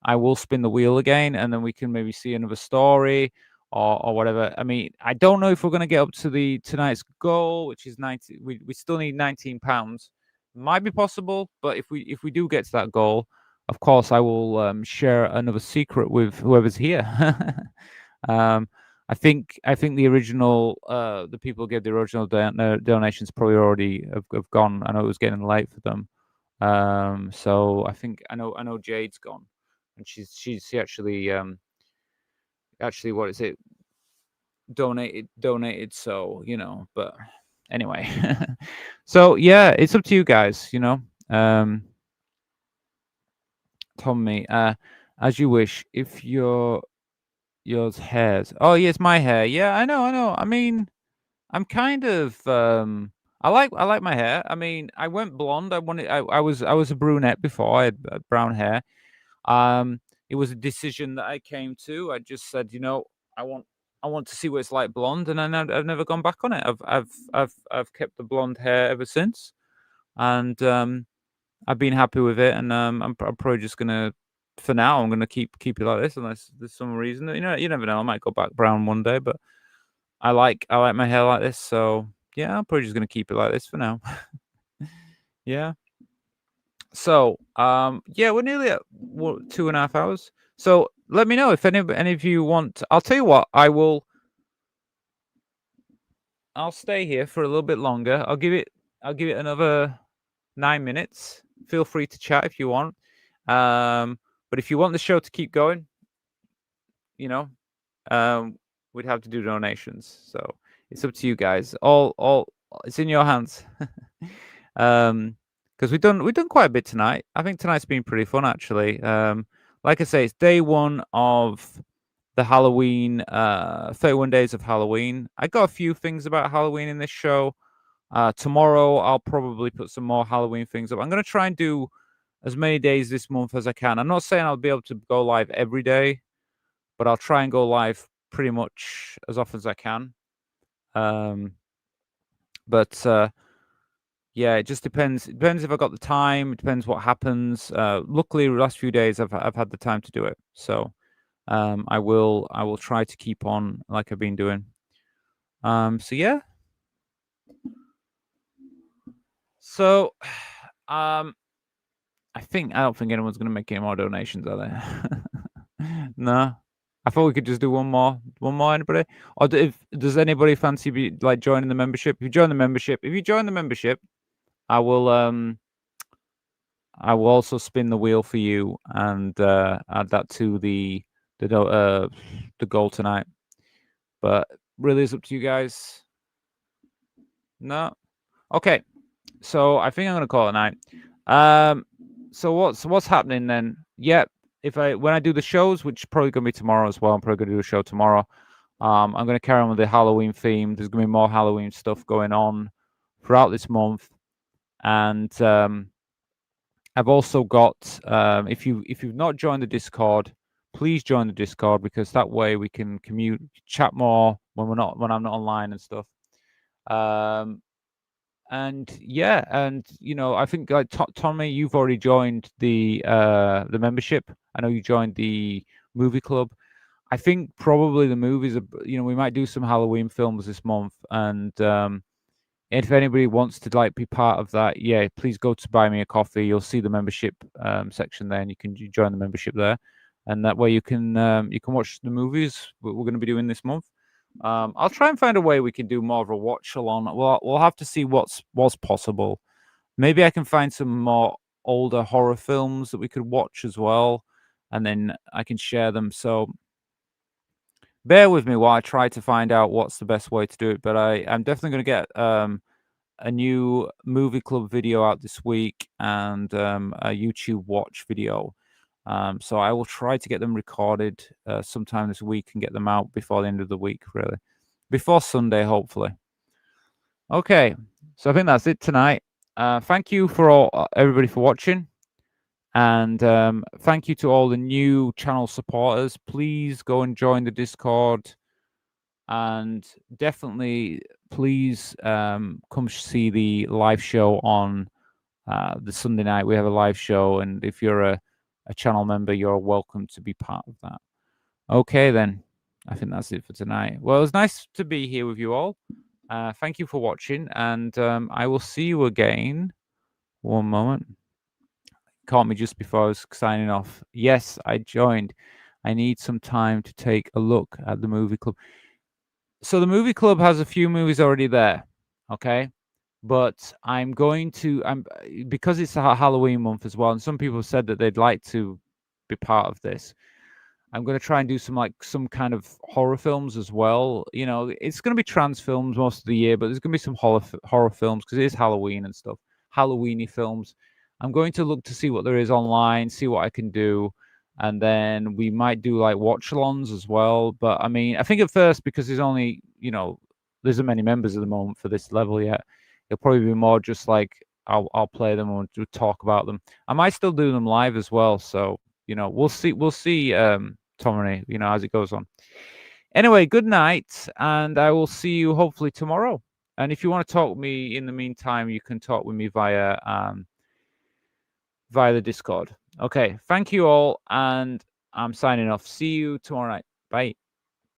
I will spin the wheel again, and then we can maybe see another story or whatever. I mean, I don't know if we're going to get up to tonight's goal, which is 90. We still need £19. Might be possible, but if we do get to that goal, of course, I will share another secret with whoever's here. I think the original the people who gave the original donations probably already have gone. I know it was getting late for them. So I know Jade's gone, and she actually what is it, donated. So but anyway, so yeah, it's up to you guys. Tommy, as you wish. If yours hairs. Oh yeah, it's my hair. Yeah, I know. I mean, I'm kind of I like my hair. I mean, I went blonde. I was a brunette before. I had brown hair. it was a decision that I came to. I just said, I want to see what it's like blonde, and I've never gone back on it. I've kept the blonde hair ever since, and I've been happy with it. And I'm probably just gonna, for now, I'm gonna keep it like this, unless there's some reason. You never know. I might go back brown one day, but I like my hair like this, so yeah, I'm probably just gonna keep it like this for now. Yeah. So, yeah, we're nearly at 2.5 hours. So let me know if any of you want. I'll tell you what. I'll stay here for a little bit longer. I'll give it another 9 minutes. Feel free to chat if you want. But if you want the show to keep going, we'd have to do donations. So it's up to you guys. All it's in your hands. Because we've done quite a bit tonight. I think tonight's been pretty fun, actually. Like I say, it's day one of the Halloween, 31 days of Halloween. I got a few things about Halloween in this show. Tomorrow, I'll probably put some more Halloween things up. I'm going to try and do as many days this month as I can. I'm not saying I'll be able to go live every day, but I'll try and go live pretty much as often as I can. But yeah, it just depends. It depends if I got the time. It depends what happens. Luckily, the last few days I've had the time to do it. So I will try to keep on like I've been doing. So yeah. So I don't think anyone's gonna make any more donations, are they? No. I thought we could just do one more. Anybody? Or does anybody fancy joining the membership? If you join the membership, I will also spin the wheel for you and add that to the goal tonight. But really, it's up to you guys. No, okay. So I think I'm gonna call it a night. So what's happening then? Yeah, when I do the shows, which is probably gonna be tomorrow as well. I'm probably gonna do a show tomorrow. I'm gonna carry on with the Halloween theme. There's gonna be more Halloween stuff going on throughout this month. And I've also got if you've not joined the Discord, please join the Discord, because that way we can chat more when I'm not online and stuff. And yeah, and I think like Tommy, you've already joined the membership. I know you joined the movie club. I think probably the movies are, we might do some Halloween films this month, and if anybody wants to be part of that, yeah, please go to Buy Me a Coffee. You'll see the membership section there, and you can join the membership there, and that way you can watch the movies we're going to be doing this month. I'll try and find a way we can do more of a watch along. We'll have to see what's possible. Maybe I can find some more older horror films that we could watch as well, and then I can share them. So bear with me while I try to find out what's the best way to do it. But I'm definitely going to get a new movie club video out this week, and a YouTube watch video. So I will try to get them recorded sometime this week and get them out before the end of the week, really. Before Sunday, hopefully. Okay, so I think that's it tonight. Thank you for everybody for watching. And thank you to all the new channel supporters. Please go and join the Discord. And definitely, please come see the live show on the Sunday night. We have a live show. And if you're a channel member, you're welcome to be part of that. Okay, then. I think that's it for tonight. Well, it was nice to be here with you all. Thank you for watching. And I will see you again. One moment. Caught me just before I was signing off. Yes, I joined. I need some time to take a look at the movie club. So the movie club has a few movies already there, okay? But I'm because it's a Halloween month as well, and some people said that they'd like to be part of this. I'm going to try and do some kind of horror films as well. It's going to be trans films most of the year, but there's going to be some horror films because it is Halloween and stuff. Halloween-y films. I'm going to look to see what there is online, see what I can do, and then we might do watch-alongs as well. But I mean, I think at first, because there's only there isn't many members at the moment for this level yet, it'll probably be more just I'll play them or talk about them. I might still do them live as well, so you know, we'll see, Tommy, you know, as it goes on. Anyway, good night, and I will see you hopefully tomorrow. And if you want to talk with me in the meantime, you can talk with me via the Discord. Okay, thank you all, and I'm signing off. See you tomorrow night. Bye.